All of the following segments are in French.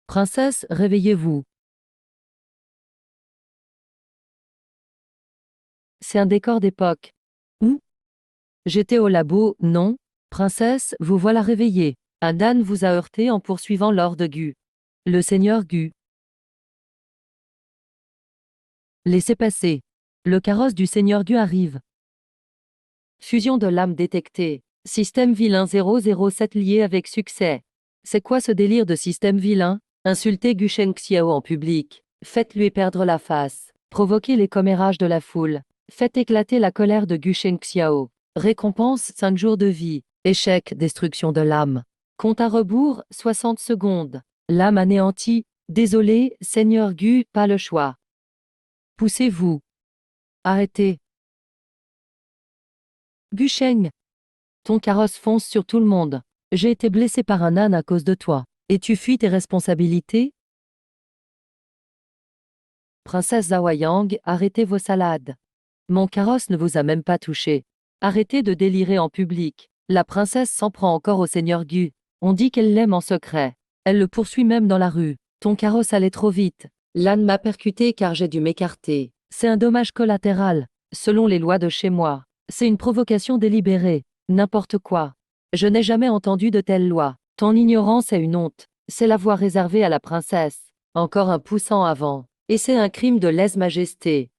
Princesse, réveillez-vous. C'est un décor d'époque. Où? J'étais au labo, non? Princesse, vous voilà réveillée. Un âne vous a heurté en poursuivant Lord Gu. Le seigneur Gu. Laissez passer. Le carrosse du seigneur Gu arrive. Fusion de l'âme détectée. Système vilain 007 lié avec succès. C'est quoi ce délire de système vilain? Insultez Gu Shengxiao en public. Faites-lui perdre la face. Provoquez les commérages de la foule. Faites éclater la colère de Gu Shengxiao. Récompense 5 jours de vie. Échec, destruction de l'âme. Compte à rebours, 60 secondes. L'âme anéantie. Désolé, Seigneur Gu, pas le choix. Poussez-vous. Arrêtez. Gu Sheng. Ton carrosse fonce sur tout le monde. J'ai été blessé par un âne à cause de toi. Et tu fuis tes responsabilités? Princesse Zawayang, arrêtez vos salades. Mon carrosse ne vous a même pas touché. Arrêtez de délirer en public. La princesse s'en prend encore au seigneur Gu. On dit qu'elle l'aime en secret. Elle le poursuit même dans la rue. Ton carrosse allait trop vite. L'âne m'a percuté car j'ai dû m'écarter. C'est un dommage collatéral. Selon les lois de chez moi. C'est une provocation délibérée. N'importe quoi. Je n'ai jamais entendu de telle loi. Ton ignorance est une honte. C'est la voie réservée à la princesse. Encore un poussant avant. Et c'est un crime de lèse-majesté.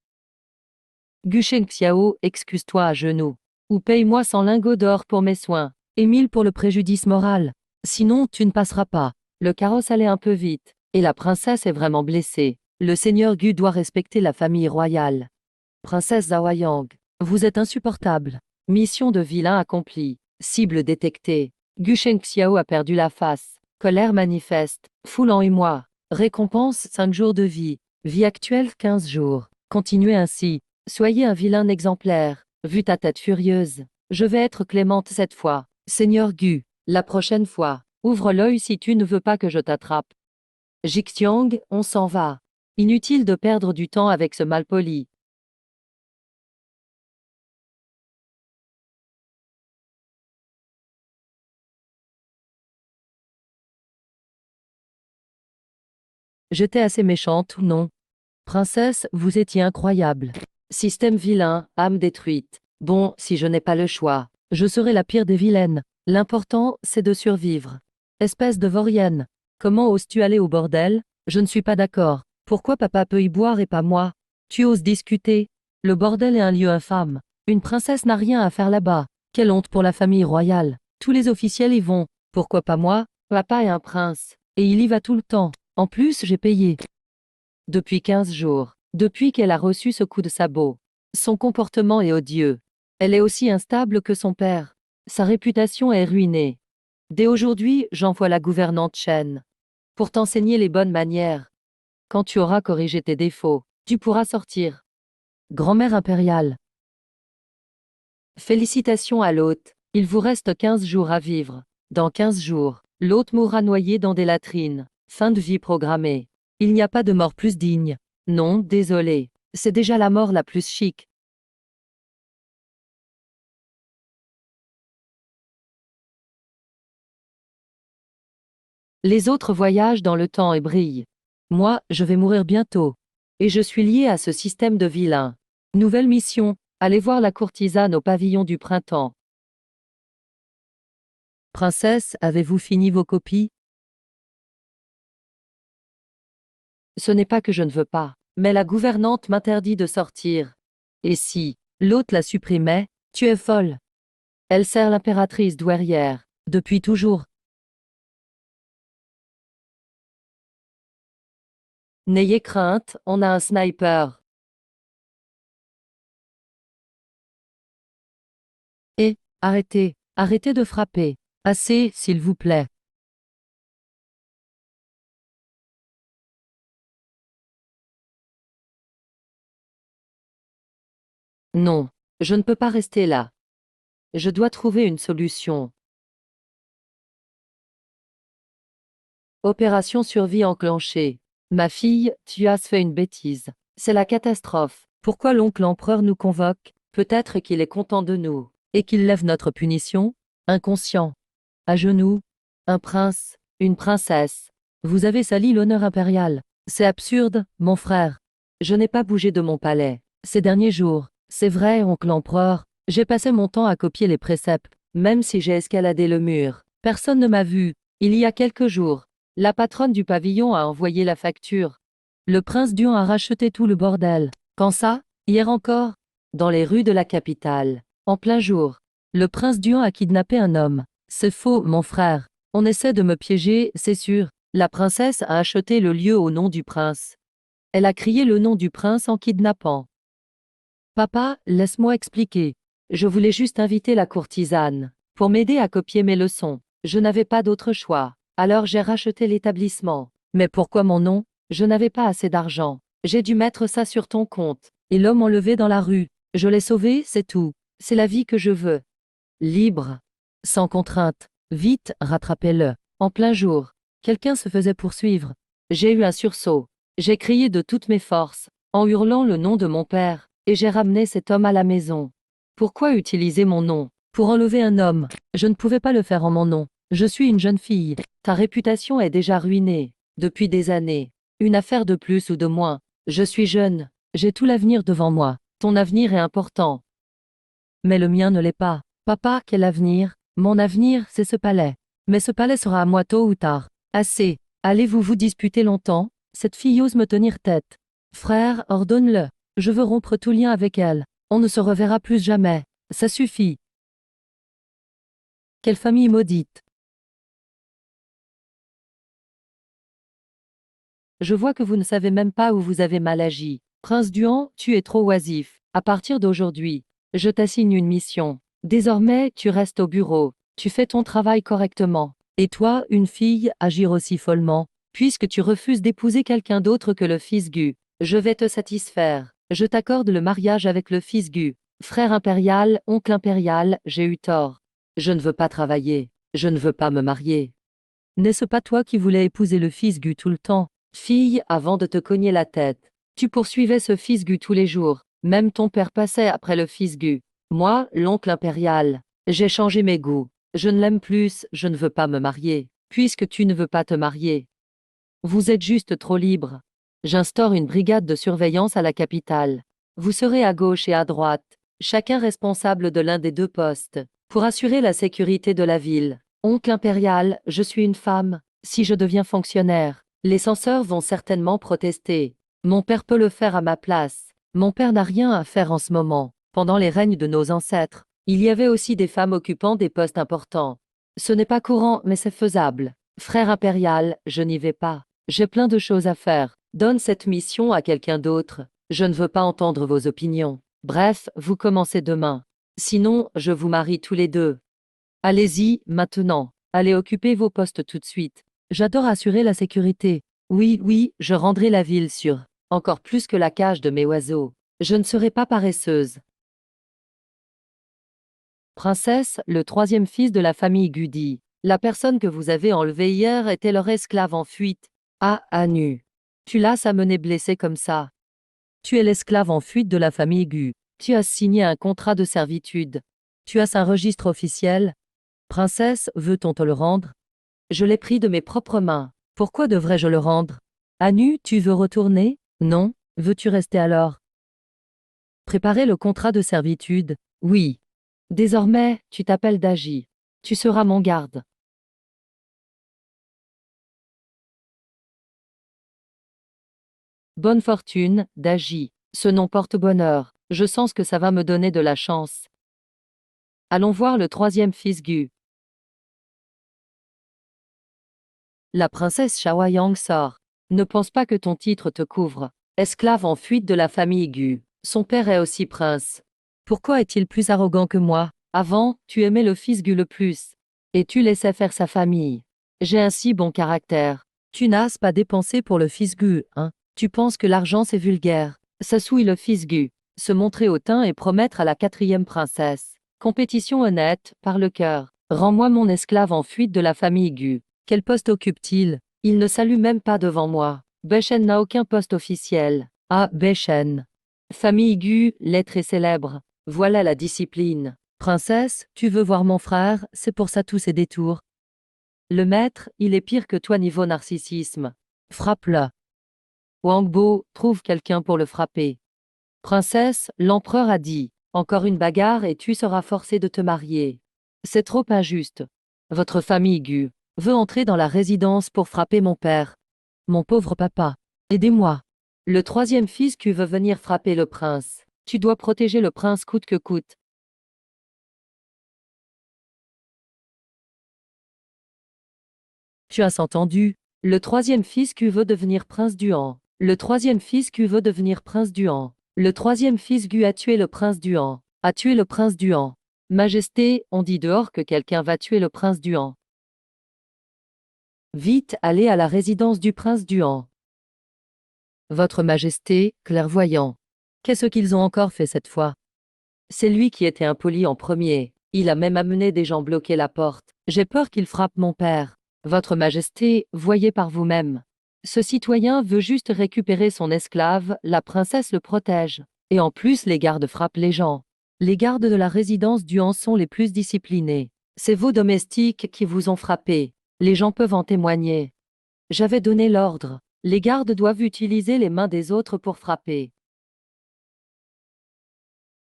Gu Shengxiao, excuse-toi à genoux. Ou paye-moi 100 lingots d'or pour mes soins. Et 1000 pour le préjudice moral. Sinon, tu ne passeras pas. Le carrosse allait un peu vite. Et la princesse est vraiment blessée. Le seigneur Gu doit respecter la famille royale. Princesse Zawayang, vous êtes insupportable. Mission de vilain accomplie. Cible détectée. Gu Shengxiao a perdu la face. Colère manifeste. Foule en émoi. Récompense 5 jours de vie. Vie actuelle 15 jours. Continuez ainsi. Soyez un vilain exemplaire. Vu ta tête furieuse. Je vais être clémente cette fois. Seigneur Gu, la prochaine fois, ouvre l'œil si tu ne veux pas que je t'attrape. Jixiang, on s'en va. Inutile de perdre du temps avec ce malpoli. J'étais assez méchante, non? Princesse, vous étiez incroyable. Système vilain, âme détruite. Bon, si je n'ai pas le choix, je serai la pire des vilaines. L'important, c'est de survivre. Espèce de vaurienne. Comment oses-tu aller au bordel? Je ne suis pas d'accord. Pourquoi papa peut y boire et pas moi? Tu oses discuter? Le bordel est un lieu infâme. Une princesse n'a rien à faire là-bas. Quelle honte pour la famille royale. Tous les officiels y vont. Pourquoi pas moi? Papa est un prince. Et il y va tout le temps. En plus, j'ai payé. Depuis 15 jours. Depuis qu'elle a reçu ce coup de sabot. Son comportement est odieux. Elle est aussi instable que son père. Sa réputation est ruinée. Dès aujourd'hui, j'envoie la gouvernante Chen. Pour t'enseigner les bonnes manières. Quand tu auras corrigé tes défauts, tu pourras sortir. Grand-mère impériale. Félicitations à l'hôte. Il vous reste 15 jours à vivre. Dans 15 jours, l'hôte mourra noyé dans des latrines. Fin de vie programmée. Il n'y a pas de mort plus digne. Non, désolé. C'est déjà la mort la plus chic. Les autres voyagent dans le temps et brillent. Moi, je vais mourir bientôt. Et je suis lié à ce système de vilains. Nouvelle mission, allez voir la courtisane au pavillon du printemps. Princesse, avez-vous fini vos copies? Ce n'est pas que je ne veux pas, mais la gouvernante m'interdit de sortir. Et si l'hôte la supprimait, tu es folle. Elle sert l'impératrice douairière, depuis toujours. N'ayez crainte, on a un sniper. Et, arrêtez, arrêtez de frapper. Assez, s'il vous plaît. Non, je ne peux pas rester là. Je dois trouver une solution. Opération survie enclenchée. Ma fille, tu as fait une bêtise. C'est la catastrophe. Pourquoi l'oncle empereur nous convoque? Peut-être qu'il est content de nous. Et qu'il lève notre punition? Inconscient. À genoux. Un prince, une princesse. Vous avez sali l'honneur impérial. C'est absurde, mon frère. Je n'ai pas bougé de mon palais. Ces derniers jours, c'est vrai, oncle empereur, j'ai passé mon temps à copier les préceptes, même si j'ai escaladé le mur. Personne ne m'a vu. Il y a quelques jours, la patronne du pavillon a envoyé la facture. Le prince Dion a racheté tout le bordel. Quand ça? Hier encore? Dans les rues de la capitale. En plein jour. Le prince Dion a kidnappé un homme. C'est faux, mon frère. On essaie de me piéger, c'est sûr. La princesse a acheté le lieu au nom du prince. Elle a crié le nom du prince en kidnappant. Papa, laisse-moi expliquer. Je voulais juste inviter la courtisane pour m'aider à copier mes leçons. Je n'avais pas d'autre choix. Alors j'ai racheté l'établissement. Mais pourquoi mon nom? Je n'avais pas assez d'argent. J'ai dû mettre ça sur ton compte. Et l'homme enlevé dans la rue. Je l'ai sauvé, c'est tout. C'est la vie que je veux. Libre. Sans contrainte. Vite, rattrapez-le. En plein jour. Quelqu'un se faisait poursuivre. J'ai eu un sursaut. J'ai crié de toutes mes forces, en hurlant le nom de mon père, et j'ai ramené cet homme à la maison. Pourquoi utiliser mon nom? Pour enlever un homme. Je ne pouvais pas le faire en mon nom. Je suis une jeune fille. Ta réputation est déjà ruinée. Depuis des années. Une affaire de plus ou de moins. Je suis jeune. J'ai tout l'avenir devant moi. Ton avenir est important. Mais le mien ne l'est pas. Papa, quel avenir? Mon avenir, c'est ce palais. Mais ce palais sera à moi tôt ou tard. Assez. Allez-vous vous disputer longtemps? Cette fille ose me tenir tête. Frère, ordonne-le. Je veux rompre tout lien avec elle. On ne se reverra plus jamais. Ça suffit. Quelle famille maudite. Je vois que vous ne savez même pas où vous avez mal agi. Prince Duan, tu es trop oisif. À partir d'aujourd'hui, je t'assigne une mission. Désormais, tu restes au bureau. Tu fais ton travail correctement. Et toi, une fille, agir aussi follement, puisque tu refuses d'épouser quelqu'un d'autre que le fils Gu. Je vais te satisfaire. Je t'accorde le mariage avec le fils Gu. Frère impérial, oncle impérial, j'ai eu tort. Je ne veux pas travailler. Je ne veux pas me marier. N'est-ce pas toi qui voulais épouser le fils Gu tout le temps? Fille, avant de te cogner la tête. Tu poursuivais ce fils Gu tous les jours. Même ton père passait après le fils Gu. Moi, l'oncle impérial. J'ai changé mes goûts. Je ne l'aime plus, je ne veux pas me marier. Puisque tu ne veux pas te marier. Vous êtes juste trop libre. J'instaure une brigade de surveillance à la capitale. Vous serez à gauche et à droite, chacun responsable de l'un des deux postes, pour assurer la sécurité de la ville. Oncle impérial, je suis une femme. Si je deviens fonctionnaire, les censeurs vont certainement protester. Mon père peut le faire à ma place. Mon père n'a rien à faire en ce moment. Pendant les règnes de nos ancêtres, il y avait aussi des femmes occupant des postes importants. Ce n'est pas courant, mais c'est faisable. Frère impérial, je n'y vais pas. J'ai plein de choses à faire. Donne cette mission à quelqu'un d'autre. Je ne veux pas entendre vos opinions. Bref, vous commencez demain. Sinon, je vous marie tous les deux. Allez-y, maintenant. Allez occuper vos postes tout de suite. J'adore assurer la sécurité. Oui, oui, je rendrai la ville sûre. Encore plus que la cage de mes oiseaux. Je ne serai pas paresseuse. Princesse, le troisième fils de la famille Gudi. La personne que vous avez enlevée hier était leur esclave en fuite. Ah, Anu. Tu l'as amené blessé comme ça. Tu es l'esclave en fuite de la famille Gu. Tu as signé un contrat de servitude. Tu as un registre officiel. Princesse, veut-on te le rendre? Je l'ai pris de mes propres mains. Pourquoi devrais-je le rendre? Anu, tu veux retourner? Non. Veux-tu rester alors? Préparer le contrat de servitude? Oui. Désormais, tu t'appelles Daji. Tu seras mon garde. Bonne fortune, Daji. Ce nom porte bonheur. Je sens que ça va me donner de la chance. Allons voir le troisième fils Gu. La princesse Shawayang sort. Ne pense pas que ton titre te couvre. Esclave en fuite de la famille Gu. Son père est aussi prince. Pourquoi est-il plus arrogant que moi? Avant, tu aimais le fils Gu le plus. Et tu laissais faire sa famille. J'ai un si bon caractère. Tu n'as pas dépensé pour le fils Gu, hein? Tu penses que l'argent c'est vulgaire. Ça souille le fils Gu. Se montrer hautain et promettre à la quatrième princesse. Compétition honnête, par le cœur. Rends-moi mon esclave en fuite de la famille Gu. Quel poste occupe-t-il? Il ne salue même pas devant moi. Bechen n'a aucun poste officiel. Ah, Bechen. Famille Gu, lettre et célèbre. Voilà la discipline. Princesse, tu veux voir mon frère, c'est pour ça tous ces détours. Le maître, il est pire que toi niveau narcissisme. Frappe-le. Wangbo, trouve quelqu'un pour le frapper. Princesse, l'empereur a dit, encore une bagarre et tu seras forcée de te marier. C'est trop injuste. Votre famille Gu veut entrer dans la résidence pour frapper mon père. Mon pauvre papa, aidez-moi. Le troisième fils Gu veut venir frapper le prince. Tu dois protéger le prince coûte que coûte. Tu as entendu? Le troisième fils Gu veut devenir prince du Han. Le troisième fils Gu veut devenir prince du Han. Le troisième fils Gu a tué le prince du Han. A tué le prince du Han. Majesté, on dit dehors que quelqu'un va tuer le prince du Han. Vite, allez à la résidence du prince du Han. Votre Majesté, clairvoyant. Qu'est-ce qu'ils ont encore fait cette fois? C'est lui qui était impoli en premier. Il a même amené des gens bloquer la porte. J'ai peur qu'il frappe mon père. Votre Majesté, voyez par vous-même. Ce citoyen veut juste récupérer son esclave, la princesse le protège. Et en plus les gardes frappent les gens. Les gardes de la résidence du Han sont les plus disciplinés. C'est vos domestiques qui vous ont frappé. Les gens peuvent en témoigner. J'avais donné l'ordre. Les gardes doivent utiliser les mains des autres pour frapper.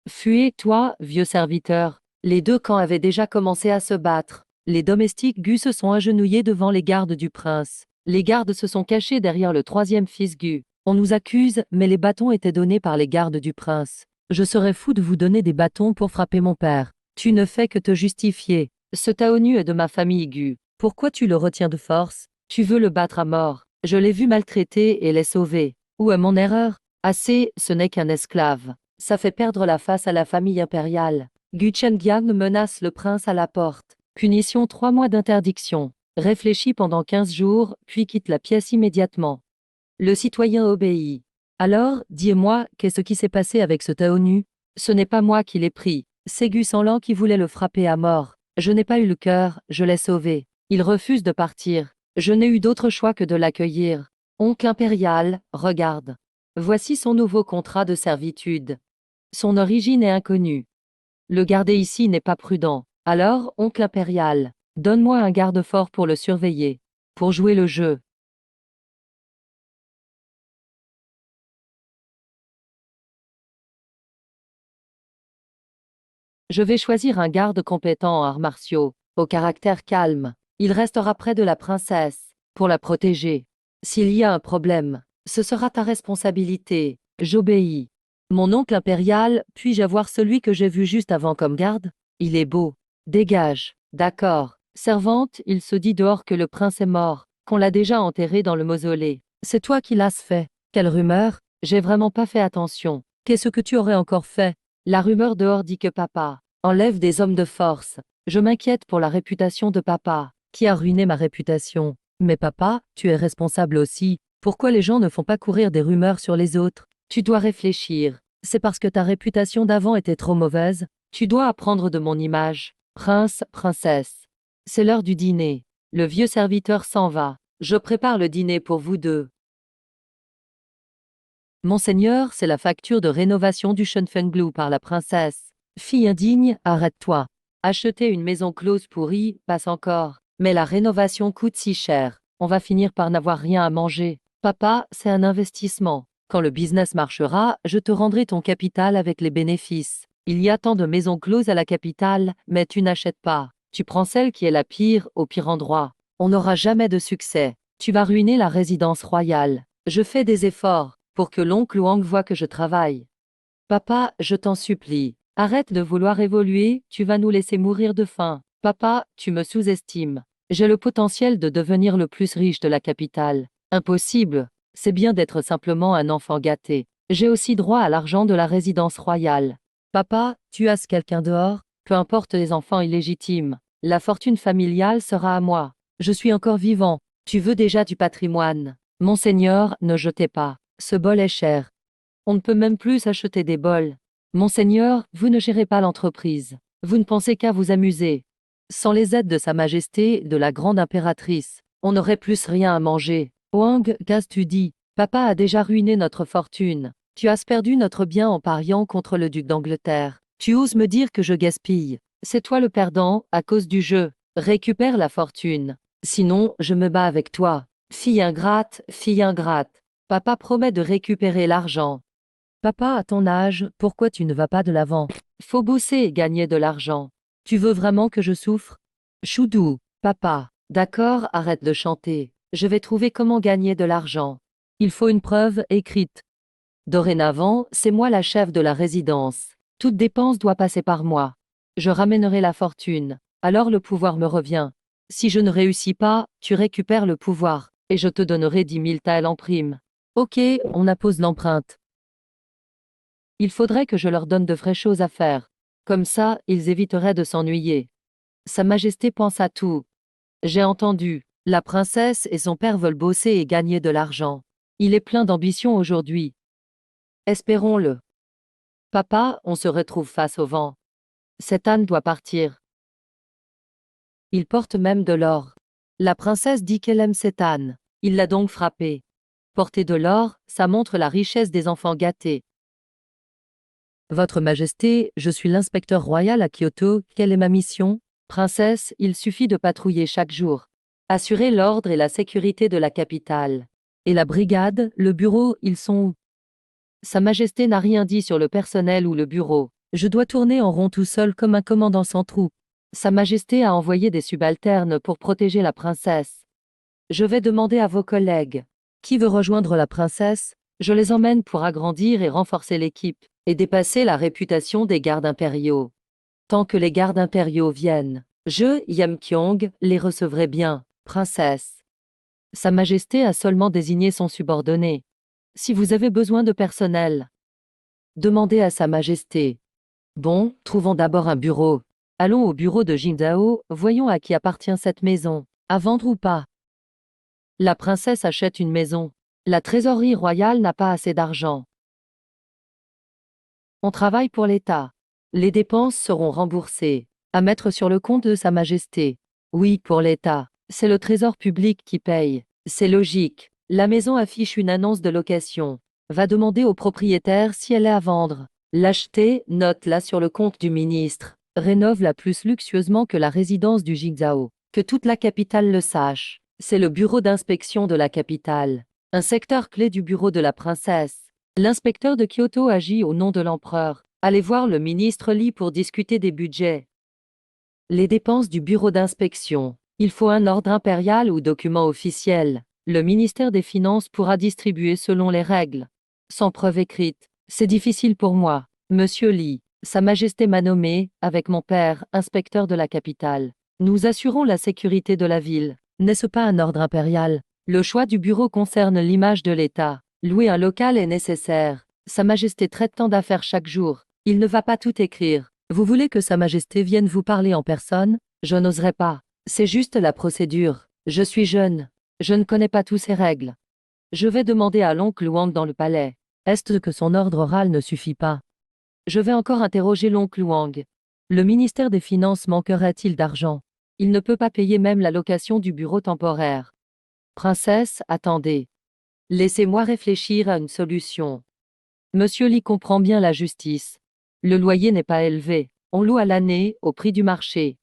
Fuyez, toi, vieux serviteur. Les deux camps avaient déjà commencé à se battre. Les domestiques Gu se sont agenouillés devant les gardes du prince. Les gardes se sont cachés derrière le troisième fils Gu. On nous accuse, mais les bâtons étaient donnés par les gardes du prince. Je serais fou de vous donner des bâtons pour frapper mon père. Tu ne fais que te justifier. Ce Taonu est de ma famille Gu. Pourquoi tu le retiens de force? Tu veux le battre à mort. Je l'ai vu maltraiter et l'ai sauvé. Où est mon erreur? Assez, ce n'est qu'un esclave. Ça fait perdre la face à la famille impériale. Gu Chengjiang menace le prince à la porte. Punition 3 mois d'interdiction. Réfléchis pendant 15 jours, puis quitte la pièce immédiatement. Le citoyen obéit. Alors, dis-moi, qu'est-ce qui s'est passé avec ce Taonu? Ce n'est pas moi qui l'ai pris. C'est Gu Sanlan qui voulait le frapper à mort. Je n'ai pas eu le cœur, je l'ai sauvé. Il refuse de partir. Je n'ai eu d'autre choix que de l'accueillir. Oncle impérial, regarde. Voici son nouveau contrat de servitude. Son origine est inconnue. Le garder ici n'est pas prudent. Alors, oncle impérial, donne-moi un garde-fort pour le surveiller. Pour jouer le jeu. Je vais choisir un garde compétent en arts martiaux, au caractère calme. Il restera près de la princesse, pour la protéger. S'il y a un problème, ce sera ta responsabilité. J'obéis. Mon oncle impérial, puis-je avoir celui que j'ai vu juste avant comme garde? Il est beau. Dégage. D'accord. Servante, il se dit dehors que le prince est mort, qu'on l'a déjà enterré dans le mausolée. C'est toi qui l'as fait. Quelle rumeur? J'ai vraiment pas fait attention. Qu'est-ce que tu aurais encore fait? La rumeur dehors dit que papa enlève des hommes de force. Je m'inquiète pour la réputation de papa, qui a ruiné ma réputation. Mais papa, tu es responsable aussi. Pourquoi les gens ne font pas courir des rumeurs sur les autres? Tu dois réfléchir. C'est parce que ta réputation d'avant était trop mauvaise. Tu dois apprendre de mon image. Prince, princesse. C'est l'heure du dîner. Le vieux serviteur s'en va. Je prépare le dîner pour vous deux. Monseigneur, c'est la facture de rénovation du Shenfenglu par la princesse. Fille indigne, arrête-toi. Acheter une maison close pourrie, passe encore. Mais la rénovation coûte si cher. On va finir par n'avoir rien à manger. Papa, c'est un investissement. Quand le business marchera, je te rendrai ton capital avec les bénéfices. Il y a tant de maisons closes à la capitale, mais tu n'achètes pas. Tu prends celle qui est la pire, au pire endroit. On n'aura jamais de succès. Tu vas ruiner la résidence royale. Je fais des efforts, pour que l'oncle Wang voie que je travaille. Papa, je t'en supplie. Arrête de vouloir évoluer, tu vas nous laisser mourir de faim. Papa, tu me sous-estimes. J'ai le potentiel de devenir le plus riche de la capitale. Impossible. C'est bien d'être simplement un enfant gâté. J'ai aussi droit à l'argent de la résidence royale. Papa, tu as quelqu'un dehors? Peu importe les enfants illégitimes. La fortune familiale sera à moi. Je suis encore vivant. Tu veux déjà du patrimoine. Monseigneur, ne jetez pas. Ce bol est cher. On ne peut même plus acheter des bols. Monseigneur, vous ne gérez pas l'entreprise. Vous ne pensez qu'à vous amuser. Sans les aides de Sa Majesté, de la grande impératrice, on n'aurait plus rien à manger. Wang, qu'as tu dis? Papa a déjà ruiné notre fortune. Tu as perdu notre bien en pariant contre le duc d'Angleterre. Tu oses me dire que je gaspille. C'est toi le perdant, à cause du jeu. Récupère la fortune. Sinon, je me bats avec toi. Fille ingrate, fille ingrate. Papa promet de récupérer l'argent. Papa, à ton âge, pourquoi tu ne vas pas de l'avant? Faut bosser et gagner de l'argent. Tu veux vraiment que je souffre? Choudou, papa. D'accord, arrête de chanter. Je vais trouver comment gagner de l'argent. Il faut une preuve écrite. Dorénavant, c'est moi la chef de la résidence. Toute dépense doit passer par moi. Je ramènerai la fortune. Alors le pouvoir me revient. Si je ne réussis pas, tu récupères le pouvoir, et je te donnerai 10 000 taels en prime. Ok, on appose l'empreinte. Il faudrait que je leur donne de vraies choses à faire. Comme ça, ils éviteraient de s'ennuyer. Sa Majesté pense à tout. J'ai entendu. La princesse et son père veulent bosser et gagner de l'argent. Il est plein d'ambition aujourd'hui. Espérons-le. Papa, on se retrouve face au vent. Cette âne doit partir. Il porte même de l'or. La princesse dit qu'elle aime cette âne. Il l'a donc frappée. Porter de l'or, ça montre la richesse des enfants gâtés. Votre Majesté, je suis l'inspecteur royal à Kyoto, quelle est ma mission? Princesse, il suffit de patrouiller chaque jour. Assurer l'ordre et la sécurité de la capitale. Et la brigade, le bureau, ils sont où? Sa Majesté n'a rien dit sur le personnel ou le bureau. Je dois tourner en rond tout seul comme un commandant sans troupe. Sa Majesté a envoyé des subalternes pour protéger la princesse. Je vais demander à vos collègues. Qui veut rejoindre la princesse? Je les emmène pour agrandir et renforcer l'équipe, et dépasser la réputation des gardes impériaux. Tant que les gardes impériaux viennent, je, Yam Kyong, les recevrai bien, princesse. Sa Majesté a seulement désigné son subordonné. Si vous avez besoin de personnel, demandez à Sa Majesté. Bon, trouvons d'abord un bureau. Allons au bureau de Jingdao, voyons à qui appartient cette maison, à vendre ou pas. La princesse achète une maison. La trésorerie royale n'a pas assez d'argent. On travaille pour l'État. Les dépenses seront remboursées. À mettre sur le compte de Sa Majesté. Oui, pour l'État. C'est le trésor public qui paye. C'est logique. La maison affiche une annonce de location. Va demander au propriétaire si elle est à vendre. L'acheter, note-la sur le compte du ministre. Rénove-la plus luxueusement que la résidence du Jingzhao. Que toute la capitale le sache. C'est le bureau d'inspection de la capitale. Un secteur clé du bureau de la princesse. L'inspecteur de Kyoto agit au nom de l'empereur. Allez voir le ministre Li pour discuter des budgets. Les dépenses du bureau d'inspection. Il faut un ordre impérial ou document officiel. Le ministère des Finances pourra distribuer selon les règles. Sans preuve écrite. C'est difficile pour moi. Monsieur Li, Sa Majesté m'a nommé, avec mon père, inspecteur de la capitale. Nous assurons la sécurité de la ville. N'est-ce pas un ordre impérial? Le choix du bureau concerne l'image de l'État. Louer un local est nécessaire. Sa Majesté traite tant d'affaires chaque jour. Il ne va pas tout écrire. Vous voulez que Sa Majesté vienne vous parler en personne? Je n'oserais pas. C'est juste la procédure. Je suis jeune. Je ne connais pas tous ces règles. Je vais demander à l'oncle Wang dans le palais. Est-ce que son ordre oral ne suffit pas? Je vais encore interroger l'oncle Wang. Le ministère des Finances manquerait-il d'argent? Il ne peut pas payer même la location du bureau temporaire. Princesse, attendez. Laissez-moi réfléchir à une solution. Monsieur Li comprend bien la justice. Le loyer n'est pas élevé. On loue à l'année, au prix du marché.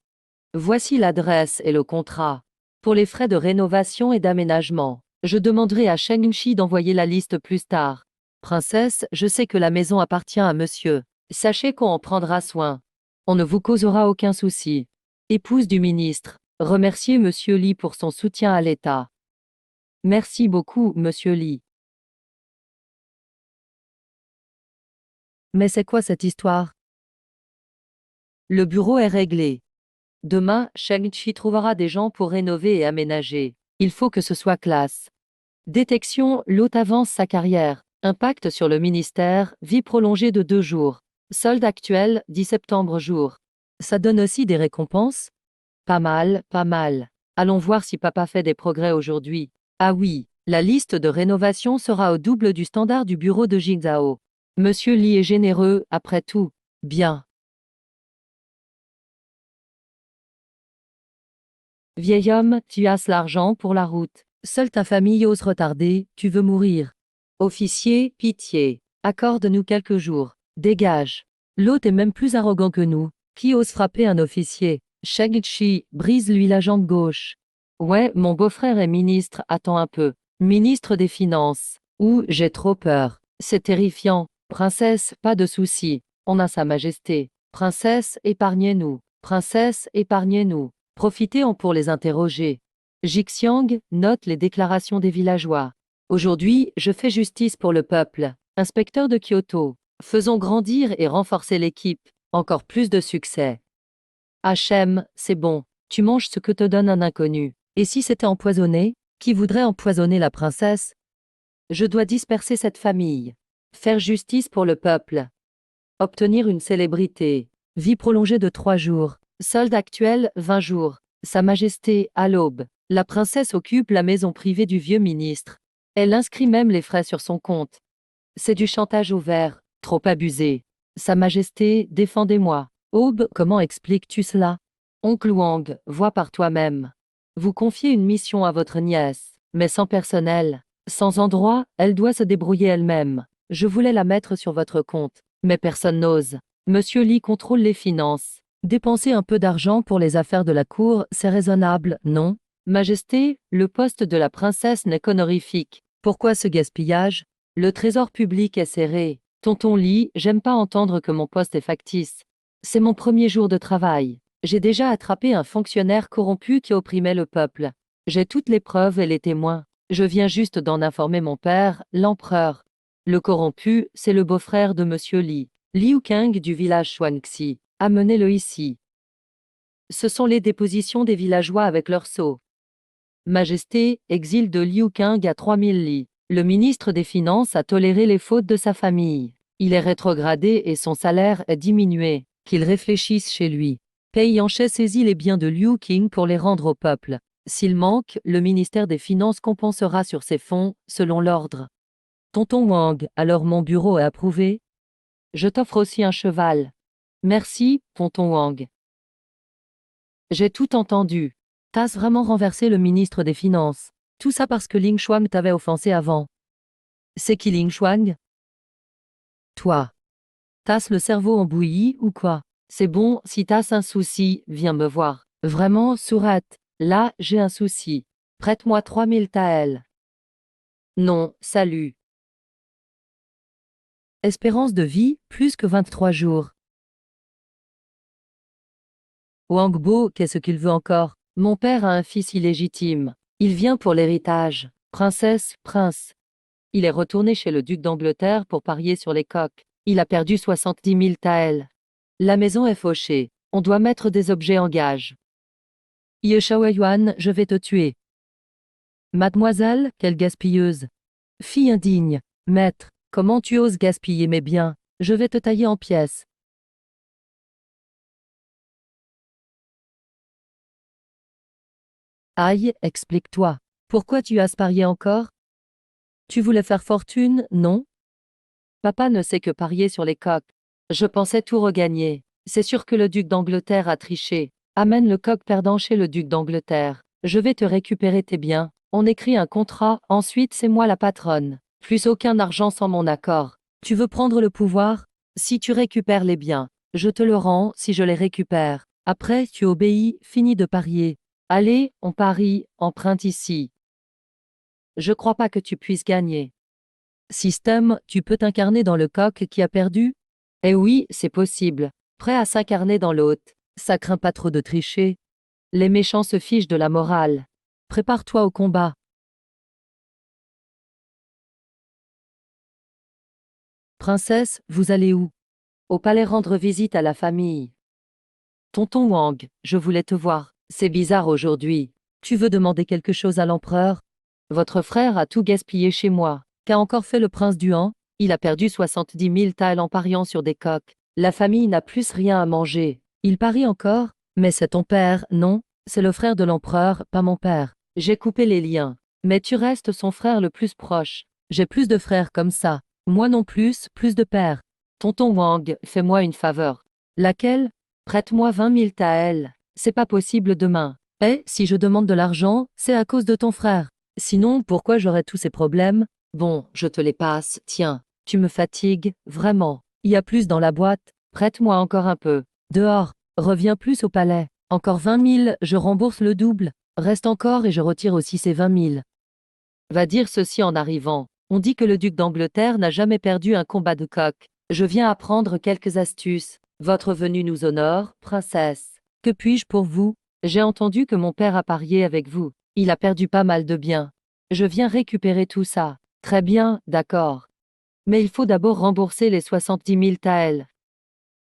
Voici l'adresse et le contrat. Pour les frais de rénovation et d'aménagement, je demanderai à Sheng Shi d'envoyer la liste plus tard. Princesse, je sais que la maison appartient à monsieur. Sachez qu'on en prendra soin. On ne vous causera aucun souci. Épouse du ministre, remerciez monsieur Li pour son soutien à l'État. Merci beaucoup, monsieur Li. Mais c'est quoi cette histoire? Le bureau est réglé. Demain, Sheng Chi trouvera des gens pour rénover et aménager. Il faut que ce soit classe. Détection, l'hôte avance sa carrière. Impact sur le ministère, vie prolongée de 2 jours. Solde actuel, 10 septembre jour. Ça donne aussi des récompenses? Pas mal, pas mal. Allons voir si papa fait des progrès aujourd'hui. Ah oui, la liste de rénovation sera au double du standard du bureau de Jingzhao. Monsieur Li est généreux, après tout. Bien. Vieil homme, tu as l'argent pour la route. Seule ta famille ose retarder, tu veux mourir. Officier, pitié. Accorde-nous quelques jours. Dégage. L'hôte est même plus arrogant que nous. Qui ose frapper un officier? Sheng Chi, brise-lui la jambe gauche. Ouais, mon beau-frère est ministre, attends un peu. Ministre des Finances. Ouh, j'ai trop peur. C'est terrifiant. Princesse, pas de souci. On a Sa Majesté. Princesse, épargnez-nous. Princesse, épargnez-nous. Profitez-en pour les interroger. Jixiang note les déclarations des villageois. Aujourd'hui, je fais justice pour le peuple. Inspecteur de Kyoto. Faisons grandir et renforcer l'équipe. Encore plus de succès. Hachem, c'est bon. Tu manges ce que te donne un inconnu. Et si c'était empoisonné? Qui voudrait empoisonner la princesse? Je dois disperser cette famille. Faire justice pour le peuple. Obtenir une célébrité. Vie prolongée de 3 jours. Solde actuel, 20 jours. Sa Majesté, à l'aube. La princesse occupe la maison privée du vieux ministre. Elle inscrit même les frais sur son compte. C'est du chantage ouvert, trop abusé. Sa Majesté, défendez-moi. Aube, comment expliques-tu cela? Oncle Wang, vois par toi-même. Vous confiez une mission à votre nièce, mais sans personnel, sans endroit, elle doit se débrouiller elle-même. Je voulais la mettre sur votre compte, mais personne n'ose. Monsieur Li contrôle les finances. Dépenser un peu d'argent pour les affaires de la cour, c'est raisonnable, non? Majesté, le poste de la princesse n'est qu'honorifique. Pourquoi ce gaspillage? Le trésor public est serré. Tonton Li, j'aime pas entendre que mon poste est factice. C'est mon premier jour de travail. J'ai déjà attrapé un fonctionnaire corrompu qui opprimait le peuple. J'ai toutes les preuves et les témoins. Je viens juste d'en informer mon père, l'empereur. Le corrompu, c'est le beau-frère de Monsieur Li. Liu Kang du village Xuanxi. Amenez-le ici. Ce sont les dépositions des villageois avec leurs sceaux. Majesté, exil de Liu Kang à 3000 li. Le ministre des Finances a toléré les fautes de sa famille. Il est rétrogradé et son salaire est diminué. Qu'il réfléchisse chez lui. Pei Yanche saisit les biens de Liu Qing pour les rendre au peuple. S'il manque, le ministère des Finances compensera sur ses fonds, selon l'ordre. Tonton Wang, alors mon bureau est approuvé? Je t'offre aussi un cheval. Merci, tonton Wang. J'ai tout entendu. T'as vraiment renversé le ministre des Finances. Tout ça parce que Ling Shuang t'avait offensé avant. C'est qui Ling Shuang? Toi. T'as le cerveau en bouillie ou quoi? C'est bon, si t'as un souci, viens me voir. Vraiment, sourate. Là, j'ai un souci. Prête-moi 3000 taels. Non, salut. Espérance de vie, plus que 23 jours. Wang Bo, qu'est-ce qu'il veut encore? Mon père a un fils illégitime. Il vient pour l'héritage. Princesse, prince. Il est retourné chez le duc d'Angleterre pour parier sur les coqs. Il a perdu 70 000 taels. La maison est fauchée. On doit mettre des objets en gage. Ye Shaoyuan, je vais te tuer. Mademoiselle, quelle gaspilleuse. Fille indigne. Maître, comment tu oses gaspiller mes biens? Je vais te tailler en pièces. Aïe, explique-toi. Pourquoi tu as parié encore? Tu voulais faire fortune, non? Papa ne sait que parier sur les coqs. Je pensais tout regagner. C'est sûr que le duc d'Angleterre a triché. Amène le coq perdant chez le duc d'Angleterre. Je vais te récupérer tes biens. On écrit un contrat, ensuite c'est moi la patronne. Plus aucun argent sans mon accord. Tu veux prendre le pouvoir? Si tu récupères les biens, je te le rends si je les récupère. Après, tu obéis, finis de parier. Allez, on parie, emprunte ici. Je crois pas que tu puisses gagner. Système, tu peux t'incarner dans le coq qui a perdu? Eh oui, c'est possible. Prêt à s'incarner dans l'hôte. Ça craint pas trop de tricher. Les méchants se fichent de la morale. Prépare-toi au combat. Princesse, vous allez où? Au palais rendre visite à la famille. Tonton Wang, je voulais te voir. C'est bizarre aujourd'hui. Tu veux demander quelque chose à l'empereur? Votre frère a tout gaspillé chez moi. Qu'a encore fait le prince du Han? Il a perdu 70 000 taels en pariant sur des coqs. La famille n'a plus rien à manger. Il parie encore? Mais c'est ton père, non? C'est le frère de l'empereur, pas mon père. J'ai coupé les liens. Mais tu restes son frère le plus proche. J'ai plus de frères comme ça. Moi non plus, plus de pères. Tonton Wang, fais-moi une faveur. Laquelle? Prête-moi 20 000 taels. C'est pas possible demain. Eh, si je demande de l'argent, c'est à cause de ton frère. Sinon, pourquoi j'aurais tous ces problèmes? Bon, je te les passe, tiens. Tu me fatigues, vraiment. Il y a plus dans la boîte. Prête-moi encore un peu. Dehors. Reviens plus au palais. Encore 20 000, je rembourse le double. Reste encore et je retire aussi ces 20 000. Va dire ceci en arrivant. On dit que le duc d'Angleterre n'a jamais perdu un combat de coq. Je viens apprendre quelques astuces. Votre venue nous honore, princesse. Que puis-je pour vous? J'ai entendu que mon père a parié avec vous. Il a perdu pas mal de biens. Je viens récupérer tout ça. Très bien, d'accord. Mais il faut d'abord rembourser les 70 000 taels.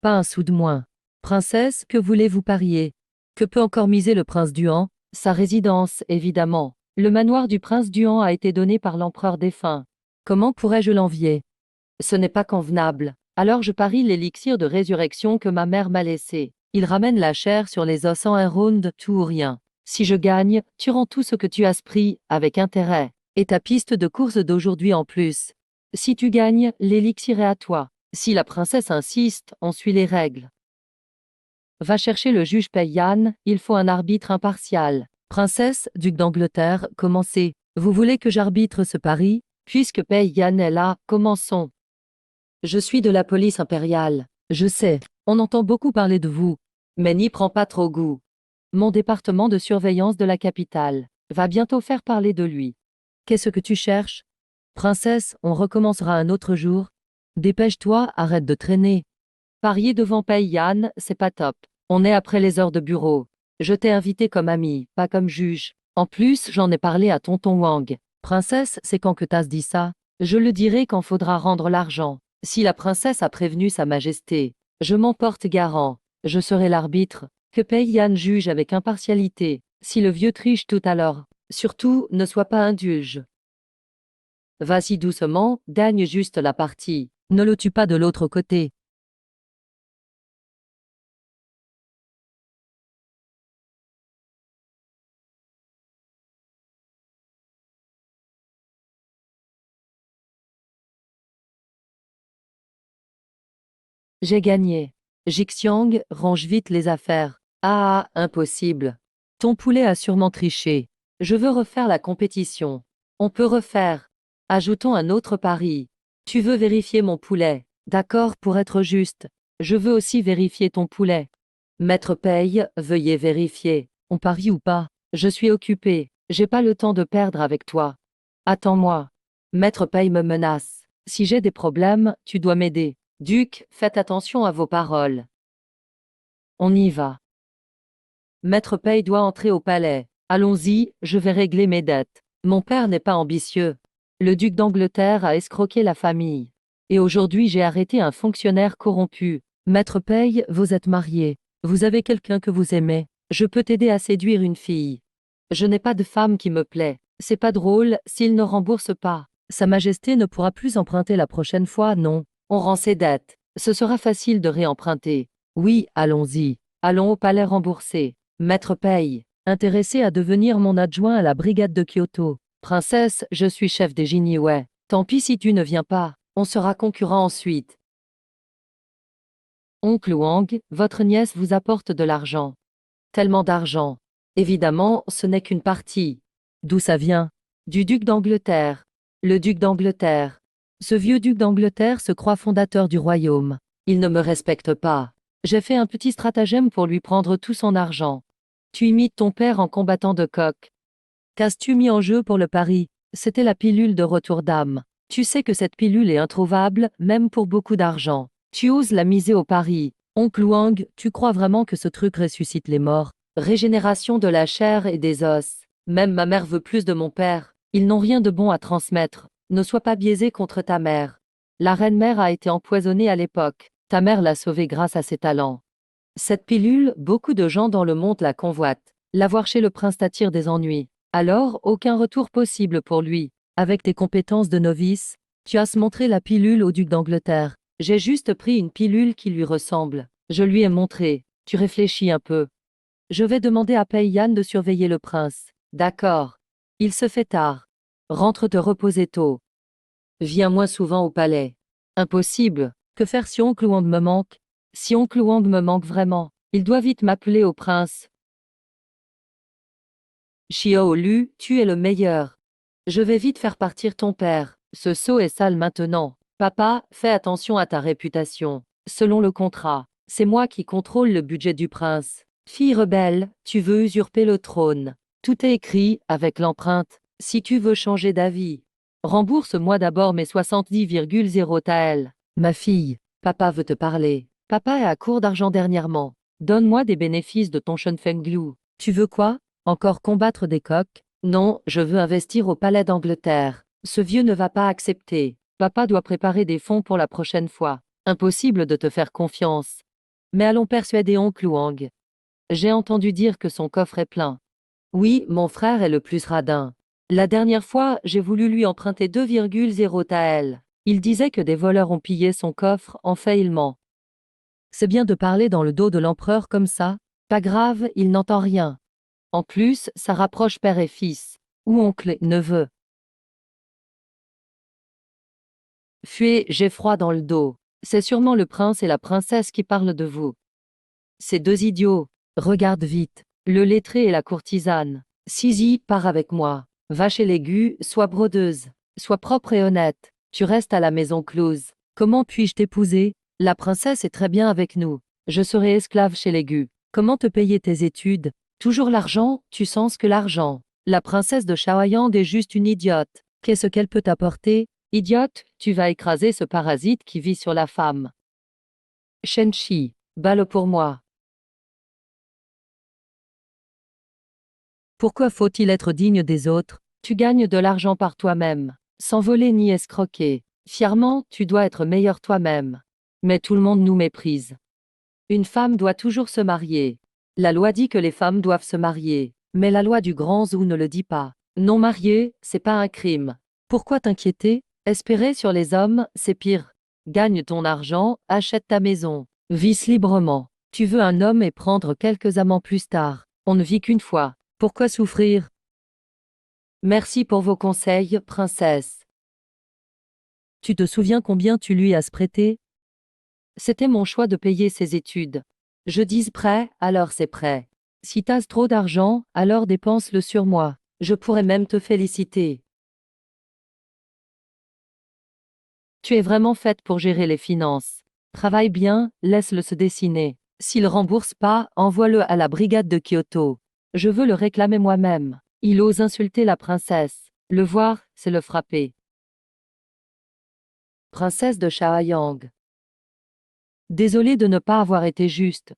Pas un sou de moins. Princesse, que voulez-vous parier? Que peut encore miser le prince Duhan? Sa résidence, évidemment. Le manoir du prince Duhan a été donné par l'empereur défunt. Comment pourrais-je l'envier? Ce n'est pas convenable. Alors je parie l'élixir de résurrection que ma mère m'a laissé. Il ramène la chair sur les os en un round, tout ou rien. Si je gagne, tu rends tout ce que tu as pris, avec intérêt. Et ta piste de course d'aujourd'hui en plus. Si tu gagnes, l'élixir est à toi. Si la princesse insiste, on suit les règles. Va chercher le juge Payan, il faut un arbitre impartial. Princesse, duc d'Angleterre, commencez. Vous voulez que j'arbitre ce pari? Puisque Payan est là, commençons. Je suis de la police impériale. Je sais, on entend beaucoup parler de vous. Mais n'y prends pas trop goût. Mon département de surveillance de la capitale va bientôt faire parler de lui. Qu'est-ce que tu cherches? Princesse, on recommencera un autre jour. Dépêche-toi, arrête de traîner. Parier devant Payan, c'est pas top. On est après les heures de bureau. Je t'ai invité comme ami, pas comme juge. En plus, j'en ai parlé à tonton Wang. Princesse, c'est quand que t'as dit ça? Je le dirai quand faudra rendre l'argent. Si la princesse a prévenu sa majesté, je m'en porte garant. Je serai l'arbitre. Que Payan juge avec impartialité. Si le vieux triche tout à l'heure, surtout, ne sois pas indulge. Vas-y doucement, gagne juste la partie. Ne le tue pas de l'autre côté. J'ai gagné. Jixiang, range vite les affaires. Ah, impossible. Ton poulet a sûrement triché. Je veux refaire la compétition. On peut refaire. Ajoutons un autre pari. Tu veux vérifier mon poulet. D'accord, pour être juste. Je veux aussi vérifier ton poulet. Maître Paye, veuillez vérifier. On parie ou pas? Je suis occupé. J'ai pas le temps de perdre avec toi. Attends-moi. Maître Paye me menace. Si j'ai des problèmes, tu dois m'aider. Duc, faites attention à vos paroles. On y va. Maître Paye doit entrer au palais. Allons-y, je vais régler mes dettes. Mon père n'est pas ambitieux. Le duc d'Angleterre a escroqué la famille. Et aujourd'hui j'ai arrêté un fonctionnaire corrompu. Maître Paye, vous êtes marié. Vous avez quelqu'un que vous aimez. Je peux t'aider à séduire une fille. Je n'ai pas de femme qui me plaît. C'est pas drôle, s'il ne rembourse pas. Sa Majesté ne pourra plus emprunter la prochaine fois, non. On rend ses dettes. Ce sera facile de réemprunter. Oui, allons-y. Allons au palais rembourser. Maître Paye, intéressé à devenir mon adjoint à la brigade de Kyoto. Princesse, je suis chef des Jiniwei. Tant pis si tu ne viens pas. On sera concurrents ensuite. Oncle Wang, votre nièce vous apporte de l'argent. Tellement d'argent. Évidemment, ce n'est qu'une partie. D'où ça vient? Du duc d'Angleterre. Le duc d'Angleterre. Ce vieux duc d'Angleterre se croit fondateur du royaume. Il ne me respecte pas. J'ai fait un petit stratagème pour lui prendre tout son argent. Tu imites ton père en combattant de coq. Qu'as-tu mis en jeu pour le pari? C'était la pilule de retour d'âme. Tu sais que cette pilule est introuvable, même pour beaucoup d'argent. Tu oses la miser au pari. Oncle Wang, tu crois vraiment que ce truc ressuscite les morts? Régénération de la chair et des os. Même ma mère veut plus de mon père. Ils n'ont rien de bon à transmettre. Ne sois pas biaisé contre ta mère. La reine-mère a été empoisonnée à l'époque. Ta mère l'a sauvée grâce à ses talents. Cette pilule, beaucoup de gens dans le monde la convoitent. L'avoir chez le prince t'attire des ennuis. Alors, aucun retour possible pour lui. Avec tes compétences de novice, tu as montré la pilule au duc d'Angleterre. J'ai juste pris une pilule qui lui ressemble. Je lui ai montré. Tu réfléchis un peu. Je vais demander à Payan de surveiller le prince. D'accord. Il se fait tard. Rentre te reposer tôt. Viens moins souvent au palais. Impossible. Que faire si oncle Wang me manque? Si oncle Wang me manque vraiment, il doit vite m'appeler au prince. Xiao Lu, tu es le meilleur. Je vais vite faire partir ton père. Ce sot est sale maintenant. Papa, fais attention à ta réputation. Selon le contrat, c'est moi qui contrôle le budget du prince. Fille rebelle, tu veux usurper le trône. Tout est écrit, avec l'empreinte, si tu veux changer d'avis. Rembourse-moi d'abord mes 70,0 taels. Ma fille, papa veut te parler. Papa est à court d'argent dernièrement. Donne-moi des bénéfices de ton Schönfenglu. Tu veux quoi? Encore combattre des coqs? Non, je veux investir au palais d'Angleterre. Ce vieux ne va pas accepter. Papa doit préparer des fonds pour la prochaine fois. Impossible de te faire confiance. Mais allons persuader oncle Wang. J'ai entendu dire que son coffre est plein. Oui, mon frère est le plus radin. La dernière fois, j'ai voulu lui emprunter 2,0 taels. Il disait que des voleurs ont pillé son coffre, en fait il ment. C'est bien de parler dans le dos de l'empereur comme ça. Pas grave, il n'entend rien. En plus, ça rapproche père et fils. Ou oncle et neveu. Fuez, j'ai froid dans le dos. C'est sûrement le prince et la princesse qui parlent de vous. Ces deux idiots. Regarde vite. Le lettré et la courtisane. Sisi, pars avec moi. Va chez l'aigu, sois brodeuse. Sois propre et honnête. Tu restes à la maison close. Comment puis-je t'épouser? La princesse est très bien avec nous. Je serai esclave chez l'aigu. Comment te payer tes études? Toujours l'argent, tu sens que l'argent. La princesse de Shaoyang est juste une idiote. Qu'est-ce qu'elle peut t'apporter? Idiote, tu vas écraser ce parasite qui vit sur la femme. Shenchi, bats-le pour moi. Pourquoi faut-il être digne des autres? Tu gagnes de l'argent par toi-même, sans voler ni escroquer. Fièrement, tu dois être meilleur toi-même. Mais tout le monde nous méprise. Une femme doit toujours se marier. La loi dit que les femmes doivent se marier, mais la loi du grand Zhou ne le dit pas. Non marié, c'est pas un crime. Pourquoi t'inquiéter? Espérer sur les hommes, c'est pire. Gagne ton argent, achète ta maison, vis librement. Tu veux un homme et prendre quelques amants plus tard. On ne vit qu'une fois. Pourquoi souffrir? Merci pour vos conseils, princesse. Tu te souviens combien tu lui as prêté? C'était mon choix de payer ses études. Je dis prêt, alors c'est prêt. Si t'as trop d'argent, alors dépense-le sur moi. Je pourrais même te féliciter. Tu es vraiment faite pour gérer les finances. Travaille bien, laisse-le se dessiner. S'il rembourse pas, envoie-le à la brigade de Kyoto. Je veux le réclamer moi-même. Il ose insulter la princesse. Le voir, c'est le frapper. Princesse de Shaoyang. Désolé de ne pas avoir été juste.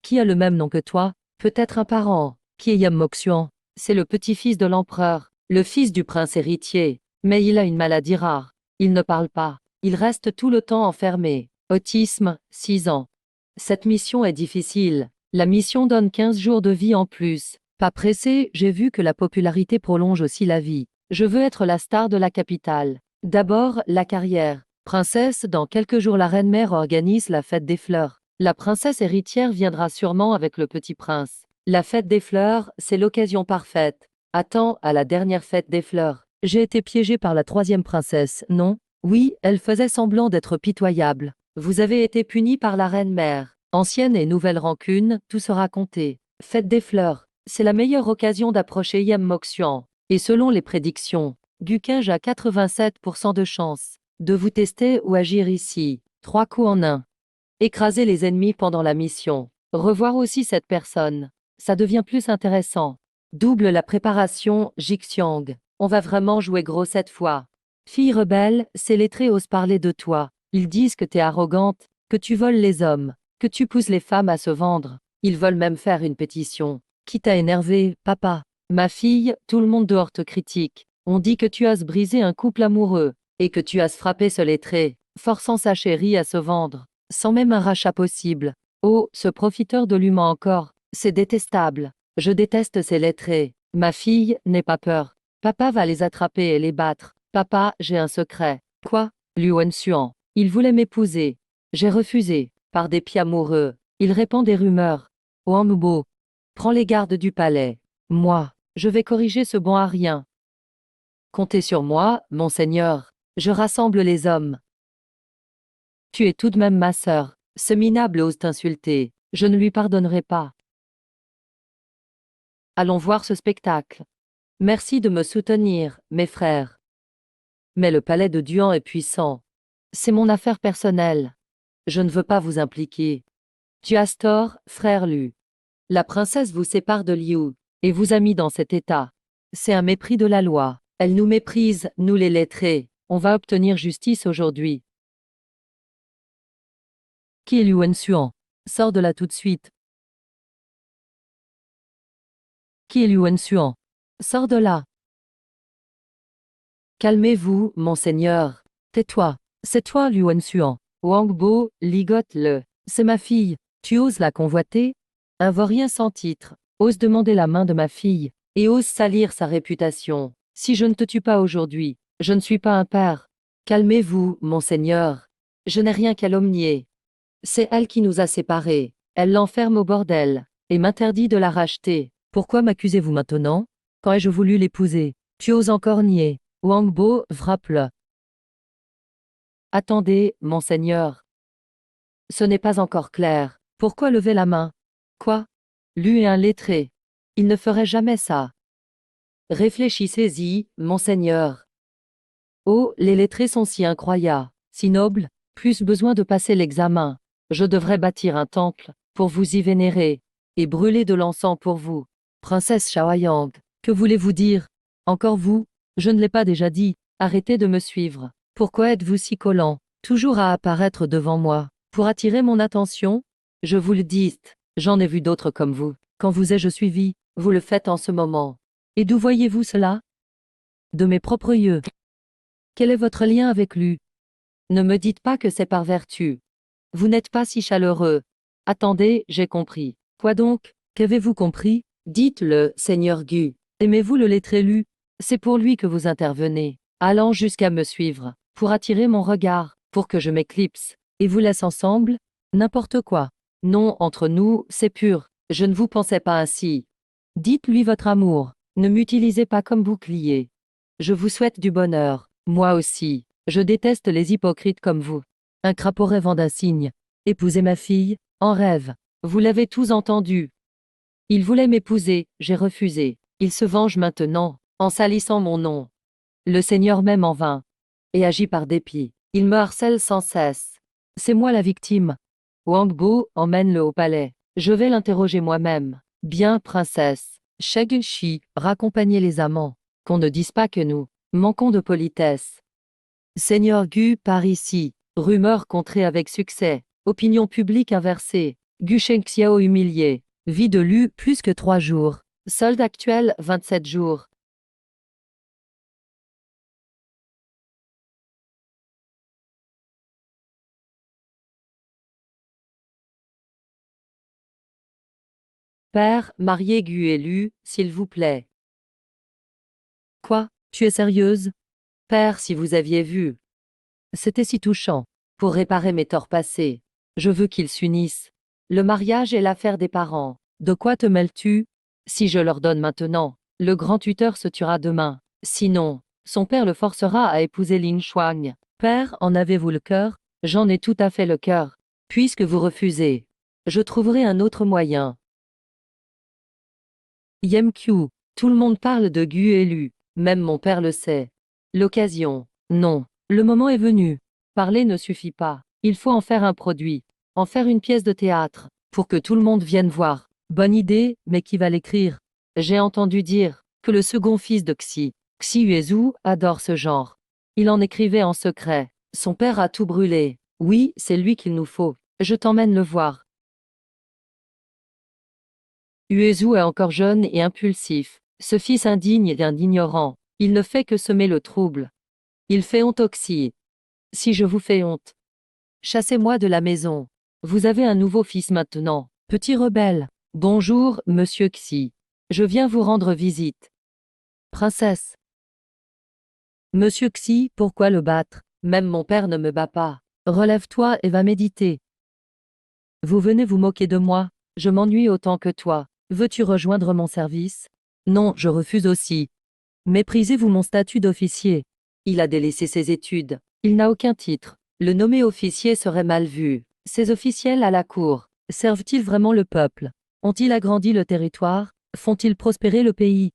Qui a le même nom que toi? Peut-être un parent. Qui est Yam Moxian? C'est le petit-fils de l'empereur, le fils du prince héritier. Mais il a une maladie rare. Il ne parle pas. Il reste tout le temps enfermé. Autisme, 6 ans. Cette mission est difficile. La mission donne 15 jours de vie en plus. Pas pressé, j'ai vu que la popularité prolonge aussi la vie. Je veux être la star de la capitale. D'abord, la carrière. Princesse, dans quelques jours la reine-mère organise la fête des fleurs. La princesse héritière viendra sûrement avec le petit prince. La fête des fleurs, c'est l'occasion parfaite. Attends, à la dernière fête des fleurs. J'ai été piégée par la troisième princesse, non? Oui, elle faisait semblant d'être pitoyable. Vous avez été puni par la reine-mère. Ancienne et nouvelle rancune, tout sera compté. Fête des fleurs, c'est la meilleure occasion d'approcher Yam Moxian. Et selon les prédictions, Gukinge a 87% de chance de vous tester ou agir ici. 3 coups en un. Écraser les ennemis pendant la mission. Revoir aussi cette personne. Ça devient plus intéressant. Double la préparation, Jixiang. On va vraiment jouer gros cette fois. Fille rebelle, ces lettrés osent parler de toi. Ils disent que t'es arrogante, que tu voles les hommes, que tu pousses les femmes à se vendre. Ils veulent même faire une pétition. Qui t'a énervé, papa? Ma fille, tout le monde dehors te critique. On dit que tu as brisé un couple amoureux, et que tu as frappé ce lettré, forçant sa chérie à se vendre, sans même un rachat possible. Oh, ce profiteur de l'humain encore, c'est détestable. Je déteste ces lettrés. Ma fille, n'aie pas peur. Papa va les attraper et les battre. Papa, j'ai un secret. Quoi? Liu Wenxuan. Il voulait m'épouser. J'ai refusé. Par dépit amoureux. Il répand des rumeurs. Wang Bo. Prends les gardes du palais. Moi, je vais corriger ce bon à rien. Comptez sur moi, monseigneur. Je rassemble les hommes. Tu es tout de même ma sœur. Ce minable ose t'insulter. Je ne lui pardonnerai pas. Allons voir ce spectacle. Merci de me soutenir, mes frères. Mais le palais de Duan est puissant. C'est mon affaire personnelle. Je ne veux pas vous impliquer. Tu as tort, frère Lu. La princesse vous sépare de Liu. et vous a mis dans cet état. C'est un mépris de la loi. Elle nous méprise, nous les lettrés. On va obtenir justice aujourd'hui. Qui est Liu Wenxuan? Sors de là tout de suite. Qui est Liu Wenxuan? Sors de là. Calmez-vous, monseigneur. Tais-toi. C'est toi, Liu Wenxuan. Wang Bo, ligote-le. C'est ma fille. Tu oses la convoiter? Un vaurien sans titre. Ose demander la main de ma fille. Et ose salir sa réputation. Si je ne te tue pas aujourd'hui, je ne suis pas un père. Calmez-vous, monseigneur. Je n'ai rien calomnié. C'est elle qui nous a séparés. Elle l'enferme au bordel, et m'interdit de la racheter. Pourquoi m'accusez-vous maintenant? Quand ai-je voulu l'épouser? Tu oses encore nier. Wang Bo, frappe-le. Attendez, monseigneur. Ce n'est pas encore clair. Pourquoi lever la main? Quoi? Lui est un lettré. Il ne ferait jamais ça. Réfléchissez-y, monseigneur. Oh, les lettrés sont si incroyables, si nobles, plus besoin de passer l'examen. Je devrais bâtir un temple, pour vous y vénérer, et brûler de l'encens pour vous. Princesse Shaoyang, que voulez-vous dire? Encore vous? Je ne l'ai pas déjà dit, arrêtez de me suivre. Pourquoi êtes-vous si collant, toujours à apparaître devant moi, pour attirer mon attention? Je vous le dis, j'en ai vu d'autres comme vous. Quand vous ai-je suivi? Vous le faites en ce moment. Et d'où voyez-vous cela? De mes propres yeux. Quel est votre lien avec lui? Ne me dites pas que c'est par vertu. Vous n'êtes pas si chaleureux. Attendez, j'ai compris. Quoi donc? Qu'avez-vous compris? Dites-le, Seigneur Gu. Aimez-vous le lettré Lu? C'est pour lui que vous intervenez, allant jusqu'à me suivre, pour attirer mon regard, pour que je m'éclipse, et vous laisse ensemble? N'importe quoi. Non, entre nous, c'est pur. Je ne vous pensais pas ainsi. Dites-lui votre amour. Ne m'utilisez pas comme bouclier. Je vous souhaite du bonheur. Moi aussi. Je déteste les hypocrites comme vous. Un crapaud rêvant d'un cygne. Épouser ma fille, en rêve. Vous l'avez tous entendu. Il voulait m'épouser, j'ai refusé. Il se venge maintenant, en salissant mon nom. Le Seigneur m'aime en vain. Et agit par dépit. Il me harcèle sans cesse. C'est moi la victime. Wang Bo, emmène-le au palais. Je vais l'interroger moi-même. Bien, princesse. Sheg Shi, raccompagnez les amants. Qu'on ne dise pas que nous manquons de politesse. Seigneur Gu, par ici. Rumeur contrée avec succès. Opinion publique inversée. Gu Shengxiao humilié. Vie de Lu, plus que 3 jours. Solde actuel, 27 jours. Père, mariez Gu et Lu, s'il vous plaît. Quoi? Tu es sérieuse? Père, si vous aviez vu. C'était si touchant. Pour réparer mes torts passés. Je veux qu'ils s'unissent. Le mariage est l'affaire des parents. De quoi te mêles-tu? Si je leur donne maintenant, le grand tuteur se tuera demain. Sinon, son père le forcera à épouser Lin Shuang. Père, en avez-vous le cœur? J'en ai tout à fait le cœur. Puisque vous refusez, je trouverai un autre moyen. Yemqiu, tout le monde parle de Gu et Lu. Même mon père le sait. L'occasion. Non. Le moment est venu. Parler ne suffit pas. Il faut en faire un produit. En faire une pièce de théâtre. Pour que tout le monde vienne voir. Bonne idée, mais qui va l'écrire? J'ai entendu dire que le second fils de Xi Huizhu, adore ce genre. Il en écrivait en secret. Son père a tout brûlé. Oui, c'est lui qu'il nous faut. Je t'emmène le voir. Huizhu est encore jeune et impulsif. Ce fils indigne d'un ignorant. Il ne fait que semer le trouble. Il fait honte au Xi. Si je vous fais honte, chassez-moi de la maison. Vous avez un nouveau fils maintenant, petit rebelle. Bonjour, monsieur Xi. Je viens vous rendre visite. Princesse. Monsieur Xi, pourquoi le battre? Même mon père ne me bat pas. Relève-toi et va méditer. Vous venez vous moquer de moi? Je m'ennuie autant que toi. Veux-tu rejoindre mon service? Non, je refuse aussi. Méprisez-vous mon statut d'officier? Il a délaissé ses études. Il n'a aucun titre. Le nommer officier serait mal vu. Ces officiels à la cour, servent-ils vraiment le peuple? Ont-ils agrandi le territoire? Font-ils prospérer le pays?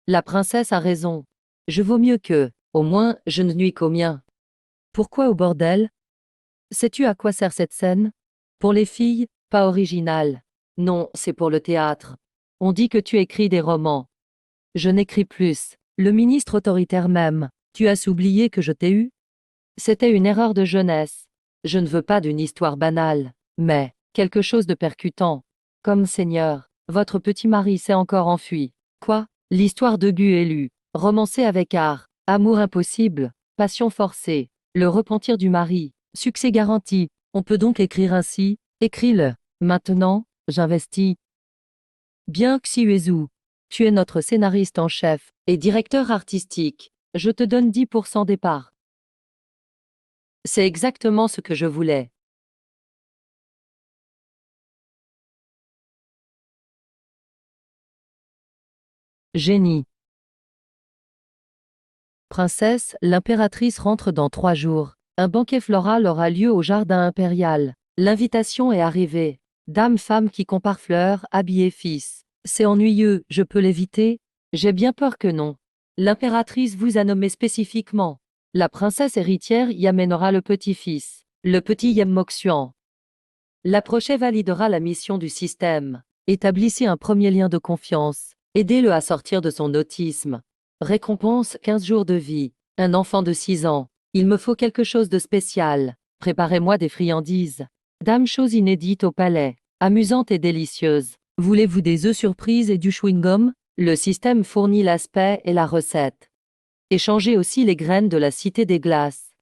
La princesse a raison. Je vaux mieux qu'eux. Au moins, je ne nuis qu'aux miens. Pourquoi au bordel? Sais-tu à quoi sert cette scène? Pour les filles, pas original. Non, c'est pour le théâtre. On dit que tu écris des romans. Je n'écris plus. Le ministre autoritaire même. Tu as oublié que je t'ai eu? C'était une erreur de jeunesse. Je ne veux pas d'une histoire banale, mais quelque chose de percutant. Comme Seigneur, votre petit mari s'est encore enfui. Quoi? L'histoire de Gu et Lu. Romancée avec art. Amour impossible. Passion forcée. Le repentir du mari. Succès garanti. On peut donc écrire ainsi. Écris-le. Maintenant, j'investis. Bien Xiuezu. Tu es notre scénariste en chef et directeur artistique. Je te donne 10% des parts. C'est exactement ce que je voulais. Génie. Princesse, l'impératrice rentre dans 3 jours. Un banquet floral aura lieu au jardin impérial. L'invitation est arrivée. Dame femme qui compare fleurs, habillée fils. C'est ennuyeux, je peux l'éviter? J'ai bien peur que non. L'impératrice vous a nommé spécifiquement. La princesse héritière y amènera le petit-fils. Le petit Yemmoxian. L'approché validera la mission du système. Établissez un premier lien de confiance. Aidez-le à sortir de son autisme. Récompense 15 jours de vie. Un enfant de 6 ans. Il me faut quelque chose de spécial. Préparez-moi des friandises. Dame chose inédite au palais. Amusante et délicieuse. Voulez-vous des œufs surprises et du chewing-gum? Le système fournit l'aspect et la recette. Échangez aussi les graines de la cité des glaces.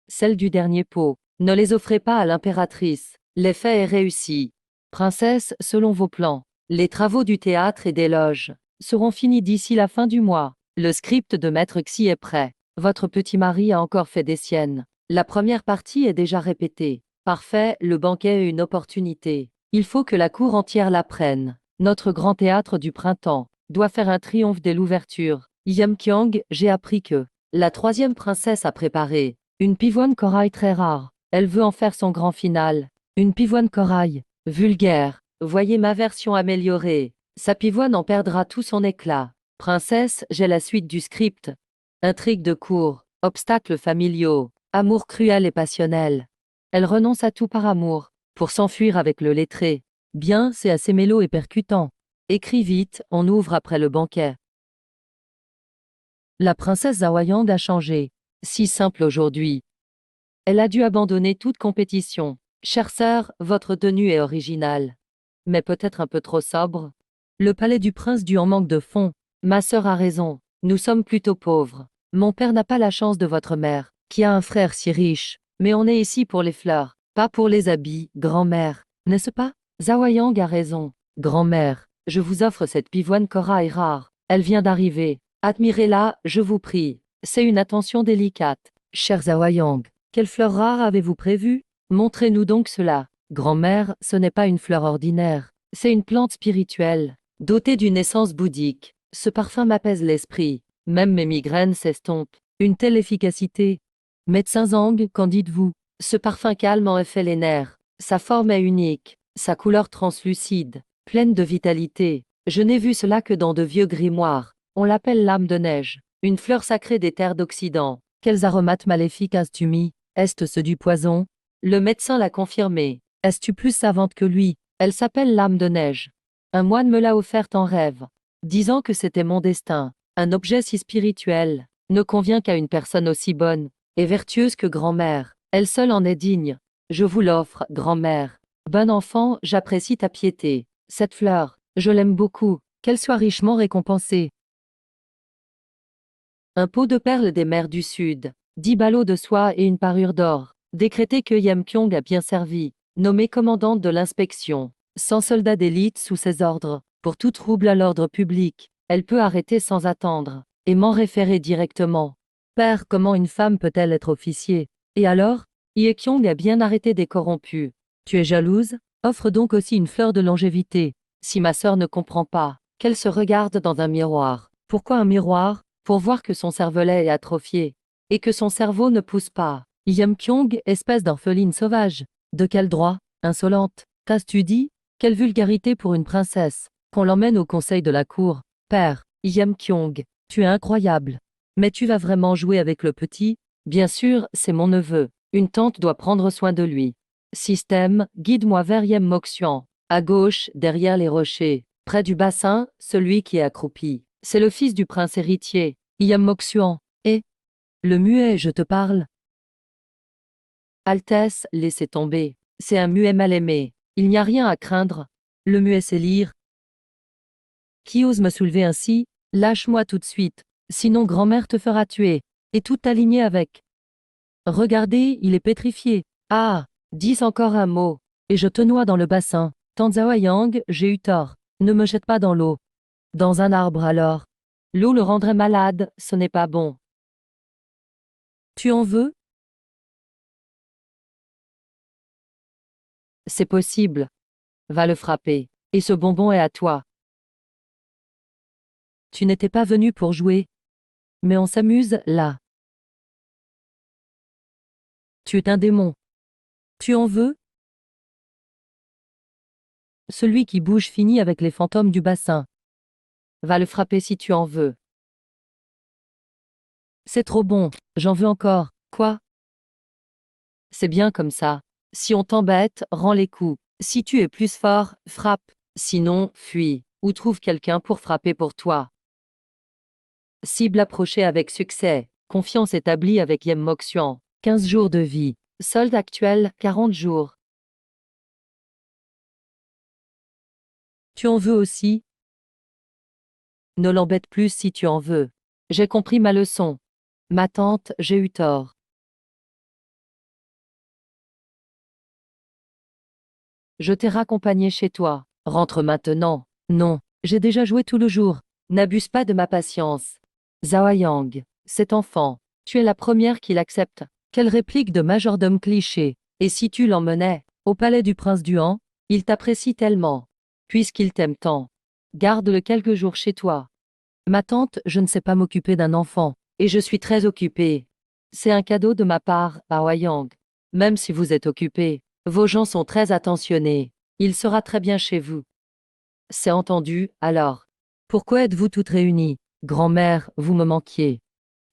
Celles du dernier pot. Ne les offrez pas à l'impératrice. L'effet est réussi. Princesse, selon vos plans, les travaux du théâtre et des loges seront finis d'ici la fin du mois. Le script de Maître Xi est prêt. Votre petit mari a encore fait des siennes. La première partie est déjà répétée. Parfait, le banquet est une opportunité. Il faut que la cour entière l'apprenne. Notre grand théâtre du printemps doit faire un triomphe dès l'ouverture. Yam Kyong, j'ai appris que la troisième princesse a préparé une pivoine corail très rare. Elle veut en faire son grand final. Une pivoine corail, vulgaire. Voyez ma version améliorée. Sa pivoine en perdra tout son éclat. Princesse, j'ai la suite du script. Intrigue de cour, obstacles familiaux, amour cruel et passionnel. Elle renonce à tout par amour, pour s'enfuir avec le lettré. Bien, c'est assez mélo et percutant. Écris vite, on ouvre après le banquet. La princesse Zawayang a changé. Si simple aujourd'hui. Elle a dû abandonner toute compétition. Chère sœur, votre tenue est originale. Mais peut-être un peu trop sobre. Le palais du prince dû en manque de fonds. Ma sœur a raison, nous sommes plutôt pauvres. Mon père n'a pas la chance de votre mère, qui a un frère si riche. Mais on est ici pour les fleurs, pas pour les habits, grand-mère, n'est-ce pas? Zawayang a raison. Grand-mère, je vous offre cette pivoine corail rare. Elle vient d'arriver. Admirez-la, je vous prie. C'est une attention délicate. Cher Zawayang, quelle fleur rare avez-vous prévu? Montrez-nous donc cela. Grand-mère, ce n'est pas une fleur ordinaire. C'est une plante spirituelle, dotée d'une essence bouddhique. Ce parfum m'apaise l'esprit. Même mes migraines s'estompent. Une telle efficacité. Médecin Zhang, qu'en dites-vous? Ce parfum calme en effet les nerfs. Sa forme est unique. Sa couleur translucide, pleine de vitalité. Je n'ai vu cela que dans de vieux grimoires. On l'appelle l'âme de neige. Une fleur sacrée des terres d'Occident. Quels aromates maléfiques as-tu mis? Est-ce ceux du poison? Le médecin l'a confirmé. Es-tu plus savante que lui? Elle s'appelle l'âme de neige. Un moine me l'a offerte en rêve, disant que c'était mon destin. Un objet si spirituel ne convient qu'à une personne aussi bonne et vertueuse que grand-mère. Elle seule en est digne. Je vous l'offre, grand-mère. Bon enfant, j'apprécie ta piété. Cette fleur, je l'aime beaucoup. Qu'elle soit richement récompensée. Un pot de perles des mers du Sud, 10 ballots de soie et une parure d'or. Décrété que Yam Kyong a bien servi. Nommée commandante de l'inspection. 100 soldats d'élite sous ses ordres. Pour tout trouble à l'ordre public, elle peut arrêter sans attendre, et m'en référer directement. Père, comment une femme peut-elle être officier? Et alors? Ye Kyong a bien arrêté des corrompus. Tu es jalouse? Offre donc aussi une fleur de longévité. Si ma sœur ne comprend pas, qu'elle se regarde dans un miroir. Pourquoi un miroir? Pour voir que son cervelet est atrophié, et que son cerveau ne pousse pas. Yam Kyong, espèce d'orpheline sauvage. De quel droit? Insolente. Qu'as-tu dit? Quelle vulgarité pour une princesse. Qu'on l'emmène au conseil de la cour. Père, Yam Kyong, tu es incroyable. Mais tu vas vraiment jouer avec le petit? Bien sûr, c'est mon neveu. Une tante doit prendre soin de lui. Système, guide-moi vers Yem Moxian. À gauche, derrière les rochers. Près du bassin, celui qui est accroupi. C'est le fils du prince héritier, Yam Moxuan. Et le muet, je te parle. Altesse, laissez tomber. C'est un muet mal aimé. Il n'y a rien à craindre. Le muet sait lire. Qui ose me soulever ainsi? Lâche-moi tout de suite. Sinon grand-mère te fera tuer. Et toute ta lignée avec. Regardez, il est pétrifié. Ah! Dis encore un mot. Et je te noie dans le bassin. Tanzao Yang, j'ai eu tort. Ne me jette pas dans l'eau. Dans un arbre alors. L'eau le rendrait malade, ce n'est pas bon. Tu en veux? C'est possible. Va le frapper. Et ce bonbon est à toi. Tu n'étais pas venu pour jouer. Mais on s'amuse, là. Tu es un démon. Tu en veux? Celui qui bouge finit avec les fantômes du bassin. Va le frapper si tu en veux. C'est trop bon, j'en veux encore. Quoi? C'est bien comme ça. Si on t'embête, rends les coups. Si tu es plus fort, frappe. Sinon, fuis. Ou trouve quelqu'un pour frapper pour toi. Cible approchée avec succès. Confiance établie avec Yem Moxuan. 15 jours de vie. Solde actuel, 40 jours. Tu en veux aussi? Ne l'embête plus si tu en veux. J'ai compris ma leçon. Ma tante, j'ai eu tort. Je t'ai raccompagné chez toi. Rentre maintenant. Non, j'ai déjà joué tout le jour. N'abuse pas de ma patience. Zhao Yang, cet enfant, tu es la première qui l'accepte. Quelle réplique de majordome cliché. Et si tu l'emmenais au palais du prince Duan, il t'apprécie tellement. Puisqu'il t'aime tant. Garde-le quelques jours chez toi. Ma tante, je ne sais pas m'occuper d'un enfant. Et je suis très occupée. C'est un cadeau de ma part, Zhao Yang. Même si vous êtes occupé, vos gens sont très attentionnés. Il sera très bien chez vous. C'est entendu, alors. Pourquoi êtes-vous toutes réunies? Grand-mère, vous me manquiez.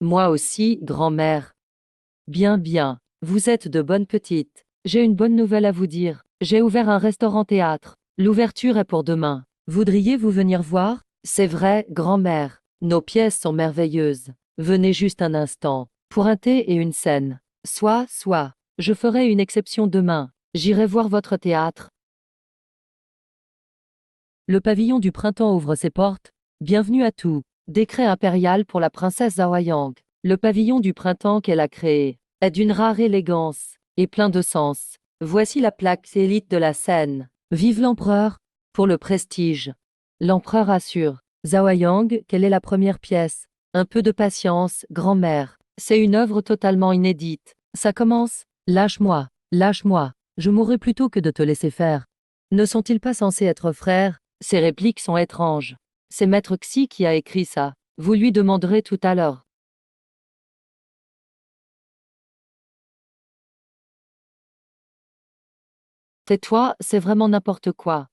Moi aussi, grand-mère. Bien, bien. Vous êtes de bonnes petites. J'ai une bonne nouvelle à vous dire. J'ai ouvert un restaurant-théâtre. L'ouverture est pour demain. Voudriez-vous venir voir? C'est vrai, grand-mère. Nos pièces sont merveilleuses. Venez juste un instant. Pour un thé et une scène. Soit. Je ferai une exception demain. J'irai voir votre théâtre. Le pavillon du printemps ouvre ses portes. Bienvenue à tout. Décret impérial pour la princesse Zhao Yang. Le pavillon du printemps qu'elle a créé est d'une rare élégance et plein de sens. Voici la plaque élite de la scène. Vive l'empereur! Pour le prestige. L'empereur assure Zhao Yang quelle est la première pièce. Un peu de patience, grand-mère. C'est une œuvre totalement inédite. Ça commence. Lâche-moi, lâche-moi. Je mourrai plutôt que de te laisser faire. Ne sont-ils pas censés être frères? Ces répliques sont étranges. C'est Maître Xi qui a écrit ça. Vous lui demanderez tout à l'heure. Tais-toi, c'est vraiment n'importe quoi.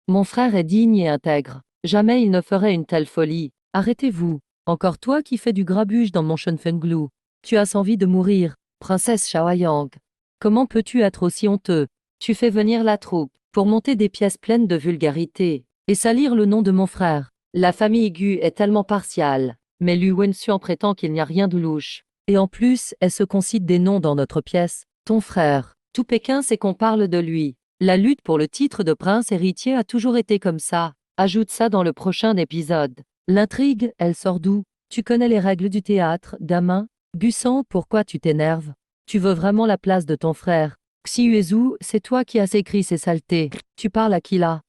Mon frère est digne et intègre. Jamais il ne ferait une telle folie. Arrêtez-vous. Encore toi qui fais du grabuge dans mon Shenfenglu. Tu as envie de mourir, princesse Shaoyang. Comment peux-tu être aussi honteux? Tu fais venir la troupe pour monter des pièces pleines de vulgarité et salir le nom de mon frère. La famille Gu est tellement partiale, mais Lu Wenxian prétend qu'il n'y a rien de louche. Et en plus, elle se concite des noms dans notre pièce. Ton frère, tout Pékin sait qu'on parle de lui. La lutte pour le titre de prince héritier a toujours été comme ça. Ajoute ça dans le prochain épisode. L'intrigue, elle sort d'où? Tu connais les règles du théâtre, gamin? Gussan, pourquoi tu t'énerves? Tu veux vraiment la place de ton frère? Xiuezu, c'est toi qui as écrit ces saletés. Tu parles à qui là?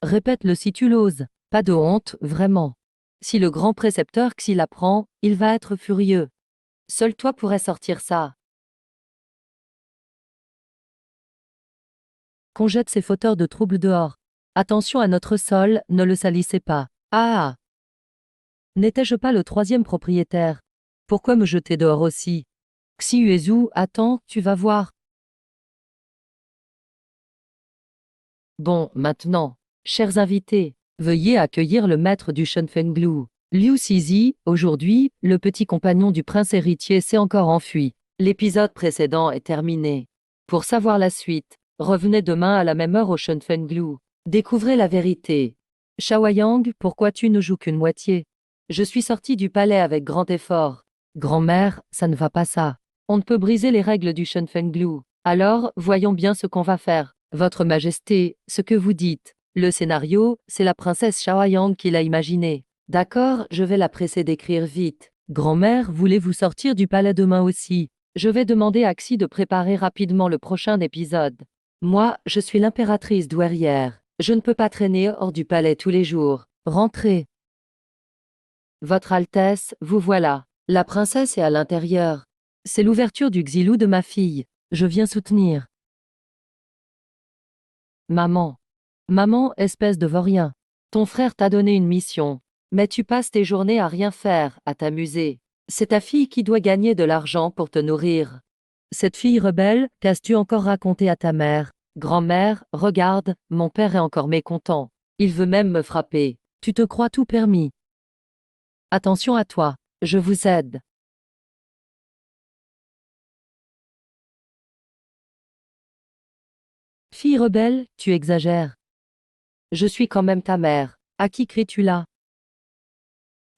Répète-le si tu l'oses. Pas de honte, vraiment. Si le grand précepteur Xi l'apprend, il va être furieux. Seul toi pourrais sortir ça. Qu'on jette ces fauteurs de troubles dehors. Attention à notre sol, ne le salissez pas. Ah! N'étais-je pas le troisième propriétaire? Pourquoi me jeter dehors aussi? Xiuezu, attends, tu vas voir. Bon, maintenant, chers invités, veuillez accueillir le maître du Shenfenglu. Liu Sizi, aujourd'hui, le petit compagnon du prince héritier s'est encore enfui. L'épisode précédent est terminé. Pour savoir la suite, revenez demain à la même heure au Shenfenglu. Découvrez la vérité. Shaoyang, pourquoi tu ne joues qu'une moitié? Je suis sorti du palais avec grand effort. Grand-mère, ça ne va pas ça. On ne peut briser les règles du Shenfenglu. Alors, voyons bien ce qu'on va faire. Votre Majesté, ce que vous dites. Le scénario, c'est la princesse Shaoyang qui l'a imaginé. D'accord, je vais la presser d'écrire vite. Grand-mère, voulez-vous sortir du palais demain aussi? Je vais demander à Xi de préparer rapidement le prochain épisode. Moi, je suis l'impératrice douairière. Je ne peux pas traîner hors du palais tous les jours. Rentrez. Votre Altesse, vous voilà. La princesse est à l'intérieur. C'est l'ouverture du xilou de ma fille. Je viens soutenir. Maman. Maman, espèce de vaurien. Ton frère t'a donné une mission. Mais tu passes tes journées à rien faire, à t'amuser. C'est ta fille qui doit gagner de l'argent pour te nourrir. Cette fille rebelle, qu'as-tu encore raconté à ta mère? Grand-mère, regarde, mon père est encore mécontent. Il veut même me frapper. Tu te crois tout permis. Attention à toi. Je vous aide. Fille rebelle, tu exagères. Je suis quand même ta mère. À qui cries-tu là?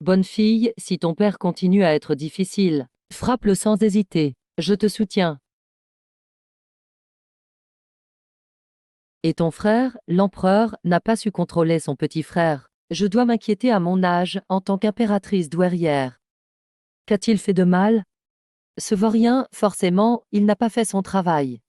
Bonne fille, si ton père continue à être difficile, frappe-le sans hésiter. Je te soutiens. Et ton frère, l'empereur, n'a pas su contrôler son petit frère. Je dois m'inquiéter à mon âge en tant qu'impératrice douairière. Qu'a-t-il fait de mal? Ce vaurien, forcément, il n'a pas fait son travail.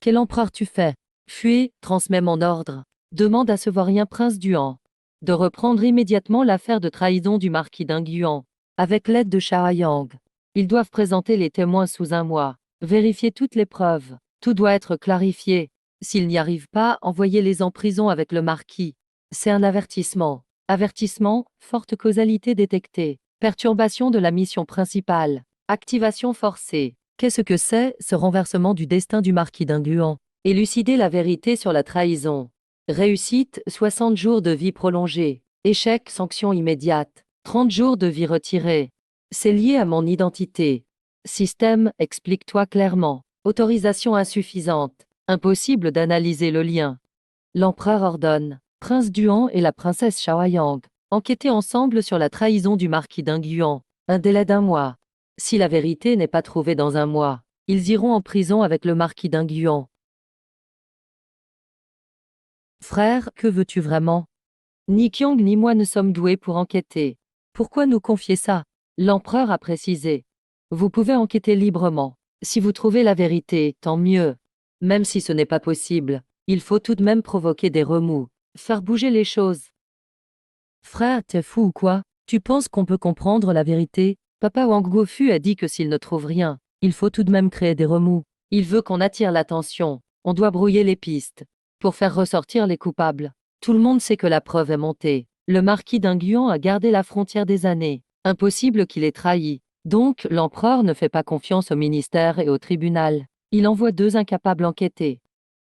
Quel empereur tu fais? Fuis, transmets mon ordre. Demande à ce vaurien prince d'Huan de reprendre immédiatement l'affaire de trahison du marquis d'Inguan, avec l'aide de Shaoyang. Ils doivent présenter les témoins sous un mois, vérifier toutes les preuves. Tout doit être clarifié. S'ils n'y arrivent pas, envoyez-les en prison avec le marquis. C'est un avertissement. Avertissement, forte causalité détectée. Perturbation de la mission principale. Activation forcée. Qu'est-ce que c'est, ce renversement du destin du marquis d'Inguan? Élucider la vérité sur la trahison. Réussite, 60 jours de vie prolongée. Échec, sanction immédiate. 30 jours de vie retirée. C'est lié à mon identité. Système, explique-toi clairement. Autorisation insuffisante. Impossible d'analyser le lien. L'empereur ordonne. Prince Duan et la princesse Shaoyang. Enquêter ensemble sur la trahison du marquis d'Inguan. Un délai d'1 mois. Si la vérité n'est pas trouvée dans 1 mois, ils iront en prison avec le marquis d'Inguan. Frère, que veux-tu vraiment? Ni Qiong ni moi ne sommes doués pour enquêter. Pourquoi nous confier ça? L'empereur a précisé. Vous pouvez enquêter librement. Si vous trouvez la vérité, tant mieux. Même si ce n'est pas possible, il faut tout de même provoquer des remous, faire bouger les choses. Frère, t'es fou ou quoi? Tu penses qu'on peut comprendre la vérité? Papa Wang Gofu a dit que s'il ne trouve rien, il faut tout de même créer des remous. Il veut qu'on attire l'attention. On doit brouiller les pistes pour faire ressortir les coupables. Tout le monde sait que la preuve est montée. Le marquis d'Inguan a gardé la frontière des années. Impossible qu'il ait trahi. Donc, l'empereur ne fait pas confiance au ministère et au tribunal. Il envoie 2 incapables enquêter.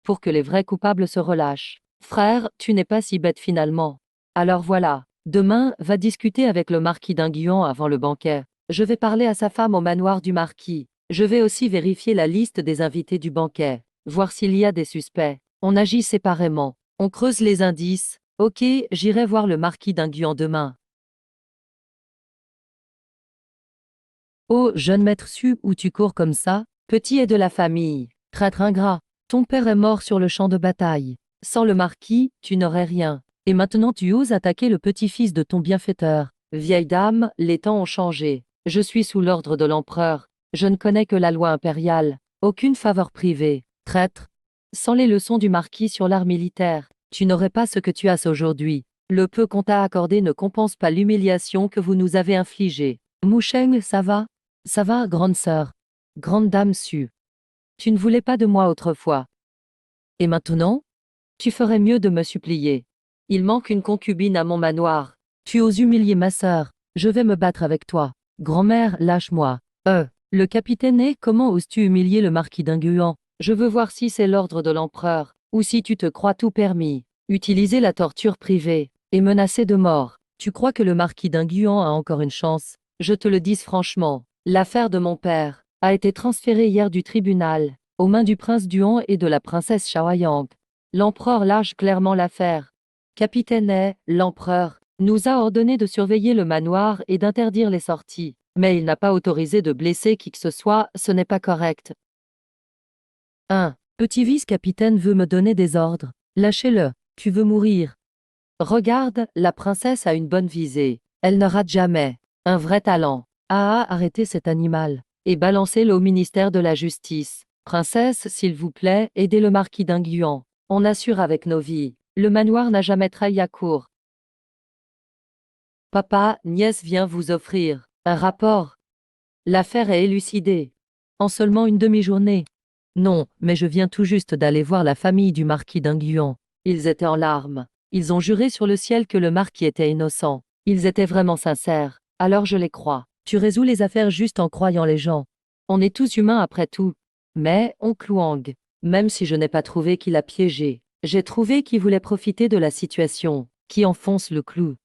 Pour que les vrais coupables se relâchent. Frère, tu n'es pas si bête finalement. Alors voilà. Demain, va discuter avec le marquis d'Inguan avant le banquet. Je vais parler à sa femme au manoir du marquis. Je vais aussi vérifier la liste des invités du banquet. Voir s'il y a des suspects. On agit séparément. On creuse les indices. Ok, j'irai voir le marquis d'Inguan demain. Oh, jeune maître Su, où tu cours comme ça? Petit est de la famille. Traître ingrat. Ton père est mort sur le champ de bataille. Sans le marquis, tu n'aurais rien. Et maintenant tu oses attaquer le petit-fils de ton bienfaiteur. Vieille dame, les temps ont changé. Je suis sous l'ordre de l'empereur. Je ne connais que la loi impériale. Aucune faveur privée. Traître. Sans les leçons du marquis sur l'art militaire, tu n'aurais pas ce que tu as aujourd'hui. Le peu qu'on t'a accordé ne compense pas l'humiliation que vous nous avez infligée. Moucheng, ça va? Ça va, grande sœur. Grande dame Su. Tu ne voulais pas de moi autrefois. Et maintenant? Tu ferais mieux de me supplier. Il manque une concubine à mon manoir. Tu oses humilier ma sœur. Je vais me battre avec toi. Grand-mère, lâche-moi. Le capitaine est, comment oses-tu humilier le marquis d'Inguan? Je veux voir si c'est l'ordre de l'empereur, ou si tu te crois tout permis. Utiliser la torture privée, et menacer de mort. Tu crois que le marquis d'Inguan a encore une chance? Je te le dis franchement. L'affaire de mon père a été transférée hier du tribunal, aux mains du prince Duan et de la princesse Shaoyang. L'empereur lâche clairement l'affaire. Capitaine, l'empereur nous a ordonné de surveiller le manoir et d'interdire les sorties. Mais il n'a pas autorisé de blesser qui que ce soit, ce n'est pas correct. 1. Petit vice-capitaine veut me donner des ordres. Lâchez-le, tu veux mourir. Regarde, la princesse a une bonne visée. Elle ne rate jamais. Un vrai talent. Arrêtez cet animal. Et balancez-le au ministère de la Justice. Princesse, s'il vous plaît, aidez le marquis d'Inguan. On assure avec nos vies. Le manoir n'a jamais trahi à court. Papa, nièce vient vous offrir un rapport. L'affaire est élucidée. En seulement une demi-journée. Non, mais je viens tout juste d'aller voir la famille du marquis d'Inguan. Ils étaient en larmes. Ils ont juré sur le ciel que le marquis était innocent. Ils étaient vraiment sincères. Alors je les crois. Tu résous les affaires juste en croyant les gens. On est tous humains après tout. Mais, oncle Wang, même si je n'ai pas trouvé qu'il a piégé, j'ai trouvé qu'il voulait profiter de la situation, qui enfonce le clou.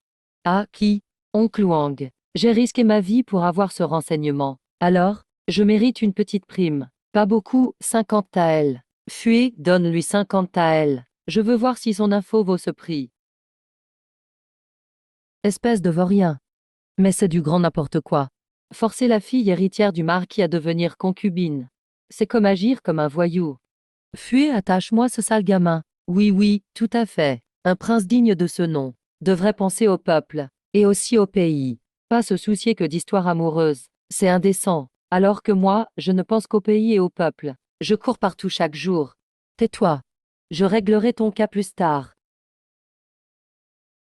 Ah, qui? Oncle Wang. J'ai risqué ma vie pour avoir ce renseignement. Alors, je mérite une petite prime. Pas beaucoup, 50 taels. Fuis, donne-lui 50 taels. Je veux voir si son info vaut ce prix. Espèce de vaurien. Mais c'est du grand n'importe quoi. Forcer la fille héritière du marquis à devenir concubine. C'est comme agir comme un voyou. Fuis, attache-moi ce sale gamin. Oui, oui, tout à fait. Un prince digne de ce nom devrait penser au peuple, et aussi au pays. Pas se soucier que d'histoires amoureuses. C'est indécent. Alors que moi, je ne pense qu'au pays et au peuple. Je cours partout chaque jour. Tais-toi. Je réglerai ton cas plus tard.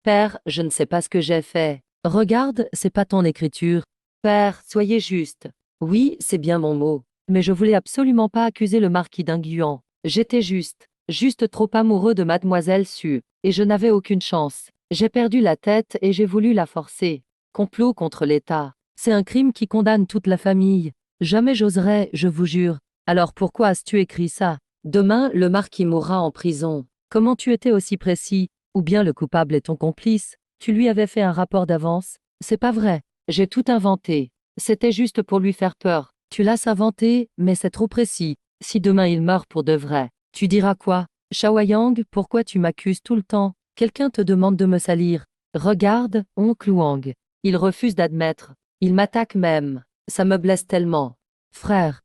Père, je ne sais pas ce que j'ai fait. Regarde, c'est pas ton écriture. Père, soyez juste. Oui, c'est bien mon mot. Mais je voulais absolument pas accuser le marquis d'Inguan. J'étais juste trop amoureux de mademoiselle Su, et je n'avais aucune chance. J'ai perdu la tête et j'ai voulu la forcer. Complot contre l'État. C'est un crime qui condamne toute la famille. Jamais j'oserais, je vous jure. Alors pourquoi as-tu écrit ça? Demain, le marquis mourra en prison. Comment tu étais aussi précis? Ou bien le coupable est ton complice? Tu lui avais fait un rapport d'avance? C'est pas vrai. J'ai tout inventé. C'était juste pour lui faire peur. Tu l'as inventé, mais c'est trop précis. Si demain il meurt pour de vrai, tu diras quoi? Shaoyang, pourquoi tu m'accuses tout le temps? Quelqu'un te demande de me salir. Regarde, oncle Wang. Il refuse d'admettre. Il m'attaque même. Ça me blesse tellement. Frère.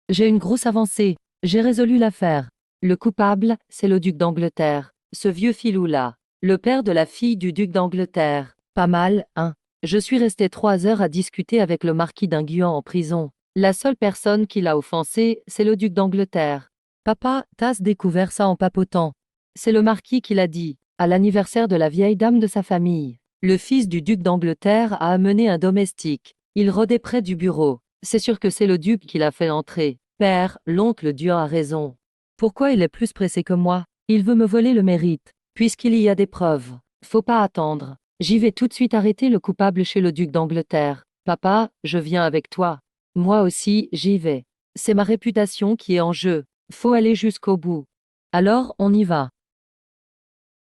J'ai une grosse avancée. J'ai résolu l'affaire. Le coupable, c'est le duc d'Angleterre. Ce vieux filou-là. Le père de la fille du duc d'Angleterre. Pas mal, hein? Je suis resté 3 heures à discuter avec le marquis d'Inguan en prison. La seule personne qui l'a offensé, c'est le duc d'Angleterre. Papa, t'as découvert ça en papotant. C'est le marquis qui l'a dit, à l'anniversaire de la vieille dame de sa famille. Le fils du duc d'Angleterre a amené un domestique. Il rôdait près du bureau. C'est sûr que c'est le duc qui l'a fait entrer. Père, l'oncle Dieu a raison. Pourquoi il est plus pressé que moi? Il veut me voler le mérite. Puisqu'il y a des preuves. Faut pas attendre. J'y vais tout de suite arrêter le coupable chez le duc d'Angleterre. Papa, je viens avec toi. Moi aussi, j'y vais. C'est ma réputation qui est en jeu. Faut aller jusqu'au bout. Alors, on y va.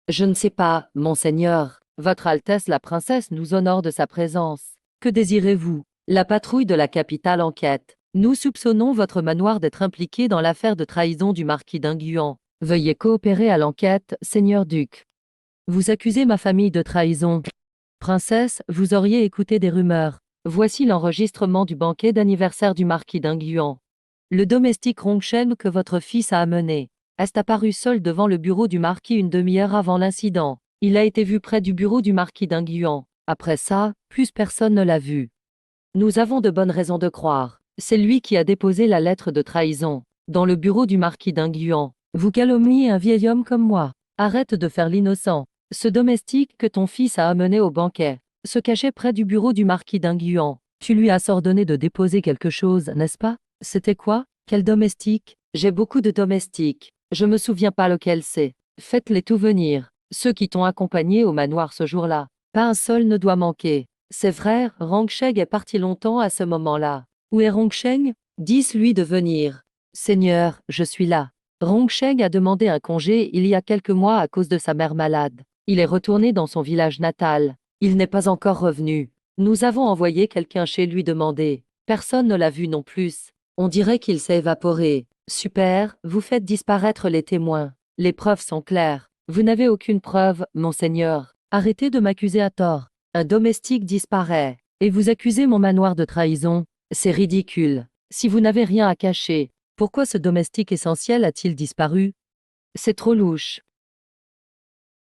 Je ne sais pas, monseigneur. Votre Altesse la princesse nous honore de sa présence. Que désirez-vous? La patrouille de la capitale enquête. Nous soupçonnons votre manoir d'être impliqué dans l'affaire de trahison du marquis d'Inguan. Veuillez coopérer à l'enquête, seigneur duc. Vous accusez ma famille de trahison. Princesse, vous auriez écouté des rumeurs. Voici l'enregistrement du banquet d'anniversaire du marquis d'Inguan. Le domestique Rongshen que votre fils a amené est apparu seul devant le bureau du marquis une demi-heure avant l'incident. Il a été vu près du bureau du marquis d'Inguan. Après ça, plus personne ne l'a vu. Nous avons de bonnes raisons de croire. C'est lui qui a déposé la lettre de trahison dans le bureau du marquis d'Inguan. Vous calomniez un vieil homme comme moi. Arrête de faire l'innocent. Ce domestique que ton fils a amené au banquet se cachait près du bureau du marquis d'Inguan. Tu lui as ordonné de déposer quelque chose, n'est-ce pas? C'était quoi? Quel domestique? J'ai beaucoup de domestiques. Je me souviens pas lequel c'est. Faites-les tout venir. Ceux qui t'ont accompagné au manoir ce jour-là. Pas un seul ne doit manquer. C'est vrai, Rongsheng est parti longtemps à ce moment-là. Où est Rongsheng? Dis-lui de venir. Seigneur, je suis là. Rongsheng a demandé un congé il y a quelques mois à cause de sa mère malade. Il est retourné dans son village natal. Il n'est pas encore revenu. Nous avons envoyé quelqu'un chez lui demander. Personne ne l'a vu non plus. On dirait qu'il s'est évaporé. Super, vous faites disparaître les témoins. Les preuves sont claires. Vous n'avez aucune preuve, monseigneur. Arrêtez de m'accuser à tort. Un domestique disparaît. Et vous accusez mon manoir de trahison. C'est ridicule. Si vous n'avez rien à cacher, pourquoi ce domestique essentiel a-t-il disparu? C'est trop louche.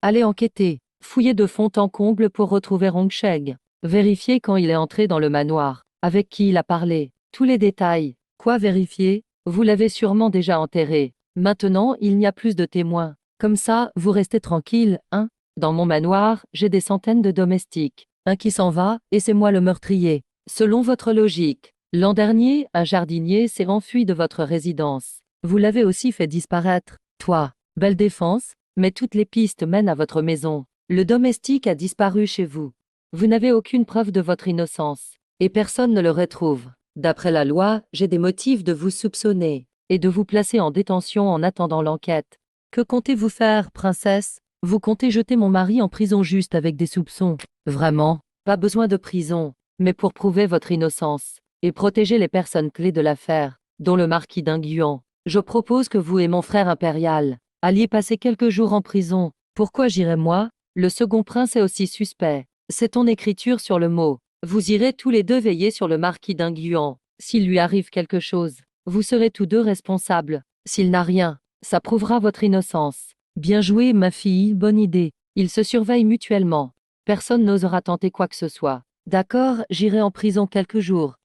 Allez enquêter. Fouillez de fond en comble pour retrouver Rongsheng. Vérifiez quand il est entré dans le manoir. Avec qui il a parlé. Tous les détails. Quoi vérifier? Vous l'avez sûrement déjà enterré. Maintenant, il n'y a plus de témoins. Comme ça, vous restez tranquille, hein? Dans mon manoir, j'ai des centaines de domestiques. Un qui s'en va, et c'est moi le meurtrier. Selon votre logique. L'an dernier, un jardinier s'est enfui de votre résidence. Vous l'avez aussi fait disparaître. Toi. Belle défense, mais toutes les pistes mènent à votre maison. Le domestique a disparu chez vous. Vous n'avez aucune preuve de votre innocence. Et personne ne le retrouve. D'après la loi, j'ai des motifs de vous soupçonner et de vous placer en détention en attendant l'enquête. Que comptez-vous faire, princesse? Vous comptez jeter mon mari en prison juste avec des soupçons? Vraiment? Pas besoin de prison, mais pour prouver votre innocence et protéger les personnes clés de l'affaire, dont le marquis d'Inguan, je propose que vous et mon frère impérial alliez passer quelques jours en prison. Pourquoi j'irai moi? Le second prince est aussi suspect. C'est ton écriture sur le mot. Vous irez tous les deux veiller sur le marquis d'Inguan. S'il lui arrive quelque chose, vous serez tous deux responsables. S'il n'a rien, ça prouvera votre innocence. Bien joué, ma fille, bonne idée. Ils se surveillent mutuellement. Personne n'osera tenter quoi que ce soit. D'accord, j'irai en prison quelques jours.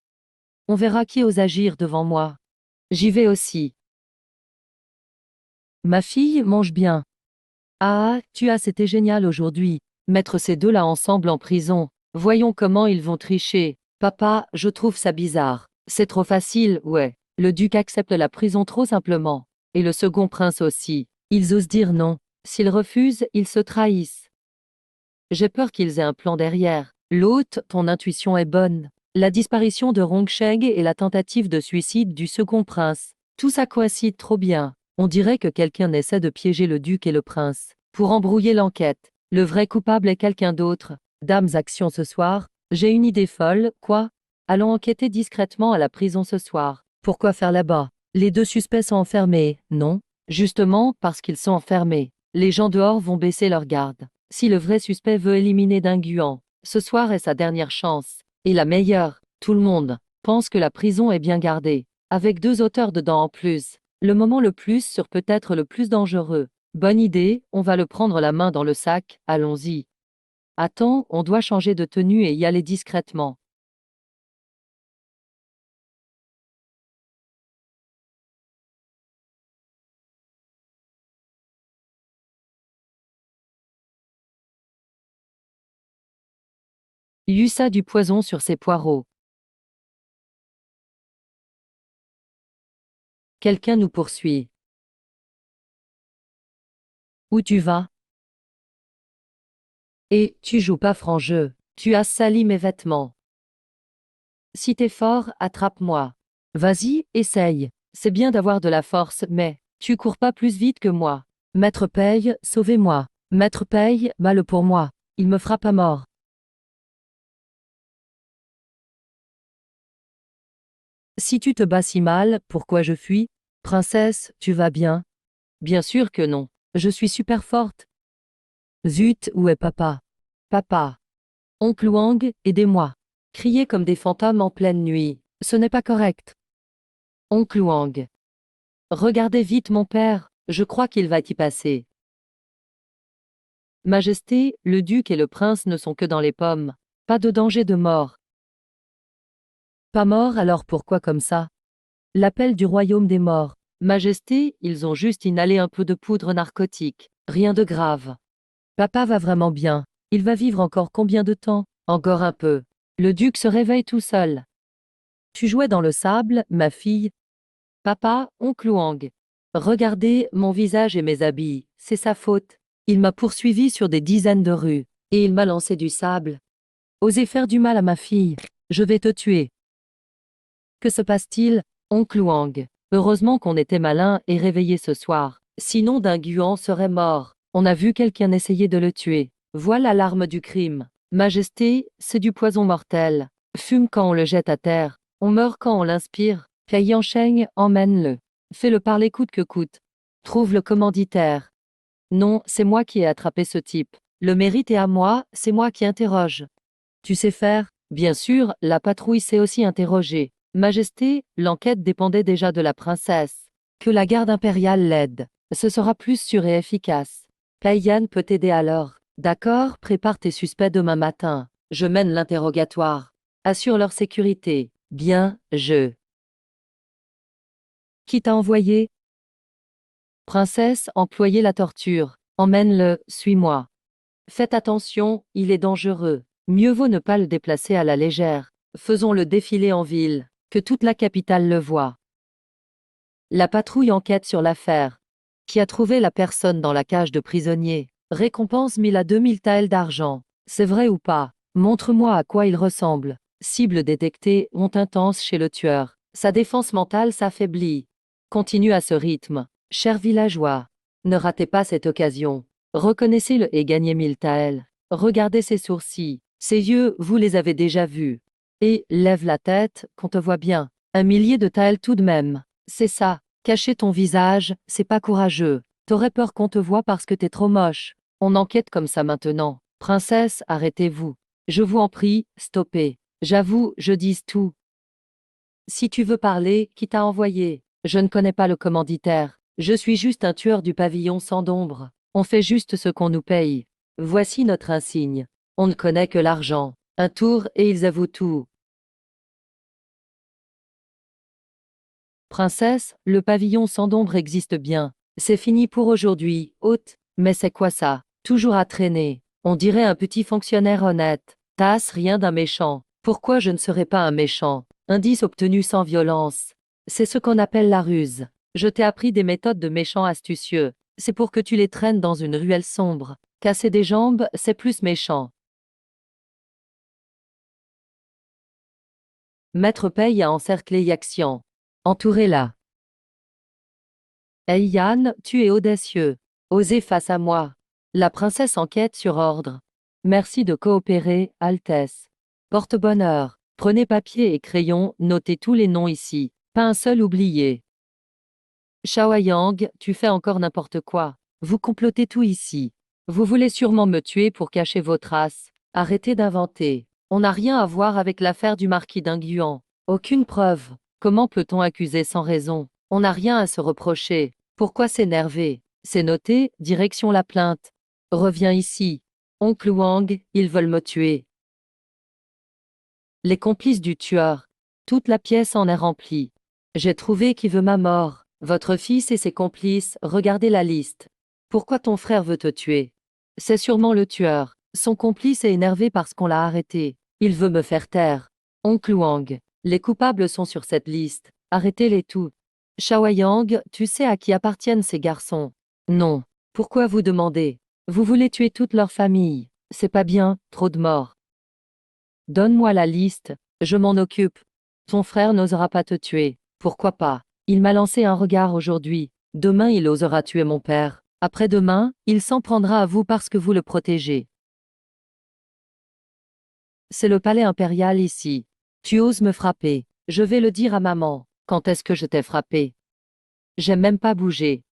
On verra qui ose agir devant moi. J'y vais aussi. Ma fille, mange bien. Ah, c'était génial aujourd'hui. Mettre ces deux-là ensemble en prison. Voyons comment ils vont tricher. Papa, je trouve ça bizarre. C'est trop facile, ouais. Le duc accepte la prison trop simplement. Et le second prince aussi. Ils osent dire non. S'ils refusent, ils se trahissent. J'ai peur qu'ils aient un plan derrière. L'autre, ton intuition est bonne. La disparition de Rongsheng et la tentative de suicide du second prince. Tout ça coïncide trop bien. On dirait que quelqu'un essaie de piéger le duc et le prince. Pour embrouiller l'enquête. Le vrai coupable est quelqu'un d'autre. Dames, action ce soir. J'ai une idée folle, quoi? Allons enquêter discrètement à la prison ce soir. Pourquoi faire là-bas? Les deux suspects sont enfermés, non? Justement, parce qu'ils sont enfermés. Les gens dehors vont baisser leur garde. Si le vrai suspect veut éliminer Dinguan, ce soir est sa dernière chance. Et la meilleure. Tout le monde pense que la prison est bien gardée. Avec deux auteurs dedans en plus. Le moment le plus sûr peut-être le plus dangereux. Bonne idée, on va le prendre la main dans le sac, allons-y. Attends, on doit changer de tenue et y aller discrètement. Yussa du poison sur ses poireaux. Quelqu'un nous poursuit. Où tu vas? Et, tu joues pas franc jeu. Tu as sali mes vêtements. Si t'es fort, attrape-moi. Vas-y, essaye. C'est bien d'avoir de la force, mais tu cours pas plus vite que moi. Maître Paye, sauvez-moi. Maître Paye, mal pour moi. Il me frappe à mort. Si tu te bats si mal, pourquoi je fuis? Princesse, tu vas bien? Bien sûr que non. Je suis super forte. Zut, où est papa? Papa. Oncle Wang, aidez-moi. Crier comme des fantômes en pleine nuit, ce n'est pas correct. Oncle Wang. Regardez vite mon père, je crois qu'il va y passer. Majesté, le duc et le prince ne sont que dans les pommes. Pas de danger de mort. Pas mort, alors pourquoi comme ça? L'appel du royaume des morts. Majesté, ils ont juste inhalé un peu de poudre narcotique. Rien de grave. Papa va vraiment bien. Il va vivre encore combien de temps? Encore un peu. Le duc se réveille tout seul. Tu jouais dans le sable, ma fille? Papa, oncle Wang. Regardez, mon visage et mes habits, c'est sa faute. Il m'a poursuivi sur des dizaines de rues, et il m'a lancé du sable. Osez faire du mal à ma fille, je vais te tuer. Que se passe-t-il, oncle Wang? Heureusement qu'on était malin et réveillé ce soir, sinon Dinguan serait mort. On a vu quelqu'un essayer de le tuer. Voilà l'arme du crime. Majesté, c'est du poison mortel. Fume quand on le jette à terre, on meurt quand on l'inspire. Fei Yansheng, emmène-le. Fais-le parler coûte que coûte. Trouve le commanditaire. Non, c'est moi qui ai attrapé ce type. Le mérite est à moi, c'est moi qui interroge. Tu sais faire? Bien sûr, la patrouille s'est aussi interrogée. Majesté, l'enquête dépendait déjà de la princesse. Que la garde impériale l'aide. Ce sera plus sûr et efficace. Kaiyan peut t'aider alors. D'accord, prépare tes suspects demain matin. Je mène l'interrogatoire. Assure leur sécurité. Bien, je. Qui t'a envoyé? Princesse, employez la torture. Emmène-le, suis-moi. Faites attention, il est dangereux. Mieux vaut ne pas le déplacer à la légère. Faisons-le défiler en ville, que toute la capitale le voie. La patrouille enquête sur l'affaire. Qui a trouvé la personne dans la cage de prisonnier? Récompense 1000 à 2000 taels d'argent. C'est vrai ou pas? Montre-moi à quoi il ressemble. Cible détectée, honte intense chez le tueur. Sa défense mentale s'affaiblit. Continue à ce rythme. Chers villageois, ne ratez pas cette occasion. Reconnaissez-le et gagnez 1000 taels. Regardez ses sourcils. Ses yeux, vous les avez déjà vus. Et, lève la tête, qu'on te voit bien. 1 millier de taels tout de même. C'est ça. Cacher ton visage, c'est pas courageux. T'aurais peur qu'on te voie parce que t'es trop moche. On enquête comme ça maintenant. Princesse, arrêtez-vous. Je vous en prie, stoppez. J'avoue, je dis tout. Si tu veux parler, qui t'a envoyé? Je ne connais pas le commanditaire. Je suis juste un tueur du pavillon sans d'ombre. On fait juste ce qu'on nous paye. Voici notre insigne. On ne connaît que l'argent. Un tour et ils avouent tout. Princesse, le pavillon sans d'ombre existe bien. C'est fini pour aujourd'hui, hôte. Mais c'est quoi ça? Toujours à traîner. On dirait un petit fonctionnaire honnête. Tasse rien d'un méchant. Pourquoi je ne serais pas un méchant? Indice obtenu sans violence. C'est ce qu'on appelle la ruse. Je t'ai appris des méthodes de méchants astucieux. C'est pour que tu les traînes dans une ruelle sombre. Casser des jambes, c'est plus méchant. Maître Paye a encerclé Yaxian. Entourez-la. Hey Yann, tu es audacieux. Osez face à moi. La princesse enquête sur ordre. Merci de coopérer, Altesse. Porte-bonheur. Prenez papier et crayon, notez tous les noms ici. Pas un seul oublié. Shaoyang, tu fais encore n'importe quoi. Vous complotez tout ici. Vous voulez sûrement me tuer pour cacher vos traces. Arrêtez d'inventer. On n'a rien à voir avec l'affaire du marquis d'Inguan. Aucune preuve. Comment peut-on accuser sans raison? On n'a rien à se reprocher. Pourquoi s'énerver? C'est noté, direction la plainte. Reviens ici. Oncle Wang, ils veulent me tuer. Les complices du tueur. Toute la pièce en est remplie. J'ai trouvé qui veut ma mort. Votre fils et ses complices, regardez la liste. Pourquoi ton frère veut te tuer? C'est sûrement le tueur. Son complice est énervé parce qu'on l'a arrêté. Il veut me faire taire. Oncle Wang. Les coupables sont sur cette liste. Arrêtez-les tous. Shaoyang, tu sais à qui appartiennent ces garçons? Non. Pourquoi vous demandez? Vous voulez tuer toute leur famille. C'est pas bien, trop de morts. Donne-moi la liste, je m'en occupe. Ton frère n'osera pas te tuer. Pourquoi pas? Il m'a lancé un regard aujourd'hui. Demain il osera tuer mon père. Après-demain, il s'en prendra à vous parce que vous le protégez. C'est le palais impérial ici. Tu oses me frapper. Je vais le dire à maman. Quand est-ce que je t'ai frappé? J'ai même pas bougé.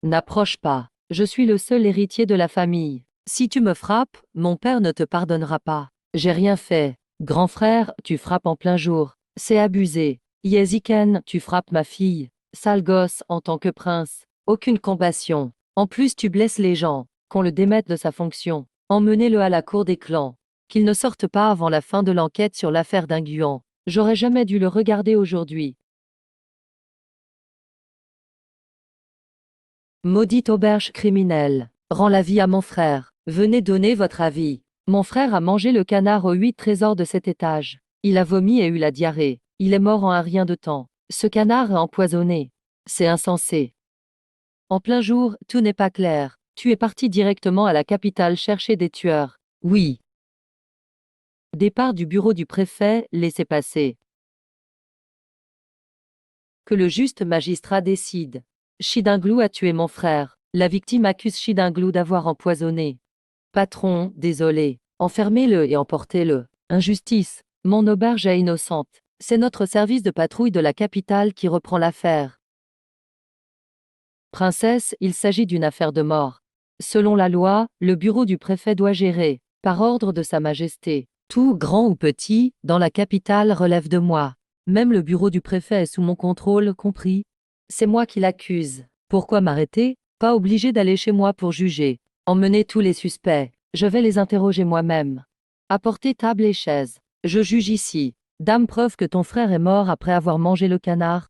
N'approche pas. Je suis le seul héritier de la famille. Si tu me frappes, mon père ne te pardonnera pas. J'ai rien fait. Grand frère, tu frappes en plein jour. C'est abusé. Yeziken, tu frappes ma fille. Sale gosse en tant que prince. Aucune compassion. En plus tu blesses les gens. Qu'on le démette de sa fonction. Emmenez-le à la cour des clans. Qu'il ne sorte pas avant la fin de l'enquête sur l'affaire d'Inguan. J'aurais jamais dû le regarder aujourd'hui. Maudite auberge criminelle. Rends la vie à mon frère. Venez donner votre avis. Mon frère a mangé le canard aux 8 trésors de cet étage. Il a vomi et eu la diarrhée. Il est mort en un rien de temps. Ce canard est empoisonné. C'est insensé. En plein jour, tout n'est pas clair. Tu es parti directement à la capitale chercher des tueurs. Oui. Départ du bureau du préfet, laissez passer. Que le juste magistrat décide. Shidinglou a tué mon frère. La victime accuse Shidinglou d'avoir empoisonné. Patron, désolé. Enfermez-le et emportez-le. Injustice. Mon auberge est innocente. C'est notre service de patrouille de la capitale qui reprend l'affaire. Princesse, il s'agit d'une affaire de mort. Selon la loi, le bureau du préfet doit gérer, par ordre de Sa Majesté. Tout, grand ou petit, dans la capitale relève de moi. Même le bureau du préfet est sous mon contrôle, compris. C'est moi qui l'accuse. Pourquoi m'arrêter? Pas obligé d'aller chez moi pour juger. Emmenez tous les suspects. Je vais les interroger moi-même. Apportez table et chaises. Je juge ici. Dame, preuve que ton frère est mort après avoir mangé le canard.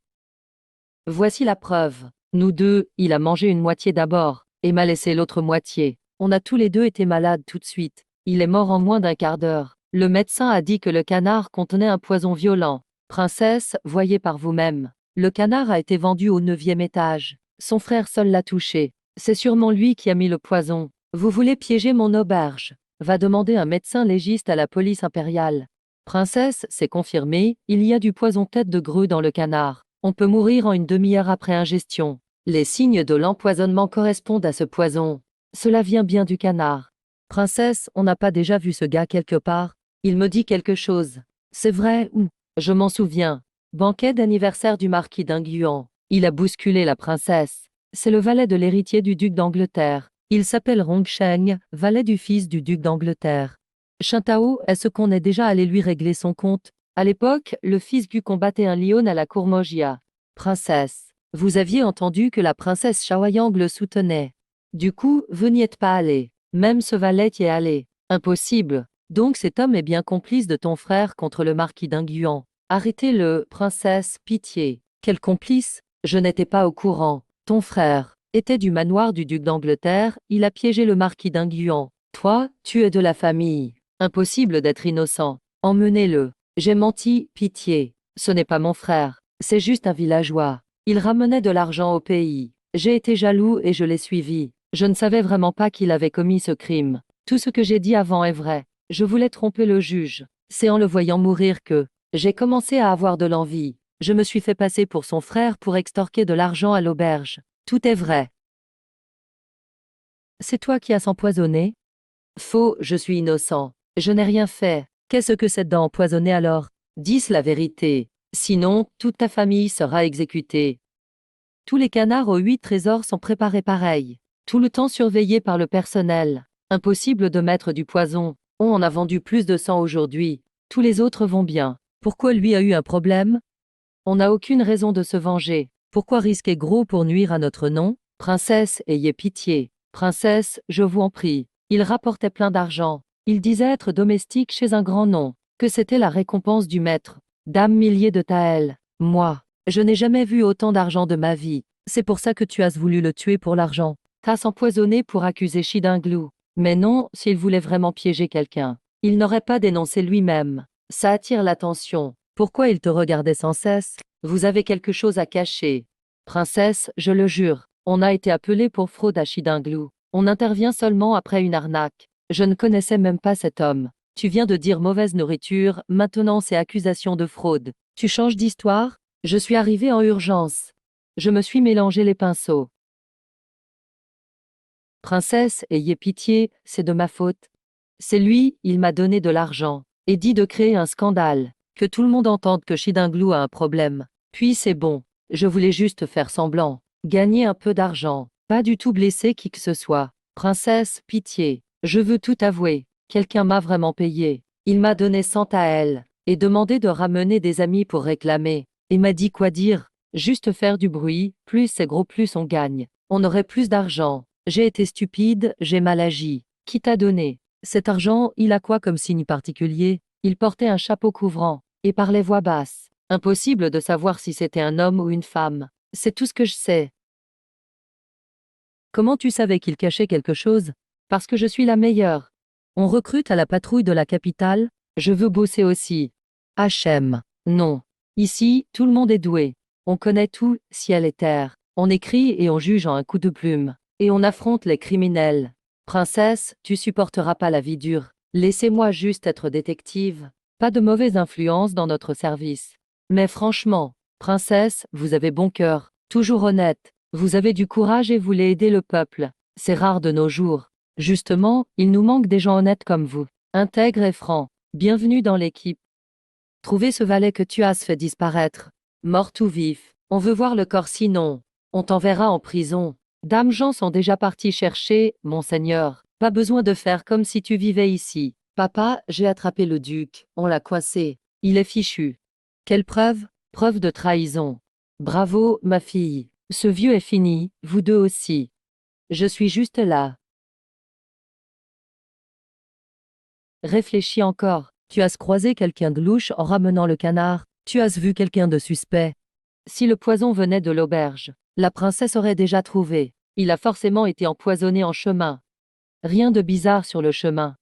Voici la preuve. Nous deux, il a mangé une moitié d'abord, et m'a laissé l'autre moitié. On a tous les deux été malades tout de suite. Il est mort en moins d'un quart d'heure. Le médecin a dit que le canard contenait un poison violent. Princesse, voyez par vous-même. Le canard a été vendu au 9e étage. Son frère seul l'a touché. C'est sûrement lui qui a mis le poison. Vous voulez piéger mon auberge? Va demander un médecin légiste à la police impériale. Princesse, c'est confirmé, il y a du poison tête de grue dans le canard. On peut mourir en une demi-heure après ingestion. Les signes de l'empoisonnement correspondent à ce poison. Cela vient bien du canard. Princesse, on n'a pas déjà vu ce gars quelque part? Il me dit quelque chose. C'est vrai, où? Je m'en souviens. Banquet d'anniversaire du marquis d'Inguan. Il a bousculé la princesse. C'est le valet de l'héritier du duc d'Angleterre. Il s'appelle Rongsheng, valet du fils du duc d'Angleterre. Shintao, est-ce qu'on est déjà allé lui régler son compte? À l'époque, le fils Gu combattait un lion à la cour Mogia. Princesse, vous aviez entendu que la princesse Shaoyang le soutenait. Du coup, vous n'y êtes pas allé. Même ce valet y est allé. Impossible. Donc cet homme est bien complice de ton frère contre le marquis d'Inguan. Arrêtez-le, princesse, pitié. Quel complice? Je n'étais pas au courant. Ton frère était du manoir du duc d'Angleterre, il a piégé le marquis d'Inguan. Toi, tu es de la famille. Impossible d'être innocent. Emmenez-le. J'ai menti, pitié. Ce n'est pas mon frère. C'est juste un villageois. Il ramenait de l'argent au pays. J'ai été jaloux et je l'ai suivi. Je ne savais vraiment pas qu'il avait commis ce crime. Tout ce que j'ai dit avant est vrai. Je voulais tromper le juge. C'est en le voyant mourir que j'ai commencé à avoir de l'envie. Je me suis fait passer pour son frère pour extorquer de l'argent à l'auberge. Tout est vrai. C'est toi qui as empoisonné? Faux, je suis innocent. Je n'ai rien fait. Qu'est-ce que c'est d'empoisonner alors? Dis la vérité. Sinon, toute ta famille sera exécutée. Tous les canards aux 8 trésors sont préparés pareil. Tout le temps surveillés par le personnel. Impossible de mettre du poison. On en a vendu plus de 100 aujourd'hui. Tous les autres vont bien. Pourquoi lui a eu un problème? On n'a aucune raison de se venger. Pourquoi risquer gros pour nuire à notre nom? Princesse, ayez pitié. Princesse, je vous en prie. Il rapportait plein d'argent. Il disait être domestique chez un grand nom. Que c'était la récompense du maître. Dame milliers de taëls. Moi, je n'ai jamais vu autant d'argent de ma vie. C'est pour ça que tu as voulu le tuer pour l'argent. T'as empoisonné pour accuser Shidinglou. Mais non, s'il voulait vraiment piéger quelqu'un, il n'aurait pas dénoncé lui-même. Ça attire l'attention. Pourquoi il te regardait sans cesse? Vous avez quelque chose à cacher. Princesse, je le jure, on a été appelé pour fraude à Shidinglou. On intervient seulement après une arnaque. Je ne connaissais même pas cet homme. Tu viens de dire mauvaise nourriture, maintenant c'est accusation de fraude. Tu changes d'histoire? Je suis arrivé en urgence. Je me suis mélangé les pinceaux. Princesse, ayez pitié, c'est de ma faute. C'est lui, il m'a donné de l'argent, et dit de créer un scandale, que tout le monde entende que Shidinglou a un problème. Puis c'est bon, je voulais juste faire semblant, gagner un peu d'argent, pas du tout blesser qui que ce soit. Princesse, pitié, je veux tout avouer, quelqu'un m'a vraiment payé. Il m'a donné 100 à elle, et demandé de ramener des amis pour réclamer, et m'a dit quoi dire, juste faire du bruit, plus c'est gros plus on gagne, on aurait plus d'argent. J'ai été stupide, j'ai mal agi. Qui t'a donné? Cet argent, il a quoi comme signe particulier? Il portait un chapeau couvrant, et parlait voix basse. Impossible de savoir si c'était un homme ou une femme. C'est tout ce que je sais. Comment tu savais qu'il cachait quelque chose? Parce que je suis la meilleure. On recrute à la patrouille de la capitale, je veux bosser aussi. HM. Non. Ici, tout le monde est doué. On connaît tout, ciel et terre. On écrit et on juge en un coup de plume. Et on affronte les criminels. Princesse, tu supporteras pas la vie dure. Laissez-moi juste être détective. Pas de mauvaise influence dans notre service. Mais franchement, princesse, vous avez bon cœur, toujours honnête. Vous avez du courage et voulez aider le peuple. C'est rare de nos jours. Justement, il nous manque des gens honnêtes comme vous. Intègres et francs. Bienvenue dans l'équipe. Trouvez ce valet que tu as fait disparaître. Mort ou vif. On veut voir le corps sinon. On t'enverra en prison. Dame Jean sont déjà partis chercher, monseigneur. Pas besoin de faire comme si tu vivais ici. Papa, j'ai attrapé le duc, on l'a coincé. Il est fichu. Quelle preuve? Preuve de trahison. Bravo, ma fille. Ce vieux est fini, vous deux aussi. Je suis juste là. Réfléchis encore. Tu as croisé quelqu'un de louche en ramenant le canard. Tu as vu quelqu'un de suspect. Si le poison venait de l'auberge, la princesse aurait déjà trouvé. Il a forcément été empoisonné en chemin. Rien de bizarre sur le chemin.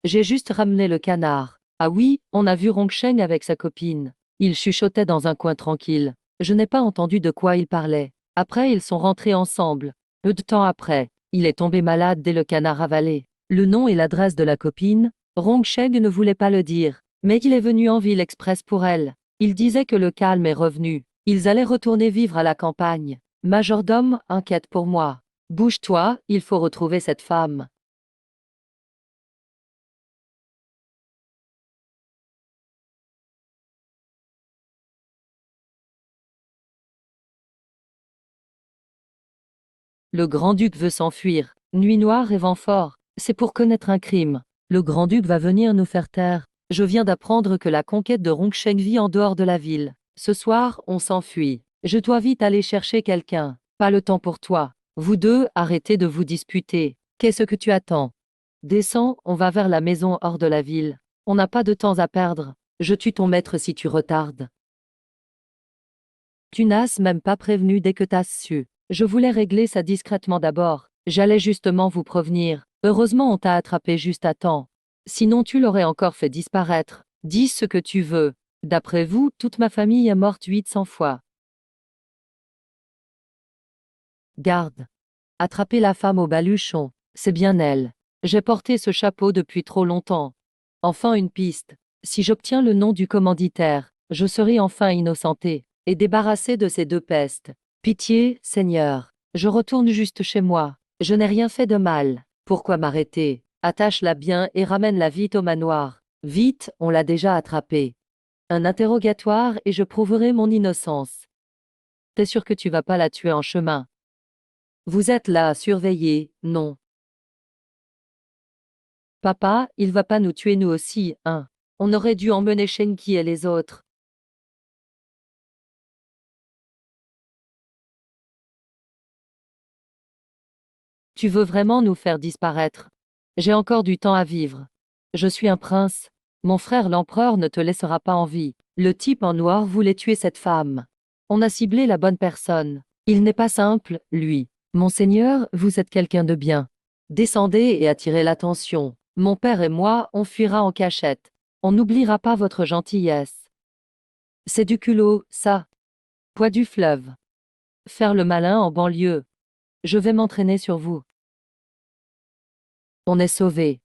J'ai juste ramené le canard. Ah oui, on a vu Rongsheng avec sa copine. Ils chuchotaient dans un coin tranquille. Je n'ai pas entendu de quoi ils parlaient. Après, ils sont rentrés ensemble. Peu de temps après, il est tombé malade dès le canard avalé. Le nom et l'adresse de la copine, Rongsheng ne voulait pas le dire, mais il est venu en ville express pour elle. Il disait que le calme est revenu. Ils allaient retourner vivre à la campagne. Majordome, inquiète pour moi. Bouge-toi, il faut retrouver cette femme. Le grand-duc veut s'enfuir. Nuit noire et vent fort. C'est pour connaître un crime. Le grand-duc va venir nous faire taire. Je viens d'apprendre que la conquête de Rongsheng vit en dehors de la ville. Ce soir, on s'enfuit. Je dois vite aller chercher quelqu'un. Pas le temps pour toi. Vous deux, arrêtez de vous disputer. Qu'est-ce que tu attends? Descends, on va vers la maison hors de la ville. On n'a pas de temps à perdre. Je tue ton maître si tu retardes. Tu n'as même pas prévenu dès que t'as su. Je voulais régler ça discrètement d'abord. J'allais justement vous prévenir. Heureusement on t'a attrapé juste à temps. Sinon tu l'aurais encore fait disparaître. Dis ce que tu veux. D'après vous, toute ma famille est morte 800 fois. Garde. Attrapez la femme au baluchon. C'est bien elle. J'ai porté ce chapeau depuis trop longtemps. Enfin une piste. Si j'obtiens le nom du commanditaire, je serai enfin innocenté et débarrassé de ces deux pestes. Pitié, Seigneur. Je retourne juste chez moi. Je n'ai rien fait de mal. Pourquoi m'arrêter? Attache-la bien et ramène-la vite au manoir. Vite, on l'a déjà attrapée. Un interrogatoire et je prouverai mon innocence. T'es sûr que tu vas pas la tuer en chemin? Vous êtes là à surveiller, non? Papa, il va pas nous tuer nous aussi, hein? On aurait dû emmener Shenki et les autres. Tu veux vraiment nous faire disparaître? J'ai encore du temps à vivre. Je suis un prince. Mon frère l'empereur ne te laissera pas en vie. Le type en noir voulait tuer cette femme. On a ciblé la bonne personne. Il n'est pas simple, lui. Monseigneur, vous êtes quelqu'un de bien. Descendez et attirez l'attention. Mon père et moi, on fuira en cachette. On n'oubliera pas votre gentillesse. C'est du culot, ça. Poids du fleuve. Faire le malin en banlieue. Je vais m'entraîner sur vous. On est sauvé.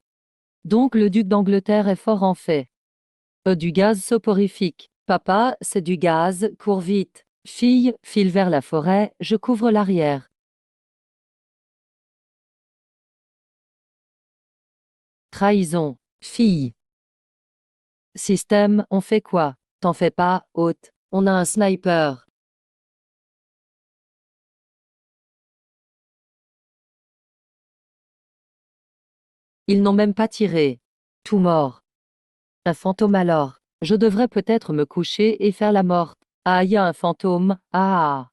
Donc le duc d'Angleterre est fort en fait. Du gaz soporifique. Papa, c'est du gaz, cours vite. Fille, file vers la forêt, je couvre l'arrière. Trahison. Fille. Système, on fait quoi? T'en fais pas, hôte. On a un sniper. Ils n'ont même pas tiré. Tout mort. Un fantôme alors. Je devrais peut-être me coucher et faire la morte. Ah, y a un fantôme. Ah.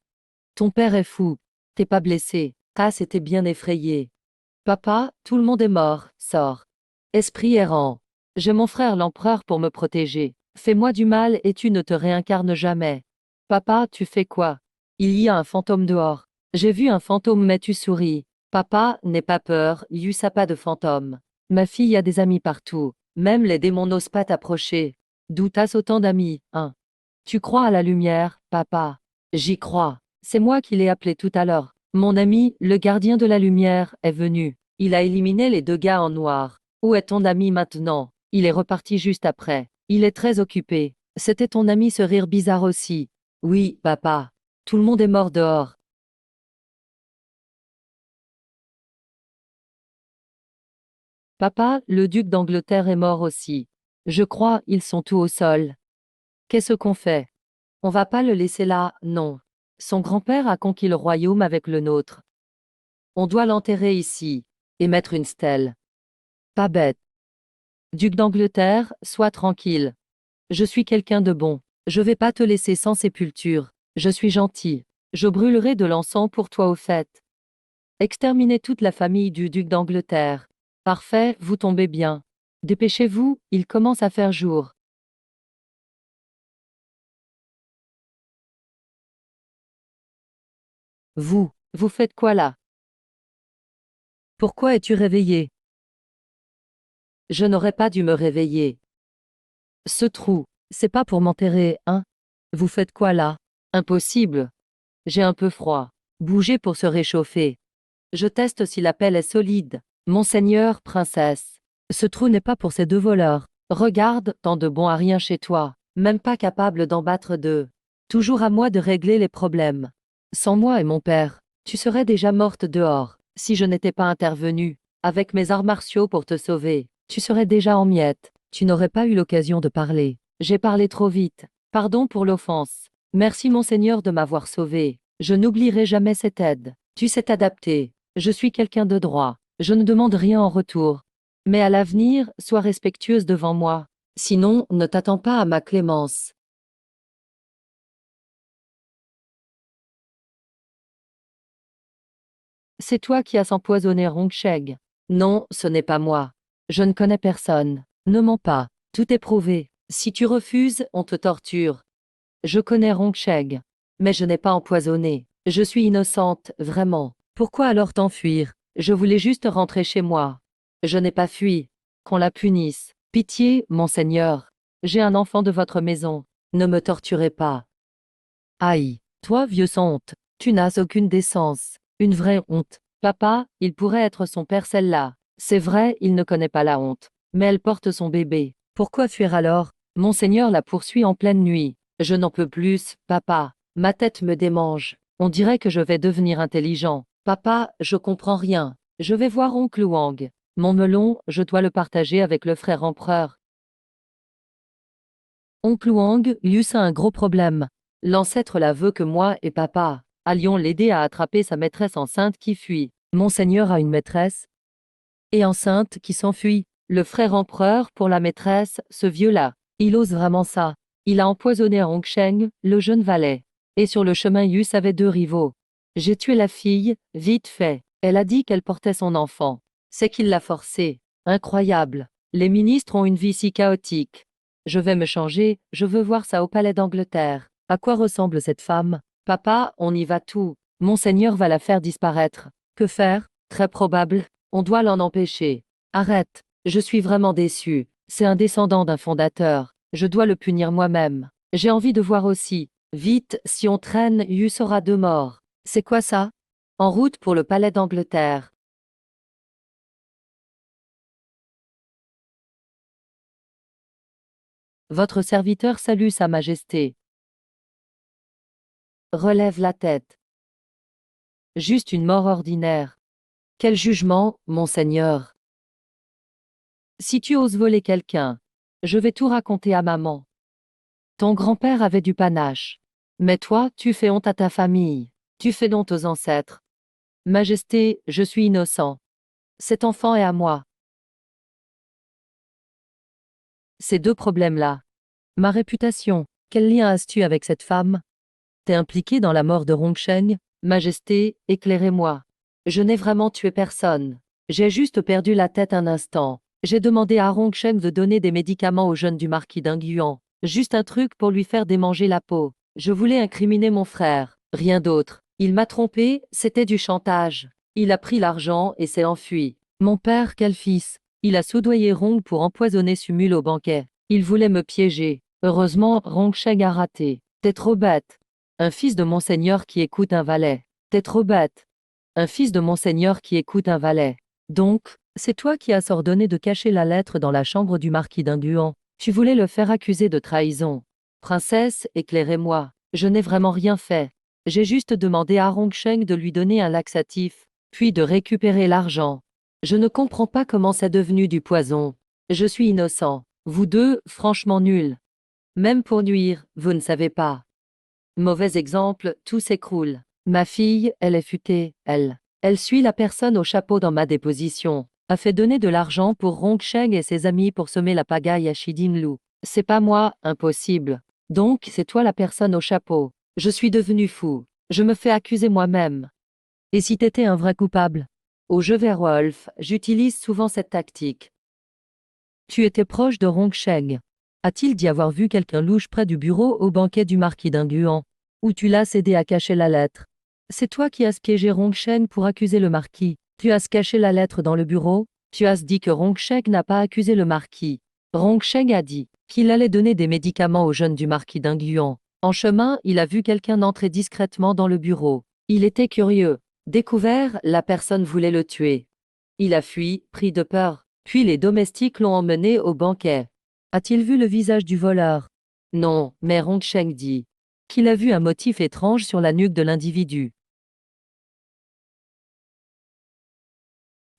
Ton père est fou. T'es pas blessé. Ah, c'était bien effrayé. Papa, tout le monde est mort. Sors. Esprit errant. J'ai mon frère l'empereur pour me protéger. Fais-moi du mal et tu ne te réincarnes jamais. Papa, tu fais quoi? Il y a un fantôme dehors. J'ai vu un fantôme mais tu souris. Papa, n'aie pas peur, y a pas de fantôme. Ma fille a des amis partout. Même les démons n'osent pas t'approcher. D'où t'as autant d'amis, hein? Tu crois à la lumière, papa? J'y crois. C'est moi qui l'ai appelé tout à l'heure. Mon ami, le gardien de la lumière, est venu. Il a éliminé les deux gars en noir. Où est ton ami maintenant? Il est reparti juste après. Il est très occupé. C'était ton ami ce rire bizarre aussi. Oui, papa. Tout le monde est mort dehors. Papa, le duc d'Angleterre est mort aussi. Je crois, ils sont tous au sol. Qu'est-ce qu'on fait? On va pas le laisser là, non. Son grand-père a conquis le royaume avec le nôtre. On doit l'enterrer ici. Et mettre une stèle. Pas bête. Duc d'Angleterre, sois tranquille. Je suis quelqu'un de bon. Je vais pas te laisser sans sépulture. Je suis gentil. Je brûlerai de l'encens pour toi aux fêtes. Exterminez toute la famille du duc d'Angleterre. Parfait, vous tombez bien. Dépêchez-vous, il commence à faire jour. Vous faites quoi là? Pourquoi es-tu réveillé? Je n'aurais pas dû me réveiller. Ce trou, c'est pas pour m'enterrer, hein? Vous faites quoi là? Impossible. J'ai un peu froid. Bougez pour se réchauffer. Je teste si la pelle est solide. Monseigneur, princesse. Ce trou n'est pas pour ces deux voleurs. Regarde, tant de bon à rien chez toi. Même pas capable d'en battre deux. Toujours à moi de régler les problèmes. Sans moi et mon père, tu serais déjà morte dehors, si je n'étais pas intervenue, avec mes arts martiaux pour te sauver. Tu serais déjà en miettes. Tu n'aurais pas eu l'occasion de parler. J'ai parlé trop vite. Pardon pour l'offense. Merci monseigneur de m'avoir sauvé. Je n'oublierai jamais cette aide. Tu sais t'adapter. Je suis quelqu'un de droit. Je ne demande rien en retour. Mais à l'avenir, sois respectueuse devant moi. Sinon, ne t'attends pas à ma clémence. C'est toi qui as empoisonné Rongsheg. Non, ce n'est pas moi. Je ne connais personne. Ne mens pas. Tout est prouvé. Si tu refuses, on te torture. Je connais Rongsheg. Mais je n'ai pas empoisonné. Je suis innocente, vraiment. Pourquoi alors t'enfuir? Je voulais juste rentrer chez moi. Je n'ai pas fui. Qu'on la punisse. Pitié, monseigneur. J'ai un enfant de votre maison. Ne me torturez pas. Aïe. Toi, vieux sans honte. Tu n'as aucune décence. Une vraie honte. Papa, il pourrait être son père celle-là. C'est vrai, il ne connaît pas la honte. Mais elle porte son bébé. Pourquoi fuir alors? Monseigneur la poursuit en pleine nuit. Je n'en peux plus, papa. Ma tête me démange. On dirait que je vais devenir intelligent. Papa, je comprends rien. Je vais voir oncle Wang. Mon melon, je dois le partager avec le frère empereur. Oncle Wang, Yus a un gros problème. L'ancêtre la veut que moi et papa allions l'aider à attraper sa maîtresse enceinte qui fuit. Monseigneur a une maîtresse et enceinte qui s'enfuit. Le frère empereur pour la maîtresse, ce vieux-là. Il ose vraiment ça. Il a empoisonné Hongsheng, le jeune valet. Et sur le chemin Yus avait deux rivaux. J'ai tué la fille, vite fait. Elle a dit qu'elle portait son enfant. C'est qu'il l'a forcée. Incroyable. Les ministres ont une vie si chaotique. Je vais me changer, je veux voir ça au palais d'Angleterre. À quoi ressemble cette femme? Papa, on y va tout. Monseigneur va la faire disparaître. Que faire? Très probable. On doit l'en empêcher. Arrête. Je suis vraiment déçu. C'est un descendant d'un fondateur. Je dois le punir moi-même. J'ai envie de voir aussi. Vite, si on traîne, Yus aura deux morts. C'est quoi ça? En route pour le palais d'Angleterre. Votre serviteur salue Sa Majesté. Relève la tête. Juste une mort ordinaire. Quel jugement, monseigneur. Si tu oses voler quelqu'un, je vais tout raconter à maman. Ton grand-père avait du panache. Mais toi, tu fais honte à ta famille. Tu fais honte aux ancêtres. Majesté, je suis innocent. Cet enfant est à moi. Ces deux problèmes-là. Ma réputation. Quel lien as-tu avec cette femme? T'es impliqué dans la mort de Hongsheng? Majesté, éclairez-moi. Je n'ai vraiment tué personne. J'ai juste perdu la tête un instant. J'ai demandé à Hongsheng de donner des médicaments au jeune du marquis d'Inguan. Juste un truc pour lui faire démanger la peau. Je voulais incriminer mon frère. Rien d'autre. Il m'a trompé, c'était du chantage. Il a pris l'argent et s'est enfui. Mon père, quel fils. Il a soudoyé Rong pour empoisonner Sumul au banquet. Il voulait me piéger. Heureusement, Hongsheng a raté. T'es trop bête. Un fils de monseigneur qui écoute un valet. T'es trop bête. Un fils de monseigneur qui écoute un valet. Donc, c'est toi qui as ordonné de cacher la lettre dans la chambre du marquis d'Inguan. Tu voulais le faire accuser de trahison. Princesse, éclairez-moi. Je n'ai vraiment rien fait. J'ai juste demandé à Hongsheng de lui donner un laxatif, puis de récupérer l'argent. Je ne comprends pas comment c'est devenu du poison. Je suis innocent. Vous deux, franchement nuls. Même pour nuire, vous ne savez pas. Mauvais exemple, tout s'écroule. Ma fille, elle est futée, elle. Elle suit la personne au chapeau dans ma déposition, a fait donner de l'argent pour Rongsheng et ses amis pour semer la pagaille à Shidinlu. C'est pas moi, impossible. Donc, c'est toi la personne au chapeau. Je suis devenu fou. Je me fais accuser moi-même. Et si t'étais un vrai coupable? Au jeu Werwolf, j'utilise souvent cette tactique. Tu étais proche de Rongsheng. A-t-il dit avoir vu quelqu'un louche près du bureau au banquet du marquis d'Inguan? Ou tu l'as aidé à cacher la lettre? C'est toi qui as piégé Rongsheng pour accuser le marquis. Tu as caché la lettre dans le bureau? Tu as dit que Rongsheng n'a pas accusé le marquis. Rongsheng a dit qu'il allait donner des médicaments aux jeunes du marquis d'Inguan. En chemin, il a vu quelqu'un entrer discrètement dans le bureau. Il était curieux. Découvert, la personne voulait le tuer. Il a fui, pris de peur. Puis les domestiques l'ont emmené au banquet. A-t-il vu le visage du voleur? Non, mais Rongsheng dit qu'il a vu un motif étrange sur la nuque de l'individu.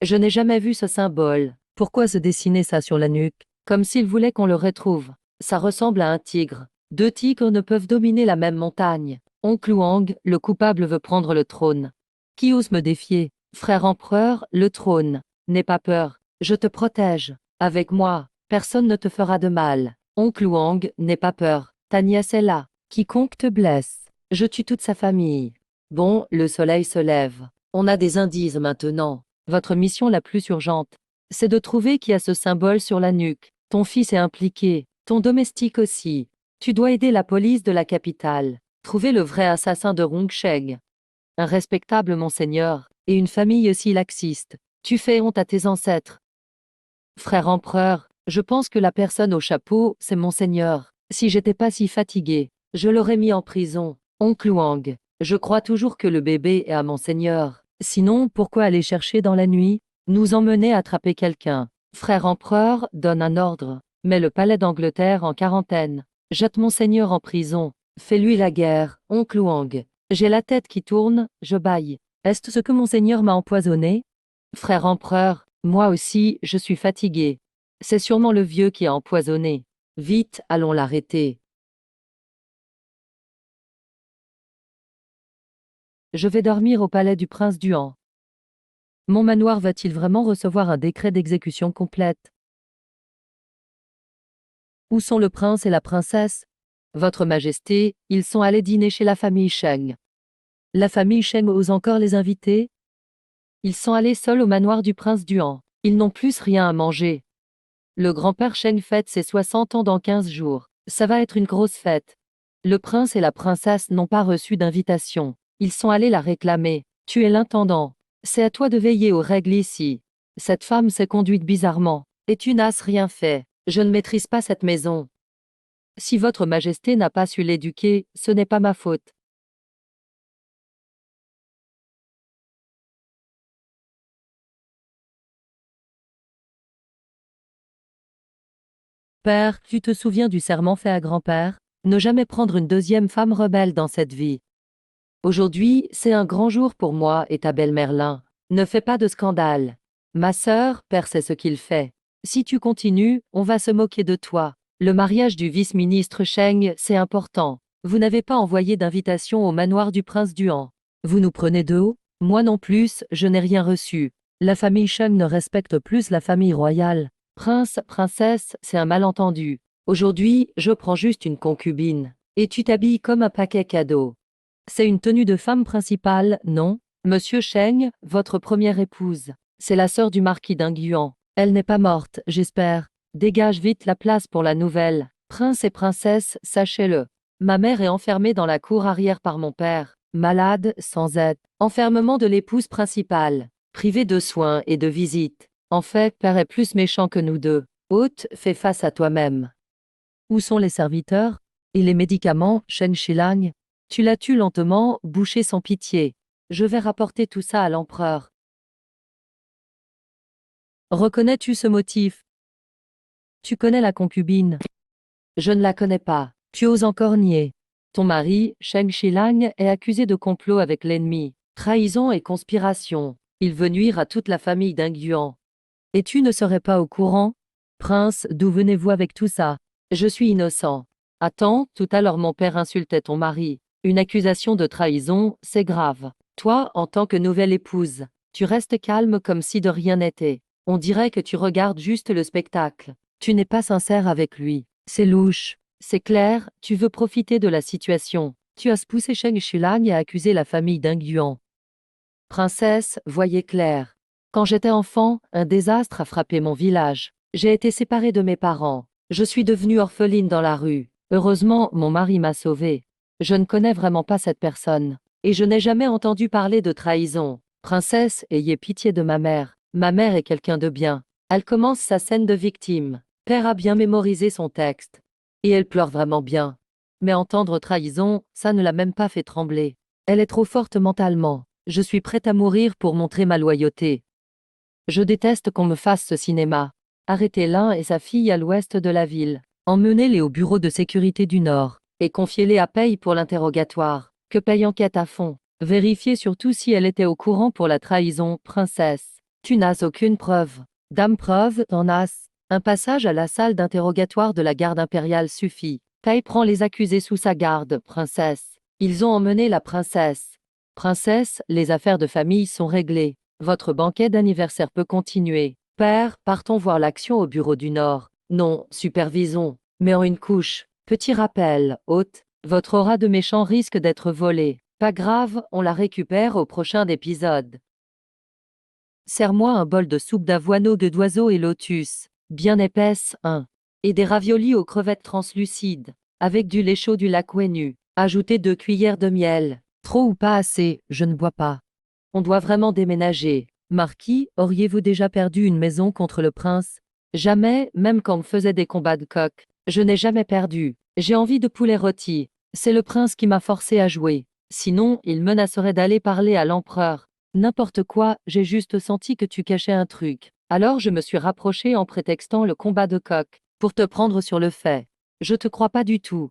Je n'ai jamais vu ce symbole. Pourquoi se dessiner ça sur la nuque? Comme s'il voulait qu'on le retrouve. Ça ressemble à un tigre. Deux tigres ne peuvent dominer la même montagne. Oncle Wang, le coupable veut prendre le trône. Qui ose me défier? Frère empereur, le trône. N'aie pas peur. Je te protège. Avec moi, personne ne te fera de mal. Oncle Wang, n'aie pas peur. Ta nièce est là. Quiconque te blesse, je tue toute sa famille. Bon, le soleil se lève. On a des indices maintenant. Votre mission la plus urgente, c'est de trouver qui a ce symbole sur la nuque. Ton fils est impliqué, ton domestique aussi. Tu dois aider la police de la capitale. Trouver le vrai assassin de Rongsheng. Un respectable monseigneur, et une famille si laxiste. Tu fais honte à tes ancêtres. Frère empereur, je pense que la personne au chapeau, c'est monseigneur. Si j'étais pas si fatigué, je l'aurais mis en prison. Oncle Wang, je crois toujours que le bébé est à monseigneur. Sinon, pourquoi aller chercher dans la nuit? Nous emmener attraper quelqu'un. Frère empereur, donne un ordre. Mets le palais d'Angleterre en quarantaine. Jette monseigneur en prison. Fais-lui la guerre, oncle Wang. J'ai la tête qui tourne, je bâille. Est-ce ce que monseigneur m'a empoisonné? Frère empereur, moi aussi, je suis fatigué. C'est sûrement le vieux qui a empoisonné. Vite, allons l'arrêter. Je vais dormir au palais du prince Duan. Mon manoir va-t-il vraiment recevoir un décret d'exécution complète? Où sont le prince et la princesse? Votre Majesté, ils sont allés dîner chez la famille Sheng. La famille Sheng ose encore les inviter? Ils sont allés seuls au manoir du prince Duan. Ils n'ont plus rien à manger. Le grand-père Sheng fête ses 60 ans dans 15 jours. Ça va être une grosse fête. Le prince et la princesse n'ont pas reçu d'invitation. Ils sont allés la réclamer. Tu es l'intendant. C'est à toi de veiller aux règles ici. Cette femme s'est conduite bizarrement. Et tu n'as rien fait. Je ne maîtrise pas cette maison. Si votre Majesté n'a pas su l'éduquer, ce n'est pas ma faute. Père, tu te souviens du serment fait à grand-père? Ne jamais prendre une deuxième femme rebelle dans cette vie. Aujourd'hui, c'est un grand jour pour moi et ta belle Merlin. Ne fais pas de scandale. Ma sœur, père sait ce qu'il fait. Si tu continues, on va se moquer de toi. Le mariage du vice-ministre Sheng, c'est important. Vous n'avez pas envoyé d'invitation au manoir du prince Duan. Vous nous prenez de haut? Moi non plus, je n'ai rien reçu. La famille Sheng ne respecte plus la famille royale. Prince, princesse, c'est un malentendu. Aujourd'hui, je prends juste une concubine. Et tu t'habilles comme un paquet cadeau. C'est une tenue de femme principale, non? Monsieur Sheng, votre première épouse. C'est la sœur du marquis d'Inguan. Elle n'est pas morte, j'espère. Dégage vite la place pour la nouvelle. Prince et princesse, sachez-le. Ma mère est enfermée dans la cour arrière par mon père. Malade, sans aide. Enfermement de l'épouse principale. Privée de soins et de visites. En fait, père est plus méchant que nous deux. Hôte, fais face à toi-même. Où sont les serviteurs? Et les médicaments, Shen Shilang? Tu la tues lentement, bouché sans pitié. Je vais rapporter tout ça à l'empereur. Reconnais-tu ce motif? Tu connais la concubine? Je ne la connais pas. Tu oses encore nier. Ton mari, Sheng Shilang, est accusé de complot avec l'ennemi, trahison et conspiration. Il veut nuire à toute la famille d'Inguan. Et tu ne serais pas au courant? Prince, d'où venez-vous avec tout ça? Je suis innocent. Attends, tout à l'heure mon père insultait ton mari. Une accusation de trahison, c'est grave. Toi, en tant que nouvelle épouse, tu restes calme comme si de rien n'était. On dirait que tu regardes juste le spectacle. Tu n'es pas sincère avec lui. C'est louche. C'est clair, tu veux profiter de la situation. Tu as poussé Sheng Shulang et accusé la famille d'Inguan. Princesse, voyez clair. Quand j'étais enfant, un désastre a frappé mon village. J'ai été séparée de mes parents. Je suis devenue orpheline dans la rue. Heureusement, mon mari m'a sauvée. Je ne connais vraiment pas cette personne. Et je n'ai jamais entendu parler de trahison. Princesse, ayez pitié de ma mère. Ma mère est quelqu'un de bien. Elle commence sa scène de victime. Père a bien mémorisé son texte. Et elle pleure vraiment bien. Mais entendre trahison, ça ne l'a même pas fait trembler. Elle est trop forte mentalement. Je suis prête à mourir pour montrer ma loyauté. Je déteste qu'on me fasse ce cinéma. Arrêtez l'un et sa fille à l'ouest de la ville. Emmenez-les au bureau de sécurité du Nord. Et confiez-les à Paye pour l'interrogatoire. Que Paye enquête à fond. Vérifiez surtout si elle était au courant pour la trahison, princesse. Tu n'as aucune preuve. Dame preuve, t'en as. Un passage à la salle d'interrogatoire de la garde impériale suffit. Paye prend les accusés sous sa garde, princesse. Ils ont emmené la princesse. Princesse, les affaires de famille sont réglées. Votre banquet d'anniversaire peut continuer. Père, partons voir l'action au bureau du Nord. Non, supervisons. Mais en une couche. Petit rappel, hôte, votre aura de méchant risque d'être volée. Pas grave, on la récupère au prochain épisode. Serre-moi un bol de soupe d'avoine de d'oiseau et lotus, bien épaisse, et des raviolis aux crevettes translucides, avec du lait chaud du lac Wenu. Ajoutez 2 cuillères de miel. Trop ou pas assez, je ne bois pas. On doit vraiment déménager. Marquis, auriez-vous déjà perdu une maison contre le prince? Jamais, même quand on faisait des combats de coq. Je n'ai jamais perdu. J'ai envie de poulet rôti. C'est le prince qui m'a forcé à jouer. Sinon, il menacerait d'aller parler à l'empereur. N'importe quoi, j'ai juste senti que tu cachais un truc. Alors je me suis rapproché en prétextant le combat de coq, pour te prendre sur le fait. Je te crois pas du tout.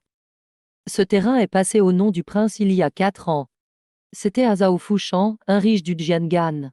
Ce terrain est passé au nom du prince il y a 4 ans. C'était à Zhao Fushan, un riche du Jiangan.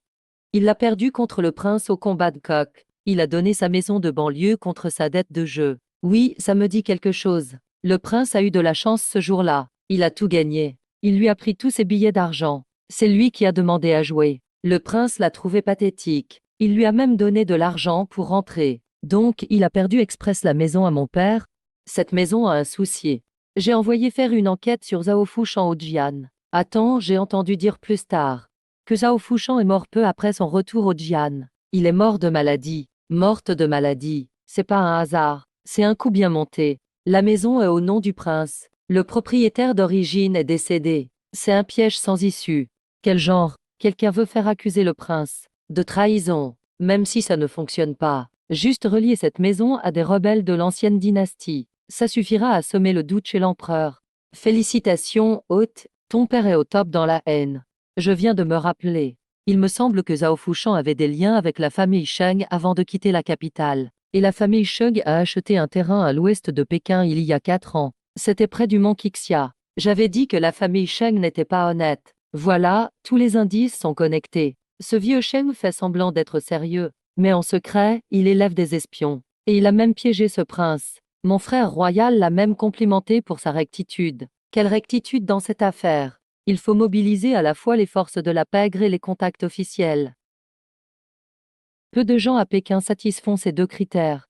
Il l'a perdu contre le prince au combat de coq. Il a donné sa maison de banlieue contre sa dette de jeu. Oui, ça me dit quelque chose. Le prince a eu de la chance ce jour-là. Il a tout gagné. Il lui a pris tous ses billets d'argent. C'est lui qui a demandé à jouer. Le prince l'a trouvé pathétique. Il lui a même donné de l'argent pour rentrer. Donc, il a perdu express la maison à mon père. Cette maison a un souci. J'ai envoyé faire une enquête sur Zhao Fushan au Jian. Attends, j'ai entendu dire plus tard que Zhao Fushan est mort peu après son retour au Jian. Il est mort de maladie. Morte de maladie. C'est pas un hasard. C'est un coup bien monté. La maison est au nom du prince. Le propriétaire d'origine est décédé. C'est un piège sans issue. Quel genre? Quelqu'un veut faire accuser le prince de trahison. Même si ça ne fonctionne pas. Juste relier cette maison à des rebelles de l'ancienne dynastie. Ça suffira à semer le doute chez l'empereur. Félicitations, hôte. Ton père est au top dans la haine. Je viens de me rappeler. Il me semble que Zhao Fushan avait des liens avec la famille Sheng avant de quitter la capitale. Et la famille Sheng a acheté un terrain à l'ouest de Pékin il y a 4 ans. C'était près du mont Qixia. J'avais dit que la famille Sheng n'était pas honnête. Voilà, tous les indices sont connectés. Ce vieux Sheng fait semblant d'être sérieux. Mais en secret, il élève des espions. Et il a même piégé ce prince. Mon frère royal l'a même complimenté pour sa rectitude. Quelle rectitude dans cette affaire! Il faut mobiliser à la fois les forces de la pègre et les contacts officiels. Peu de gens à Pékin satisfont ces 2 critères.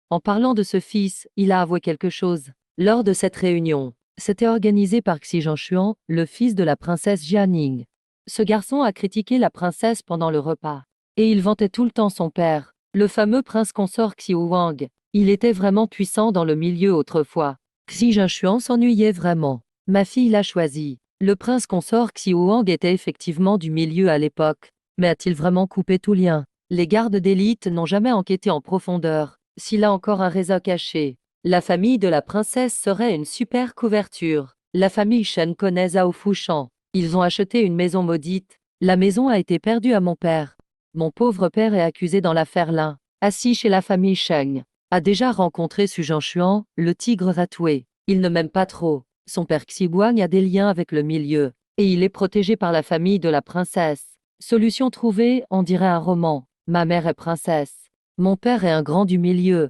En parlant de ce fils, il a avoué quelque chose. Lors de cette réunion, c'était organisé par Xi Zhanshuan, le fils de la princesse Jianing. Ce garçon a critiqué la princesse pendant le repas. Et il vantait tout le temps son père, le fameux prince consort Xiu Wang. Il était vraiment puissant dans le milieu autrefois. Xi Zhanshuan s'ennuyait vraiment. Ma fille l'a choisi. Le prince consort Xiu Wang était effectivement du milieu à l'époque. Mais a-t-il vraiment coupé tout lien? Les gardes d'élite n'ont jamais enquêté en profondeur. S'il a encore un réseau caché. La famille de la princesse serait une super couverture. La famille Shen connaît Zhao Fushan. Ils ont acheté une maison maudite. La maison a été perdue à mon père. Mon pauvre père est accusé dans l'affaire Lin. Assis chez la famille Sheng. A déjà rencontré Su Zhanshuan, le tigre ratoué. Il ne m'aime pas trop. Son père Xibuang a des liens avec le milieu. Et il est protégé par la famille de la princesse. Solution trouvée, on dirait un roman. Ma mère est princesse. Mon père est un grand du milieu.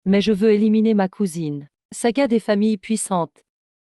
Mais je veux éliminer ma cousine. Saga des familles puissantes.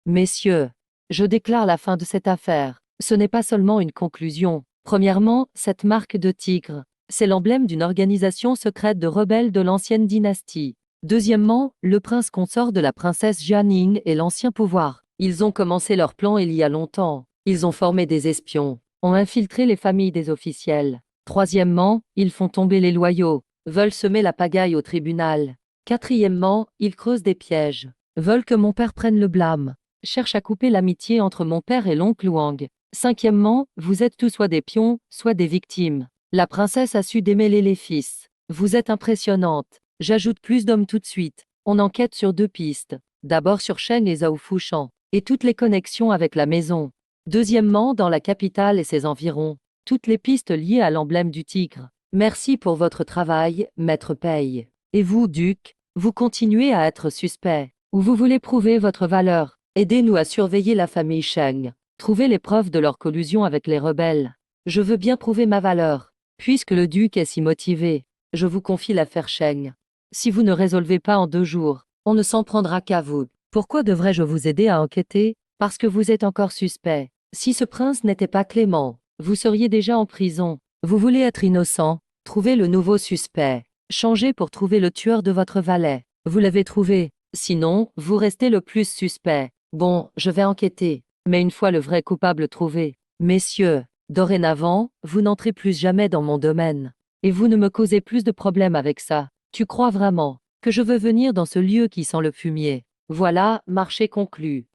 Messieurs, je déclare la fin de cette affaire. Ce n'est pas seulement une conclusion. Premièrement, cette marque de tigre, c'est l'emblème d'une organisation secrète de rebelles de l'ancienne dynastie. Deuxièmement, le prince consort de la princesse Jianing et l'ancien pouvoir. Ils ont commencé leur plan il y a longtemps. Ils ont formé des espions, ont infiltré les familles des officiels. Troisièmement, ils font tomber les loyaux, veulent semer la pagaille au tribunal. Quatrièmement, ils creusent des pièges, veulent que mon père prenne le blâme, cherchent à couper l'amitié entre mon père et l'oncle Wang. Cinquièmement, vous êtes tous soit des pions, soit des victimes. La princesse a su démêler les fils. Vous êtes impressionnante. J'ajoute plus d'hommes tout de suite. On enquête sur 2 pistes. D'abord sur Sheng et Zhao Fushan, et toutes les connexions avec la maison. Deuxièmement, dans la capitale et ses environs, toutes les pistes liées à l'emblème du tigre. Merci pour votre travail, maître Pei. Et vous, duc, vous continuez à être suspect. Ou vous voulez prouver votre valeur. Aidez-nous à surveiller la famille Sheng. Trouvez les preuves de leur collusion avec les rebelles. Je veux bien prouver ma valeur. Puisque le duc est si motivé, je vous confie l'affaire Sheng. Si vous ne résolvez pas en 2 jours, on ne s'en prendra qu'à vous. Pourquoi devrais-je vous aider à enquêter? Parce que vous êtes encore suspect. Si ce prince n'était pas clément, vous seriez déjà en prison. Vous voulez être innocent? Trouvez le nouveau suspect. Changez pour trouver le tueur de votre valet. Vous l'avez trouvé. Sinon, vous restez le plus suspect. Bon, je vais enquêter. Mais une fois le vrai coupable trouvé, messieurs, dorénavant, vous n'entrez plus jamais dans mon domaine. Et vous ne me causez plus de problèmes avec ça. Tu crois vraiment que je veux venir dans ce lieu qui sent le fumier? Voilà, marché conclu.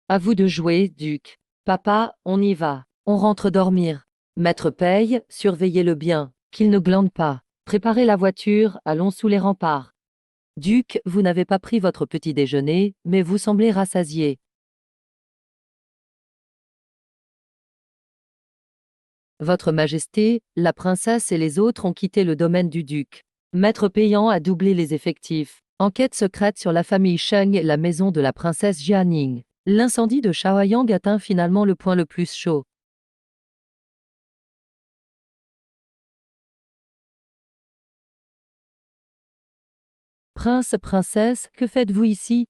À vous de jouer, duc. Papa, on y va. On rentre dormir. Maître Pei, surveillez-le bien, qu'il ne glande pas. Préparez la voiture, allons sous les remparts. Duc, vous n'avez pas pris votre petit déjeuner, mais vous semblez rassasié. Votre Majesté, la princesse et les autres ont quitté le domaine du duc. Maître Payant a doublé les effectifs. Enquête secrète sur la famille Sheng et la maison de la princesse Jianing. L'incendie de Shaoyang atteint finalement le point le plus chaud. Prince, princesse, que faites-vous ici?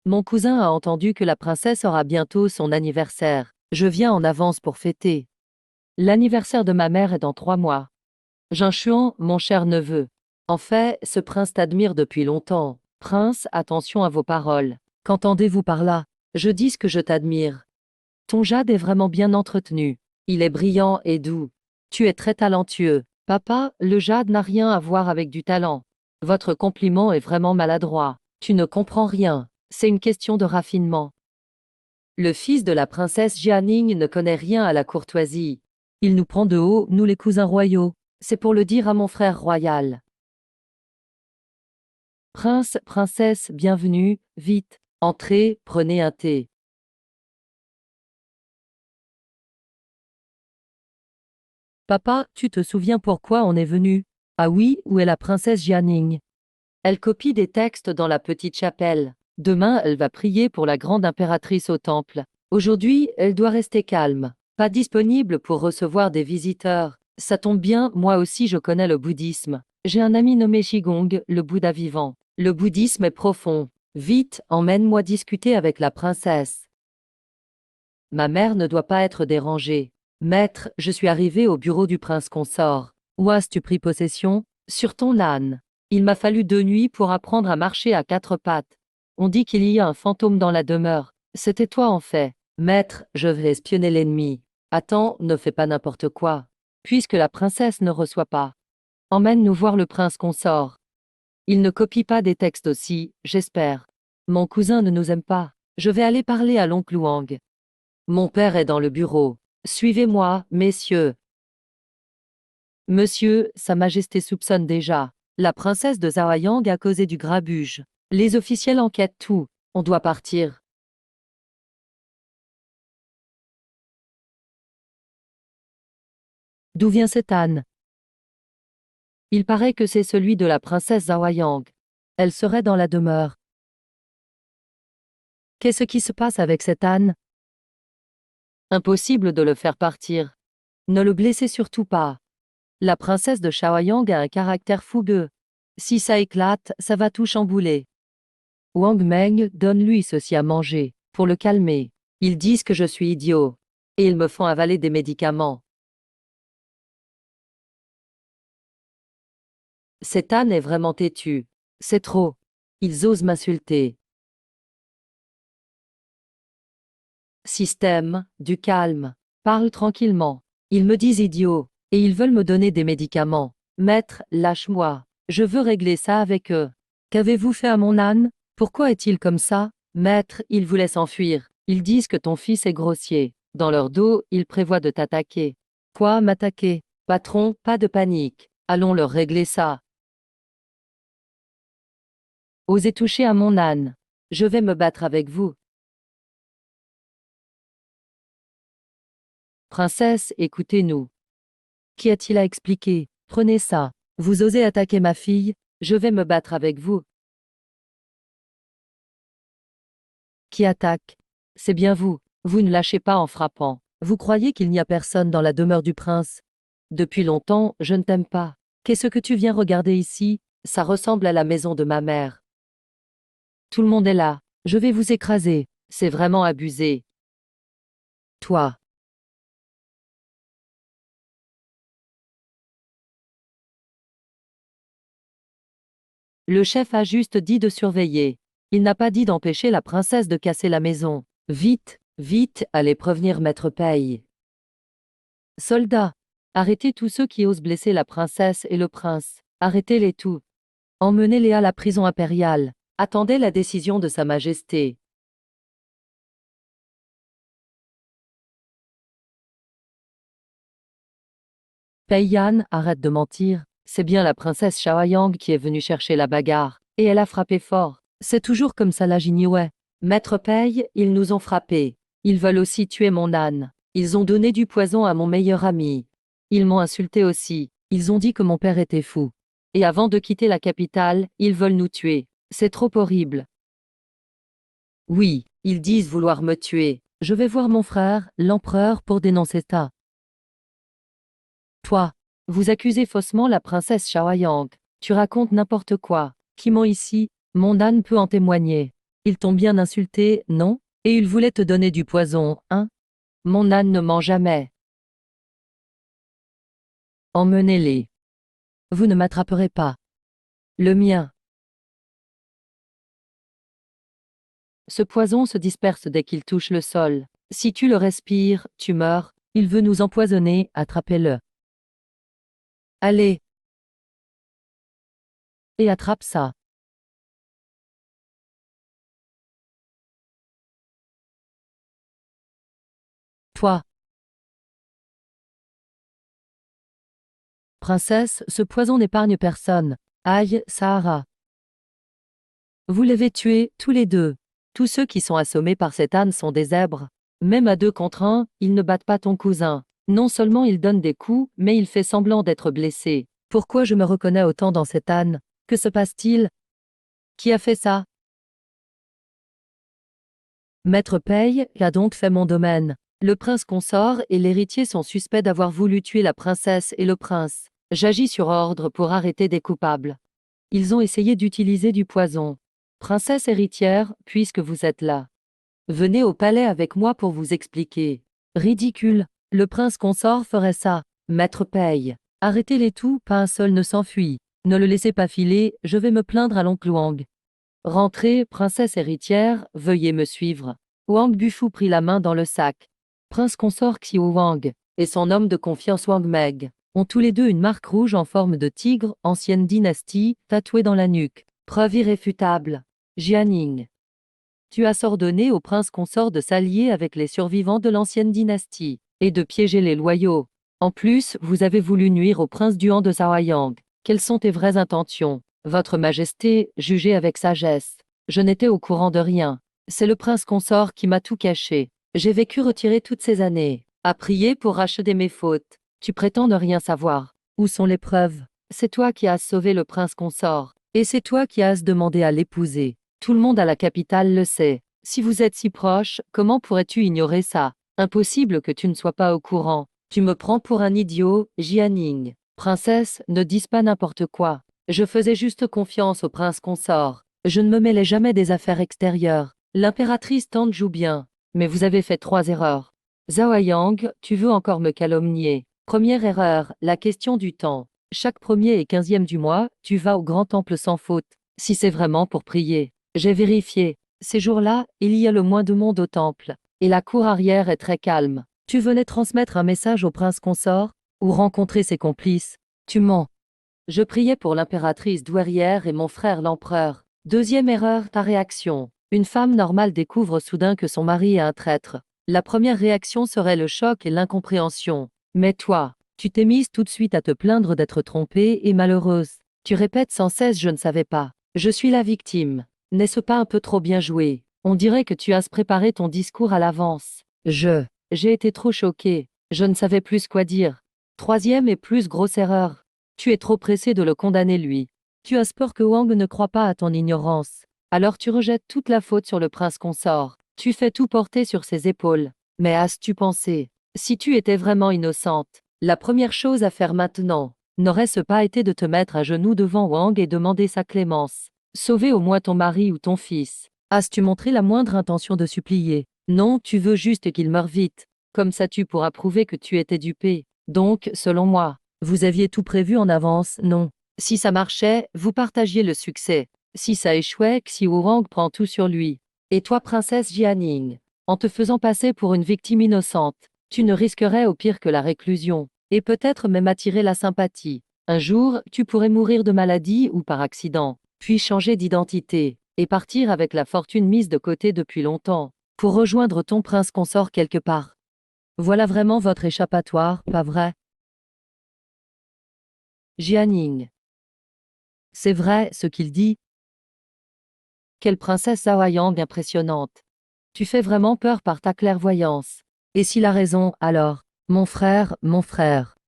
Mon cousin a entendu que la princesse aura bientôt son anniversaire. Je viens en avance pour fêter. L'anniversaire de ma mère est dans 3 mois. Jinshuan, mon cher neveu. En fait, ce prince t'admire depuis longtemps. Prince, attention à vos paroles. Qu'entendez-vous par là? Je dis que je t'admire. Ton jade est vraiment bien entretenu. Il est brillant et doux. Tu es très talentueux. Papa, le jade n'a rien à voir avec du talent. Votre compliment est vraiment maladroit. Tu ne comprends rien. C'est une question de raffinement. Le fils de la princesse Jianing ne connaît rien à la courtoisie. Il nous prend de haut, nous les cousins royaux. C'est pour le dire à mon frère royal. Prince, princesse, bienvenue, vite, entrez, prenez un thé. Papa, tu te souviens pourquoi on est venu? Ah oui, où est la princesse Jianing? Elle copie des textes dans la petite chapelle. Demain, elle va prier pour la grande impératrice au temple. Aujourd'hui, elle doit rester calme, pas disponible pour recevoir des visiteurs. Ça tombe bien, moi aussi je connais le bouddhisme. J'ai un ami nommé Qigong, le Bouddha vivant. Le bouddhisme est profond. Vite, emmène-moi discuter avec la princesse. Ma mère ne doit pas être dérangée. Maître, je suis arrivé au bureau du prince consort. Où as-tu pris possession? Sur ton âne. Il m'a fallu 2 nuits pour apprendre à marcher à 4 pattes. On dit qu'il y a un fantôme dans la demeure. C'était toi en fait. Maître, je vais espionner l'ennemi. Attends, ne fais pas n'importe quoi. Puisque la princesse ne reçoit pas. Emmène-nous voir le prince consort. Il ne copie pas des textes aussi, j'espère. Mon cousin ne nous aime pas. Je vais aller parler à l'oncle Wang. Mon père est dans le bureau. Suivez-moi, messieurs. Monsieur, Sa Majesté soupçonne déjà. La princesse de Zhaoyang a causé du grabuge. Les officiels enquêtent tout. On doit partir. D'où vient cet âne? Il paraît que c'est celui de la princesse Zhaoyang. Elle serait dans la demeure. Qu'est-ce qui se passe avec cet âne? Impossible de le faire partir. Ne le blessez surtout pas. La princesse de Shaoyang a un caractère fougueux. Si ça éclate, ça va tout chambouler. Wang Meng, donne-lui ceci à manger, pour le calmer. Ils disent que je suis idiot. et ils me font avaler des médicaments. Cet âne est vraiment têtu. C'est trop. Ils osent m'insulter. Système, du calme. Parle tranquillement. Ils me disent idiot, et ils veulent me donner des médicaments. Maître, lâche-moi. Je veux régler ça avec eux. Qu'avez-vous fait à mon âne? Pourquoi est-il comme ça? Maître, ils voulaient s'enfuir. Ils disent que ton fils est grossier. Dans leur dos, ils prévoient de t'attaquer. Quoi, m'attaquer? Patron, pas de panique. Allons leur régler ça. Osez toucher à mon âne. Je vais me battre avec vous. Princesse, écoutez-nous. Qu'y a-t-il à expliquer? Prenez ça. Vous osez attaquer ma fille? Je vais me battre avec vous. Qui attaque? C'est bien vous. Vous ne lâchez pas en frappant. Vous croyez qu'il n'y a personne dans la demeure du prince? Depuis longtemps, je ne t'aime pas. Qu'est-ce que tu viens regarder ici? Ça ressemble à la maison de ma mère. Tout le monde est là. Je vais vous écraser. C'est vraiment abusé. Toi. Le chef a juste dit de surveiller. Il n'a pas dit d'empêcher la princesse de casser la maison. Vite, vite, allez prévenir Maître Paye. Soldats, arrêtez tous ceux qui osent blesser la princesse et le prince. Arrêtez-les tous. Emmenez-les à la prison impériale. Attendez la décision de Sa Majesté. Pei-Yan, arrête de mentir. C'est bien la princesse Shaoyang qui est venue chercher la bagarre. Et elle a frappé fort. C'est toujours comme ça la Jinyue. Maître Pei, ils nous ont frappés. Ils veulent aussi tuer mon âne. Ils ont donné du poison à mon meilleur ami. Ils m'ont insulté aussi. Ils ont dit que mon père était fou. Et avant de quitter la capitale, ils veulent nous tuer. C'est trop horrible. Oui, ils disent vouloir me tuer. Je vais voir mon frère, l'empereur, pour dénoncer ça. Toi, vous accusez faussement la princesse Shaoyang. Tu racontes n'importe quoi. Qui ment ici? Mon âne peut en témoigner. Ils t'ont bien insulté, non? Et ils voulaient te donner du poison, hein? Mon âne ne ment jamais. Emmenez-les. Vous ne m'attraperez pas. Le mien. Ce poison se disperse dès qu'il touche le sol. Si tu le respires, tu meurs. Il veut nous empoisonner, attrapez-le. Allez. Et attrape ça. Toi. Princesse, ce poison n'épargne personne. Aïe, Sahara. Vous l'avez tué, tous les deux. Tous ceux qui sont assommés par cet âne sont des zèbres. Même à 2 contre 1, ils ne battent pas ton cousin. Non seulement il donne des coups, mais il fait semblant d'être blessé. Pourquoi je me reconnais autant dans cet âne? Que se passe-t-il? Qui a fait ça? Maître Paye a donc fait mon domaine. Le prince consort et l'héritier sont suspects d'avoir voulu tuer la princesse et le prince. J'agis sur ordre pour arrêter des coupables. Ils ont essayé d'utiliser du poison. Princesse héritière, puisque vous êtes là. Venez au palais avec moi pour vous expliquer. Ridicule. Le prince consort ferait ça. Maître Paye. Arrêtez-les tous, pas un seul ne s'enfuit. Ne le laissez pas filer, je vais me plaindre à l'oncle Wang. Rentrez, princesse héritière, veuillez me suivre. Wang Bufu prit la main dans le sac. Prince consort Xiao Wang et son homme de confiance Wang Meg ont tous les deux une marque rouge en forme de tigre, ancienne dynastie, tatouée dans la nuque. Preuve irréfutable. Jianing. Tu as ordonné au prince consort de s'allier avec les survivants de l'ancienne dynastie et de piéger les loyaux. En plus, vous avez voulu nuire au prince Duan de Shaoyang. Quelles sont tes vraies intentions? Votre Majesté, jugez avec sagesse. Je n'étais au courant de rien. C'est le prince consort qui m'a tout caché. J'ai vécu retiré toutes ces années, à prier pour racheter mes fautes. Tu prétends ne rien savoir. Où sont les preuves? C'est toi qui as sauvé le prince consort, et c'est toi qui as demandé à l'épouser. Tout le monde à la capitale le sait. Si vous êtes si proche, comment pourrais-tu ignorer ça? Impossible que tu ne sois pas au courant. Tu me prends pour un idiot, Jianing. Princesse, ne dis pas n'importe quoi. Je faisais juste confiance au prince consort. Je ne me mêlais jamais des affaires extérieures. L'impératrice Tante joue bien. Mais vous avez fait 3 erreurs. Zhaoyang, tu veux encore me calomnier. Première erreur, la question du temps. Chaque premier et 15e du mois, tu vas au grand temple sans faute, si c'est vraiment pour prier. J'ai vérifié. Ces jours-là, il y a le moins de monde au temple, et la cour arrière est très calme. Tu venais transmettre un message au prince consort, ou rencontrer ses complices. Tu mens. Je priais pour l'impératrice douairière et mon frère l'empereur. Deuxième erreur, ta réaction. Une femme normale découvre soudain que son mari est un traître. La première réaction serait le choc et l'incompréhension. Mais toi, tu t'es mise tout de suite à te plaindre d'être trompée et malheureuse. Tu répètes sans cesse je ne savais pas. Je suis la victime. N'est-ce pas un peu trop bien joué? On dirait que tu as préparé ton discours à l'avance. J'ai été trop choquée. Je ne savais plus quoi dire. Troisième et plus grosse erreur. Tu es trop pressé de le condamner lui. Tu as peur que Wang ne croie pas à ton ignorance. Alors tu rejettes toute la faute sur le prince consort. Tu fais tout porter sur ses épaules. Mais as-tu pensé, si tu étais vraiment innocente, la première chose à faire maintenant, n'aurait-ce pas été de te mettre à genoux devant Wang et demander sa clémence? Sauver au moins ton mari ou ton fils. As-tu montré la moindre intention de supplier? Non, tu veux juste qu'il meure vite. Comme ça tu pourras prouver que tu étais dupé. Donc, selon moi, vous aviez tout prévu en avance, non? Si ça marchait, vous partagiez le succès. Si ça échouait, Xiu Wang prend tout sur lui. Et toi, princesse Jianing, en te faisant passer pour une victime innocente, tu ne risquerais au pire que la réclusion, et peut-être même attirer la sympathie. Un jour, tu pourrais mourir de maladie ou par accident, puis changer d'identité, et partir avec la fortune mise de côté depuis longtemps, pour rejoindre ton prince consort quelque part. Voilà vraiment votre échappatoire, pas vrai? Jianing. C'est vrai, ce qu'il dit. Quelle princesse Zhaoyang impressionnante. Tu fais vraiment peur par ta clairvoyance. Et s'il a raison, alors, mon frère,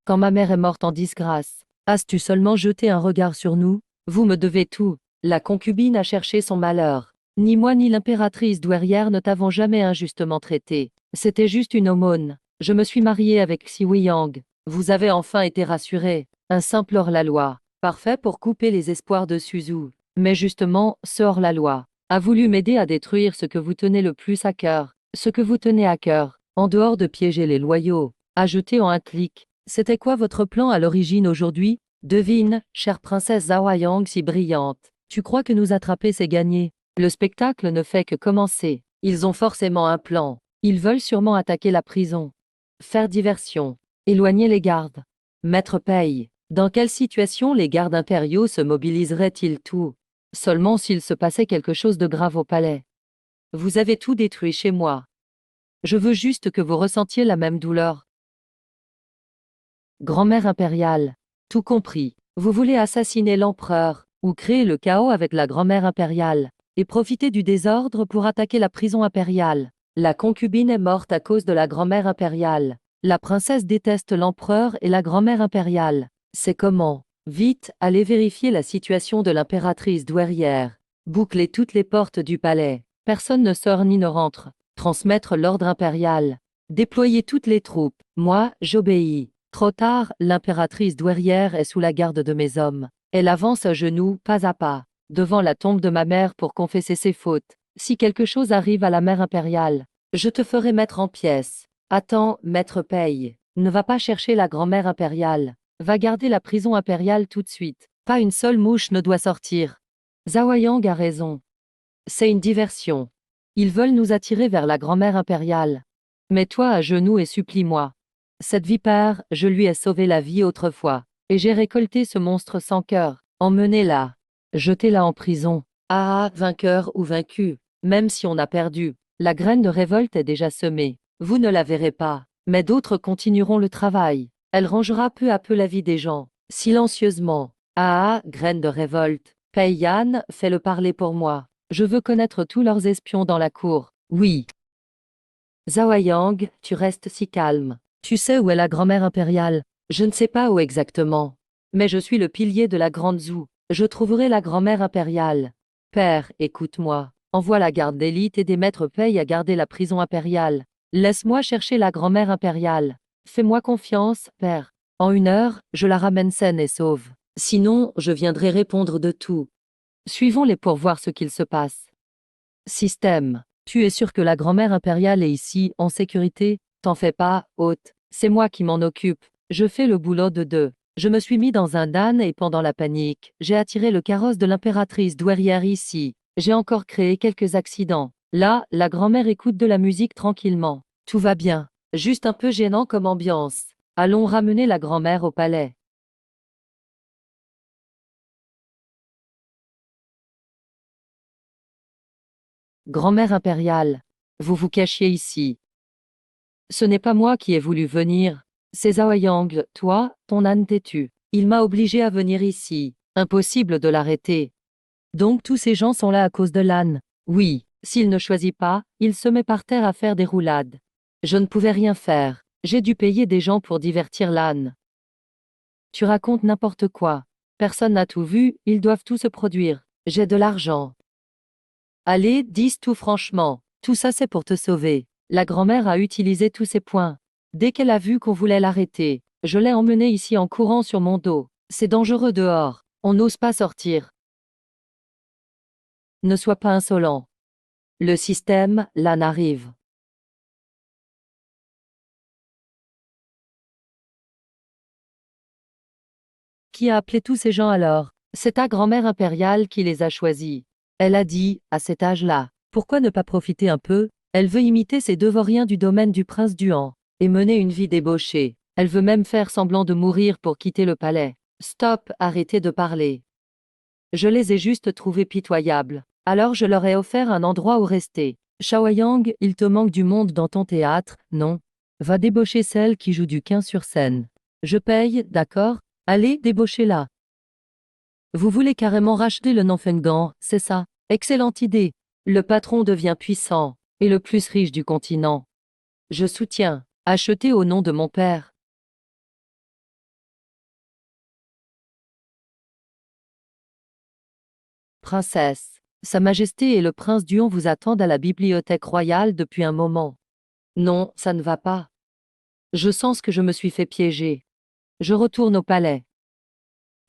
quand ma mère est morte en disgrâce, as-tu seulement jeté un regard sur nous? Vous me devez tout. La concubine a cherché son malheur. Ni moi ni l'impératrice douairière ne t'avons jamais injustement traité. C'était juste une aumône. Je me suis mariée avec Xiu Yang. Vous avez enfin été rassurés. Un simple hors-la-loi. Parfait pour couper les espoirs de Suzu. Mais justement, ce hors-la-loi a voulu m'aider à détruire ce que vous tenez le plus à cœur, ce que vous tenez à cœur, en dehors de piéger les loyaux. Ajouté en un clic. C'était quoi votre plan à l'origine aujourd'hui? Devine, chère princesse Zhaoyang si brillante. Tu crois que nous attraper c'est gagner? Le spectacle ne fait que commencer. Ils ont forcément un plan. Ils veulent sûrement attaquer la prison. Faire diversion. Éloigner les gardes. Mettre paye. Dans quelle situation les gardes impériaux se mobiliseraient-ils tout? Seulement s'il se passait quelque chose de grave au palais. Vous avez tout détruit chez moi. Je veux juste que vous ressentiez la même douleur. Grand-mère impériale. Tout compris. Vous voulez assassiner l'empereur, ou créer le chaos avec la grand-mère impériale, et profiter du désordre pour attaquer la prison impériale. La concubine est morte à cause de la grand-mère impériale. La princesse déteste l'empereur et la grand-mère impériale. C'est comment? Vite, allez vérifier la situation de l'impératrice douairière. Bouclez toutes les portes du palais. Personne ne sort ni ne rentre. Transmettre l'ordre impérial. Déployer toutes les troupes. Moi, j'obéis. Trop tard, l'impératrice douairière est sous la garde de mes hommes. Elle avance à genoux, pas à pas, devant la tombe de ma mère pour confesser ses fautes. Si quelque chose arrive à la mère impériale, je te ferai mettre en pièces. Attends, maître paye. Ne va pas chercher la grand-mère impériale. Va garder la prison impériale tout de suite. Pas une seule mouche ne doit sortir. Zhaoyang a raison. C'est une diversion. Ils veulent nous attirer vers la grand-mère impériale. Mets-toi à genoux et supplie-moi. Cette vipère, je lui ai sauvé la vie autrefois, et j'ai récolté ce monstre sans cœur. Emmenez-la. Jetez-la en prison. Ah, vainqueur ou vaincu, même si on a perdu, la graine de révolte est déjà semée. Vous ne la verrez pas, mais d'autres continueront le travail. Elle rangera peu à peu la vie des gens, silencieusement. Ah, graine de révolte. Pei Yan, fais-le parler pour moi. Je veux connaître tous leurs espions dans la cour. Oui. Zhaoyang, tu restes si calme. Tu sais où est la grand-mère impériale? Je ne sais pas où exactement. Mais je suis le pilier de la grande Zhou. Je trouverai la grand-mère impériale. Père, écoute-moi. Envoie la garde d'élite et des maîtres payes à garder la prison impériale. Laisse-moi chercher la grand-mère impériale. Fais-moi confiance, père. En 1 heure, je la ramène saine et sauve. Sinon, je viendrai répondre de tout. Suivons-les pour voir ce qu'il se passe. Système. Tu es sûr que la grand-mère impériale est ici, en sécurité? T'en fais pas, hôte, c'est moi qui m'en occupe. Je fais le boulot de deux. Je me suis mis dans un âne et pendant la panique, j'ai attiré le carrosse de l'impératrice douairière ici. J'ai encore créé quelques accidents. Là, la grand-mère écoute de la musique tranquillement. Tout va bien. Juste un peu gênant comme ambiance. Allons ramener la grand-mère au palais. Grand-mère impériale, vous vous cachiez ici. Ce n'est pas moi qui ai voulu venir. C'est Zhao Yang, toi, ton âne têtu. Il m'a obligé à venir ici. Impossible de l'arrêter. Donc tous ces gens sont là à cause de l'âne. Oui, s'il ne choisit pas, il se met par terre à faire des roulades. Je ne pouvais rien faire. J'ai dû payer des gens pour divertir l'âne. Tu racontes n'importe quoi. Personne n'a tout vu, ils doivent tout se produire. J'ai de l'argent. Allez, dis tout franchement. Tout ça c'est pour te sauver. La grand-mère a utilisé tous ses points. Dès qu'elle a vu qu'on voulait l'arrêter, je l'ai emmenée ici en courant sur mon dos. C'est dangereux dehors. On n'ose pas sortir. Ne sois pas insolent. Le système, là n'arrive. Qui a appelé tous ces gens alors? C'est ta grand-mère impériale qui les a choisis. Elle a dit, à cet âge-là, pourquoi ne pas profiter un peu? Elle veut imiter ces deux vauriens du domaine du prince Duan et mener une vie débauchée. Elle veut même faire semblant de mourir pour quitter le palais. Stop, arrêtez de parler. Je les ai juste trouvés pitoyables. Alors je leur ai offert un endroit où rester. Shaoyang, il te manque du monde dans ton théâtre, non? Va débaucher celle qui joue du quin sur scène. Je paye, d'accord? Allez, débauchez-la. Vous voulez carrément racheter le Nanfengdan, c'est ça? Excellente idée. Le patron devient puissant, et le plus riche du continent. Je soutiens. Acheter au nom de mon père. Princesse, Sa Majesté et le prince Duan vous attendent à la bibliothèque royale depuis un moment. Non, ça ne va pas. Je sens que je me suis fait piéger. Je retourne au palais.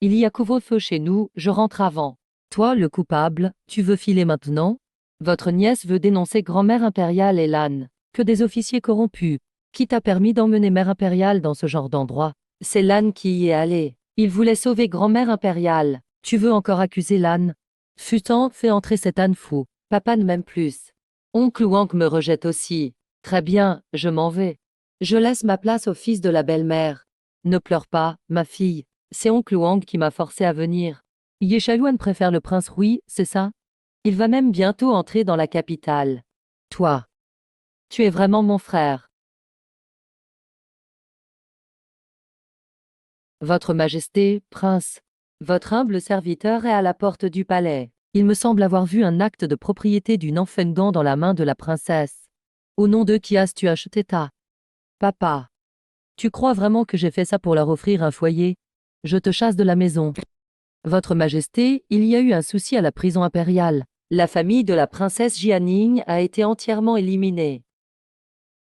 Il y a couvre-feu chez nous, je rentre avant. Toi, le coupable, tu veux filer maintenant? Votre nièce veut dénoncer grand-mère impériale et l'âne. Que des officiers corrompus. Qui t'a permis d'emmener mère impériale dans ce genre d'endroit? C'est l'âne qui y est allé. Il voulait sauver grand-mère impériale. Tu veux encore accuser l'âne? Futant, fais entrer cet âne fou. Papa ne m'aime plus. Oncle Wang me rejette aussi. Très bien, je m'en vais. Je laisse ma place au fils de la belle-mère. Ne pleure pas, ma fille. C'est oncle Wang qui m'a forcé à venir. Ye Shaoyuan préfère le prince Rui, c'est ça? Il va même bientôt entrer dans la capitale. Toi, tu es vraiment mon frère. Votre Majesté, prince, votre humble serviteur est à la porte du palais. Il me semble avoir vu un acte de propriété du Nanfengdan dans la main de la princesse. Au nom de qui as-tu acheté ta? Papa. Tu crois vraiment que j'ai fait ça pour leur offrir un foyer? Je te chasse de la maison. Votre Majesté, il y a eu un souci à la prison impériale. La famille de la princesse Jianing a été entièrement éliminée.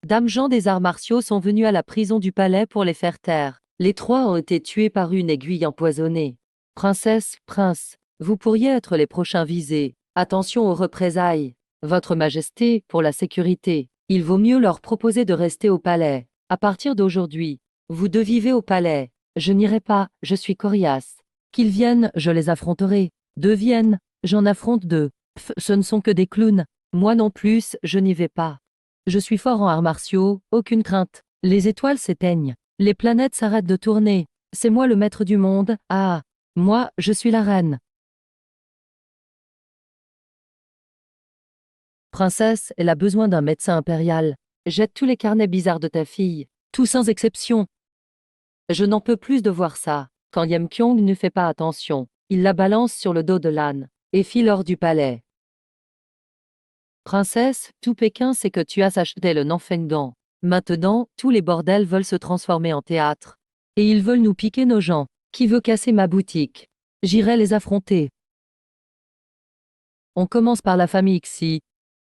Dame Jean des arts martiaux sont venus à la prison du palais pour les faire taire. Les trois ont été tués par une aiguille empoisonnée. Princesse, prince, vous pourriez être les prochains visés. Attention aux représailles. Votre Majesté, pour la sécurité, il vaut mieux leur proposer de rester au palais. À partir d'aujourd'hui, vous deux vivez au palais. Je n'irai pas, je suis coriace. Qu'ils viennent, je les affronterai. Deux viennent, j'en affronte deux. Pff, ce ne sont que des clowns. Moi non plus, je n'y vais pas. Je suis fort en arts martiaux, aucune crainte. Les étoiles s'éteignent. Les planètes s'arrêtent de tourner. C'est moi le maître du monde. Ah, moi, je suis la reine. Princesse, elle a besoin d'un médecin impérial. Jette tous les carnets bizarres de ta fille. Tous sans exception. Je n'en peux plus de voir ça. Quand Yam Kyong ne fait pas attention, il la balance sur le dos de l'âne et file hors du palais. Princesse, tout Pékin sait que tu as acheté le Nanfengdan. Maintenant, tous les bordels veulent se transformer en théâtre. Et ils veulent nous piquer nos gens. Qui veut casser ma boutique? J'irai les affronter. On commence par la famille Xi.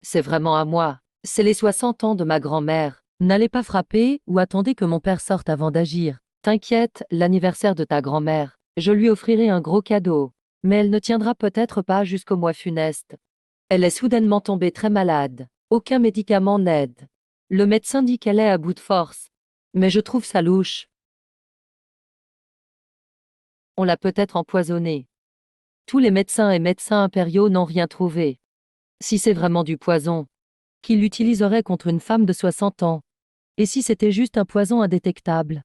C'est vraiment à moi. C'est les 60 ans de ma grand-mère. N'allez pas frapper ou attendez que mon père sorte avant d'agir. T'inquiète, l'anniversaire de ta grand-mère. Je lui offrirai un gros cadeau. Mais elle ne tiendra peut-être pas jusqu'au mois funeste. Elle est soudainement tombée très malade. Aucun médicament n'aide. Le médecin dit qu'elle est à bout de force. Mais je trouve ça louche. On l'a peut-être empoisonnée. Tous les médecins et médecins impériaux n'ont rien trouvé. Si c'est vraiment du poison, qui l'utiliserait contre une femme de 60 ans? Et si c'était juste un poison indétectable?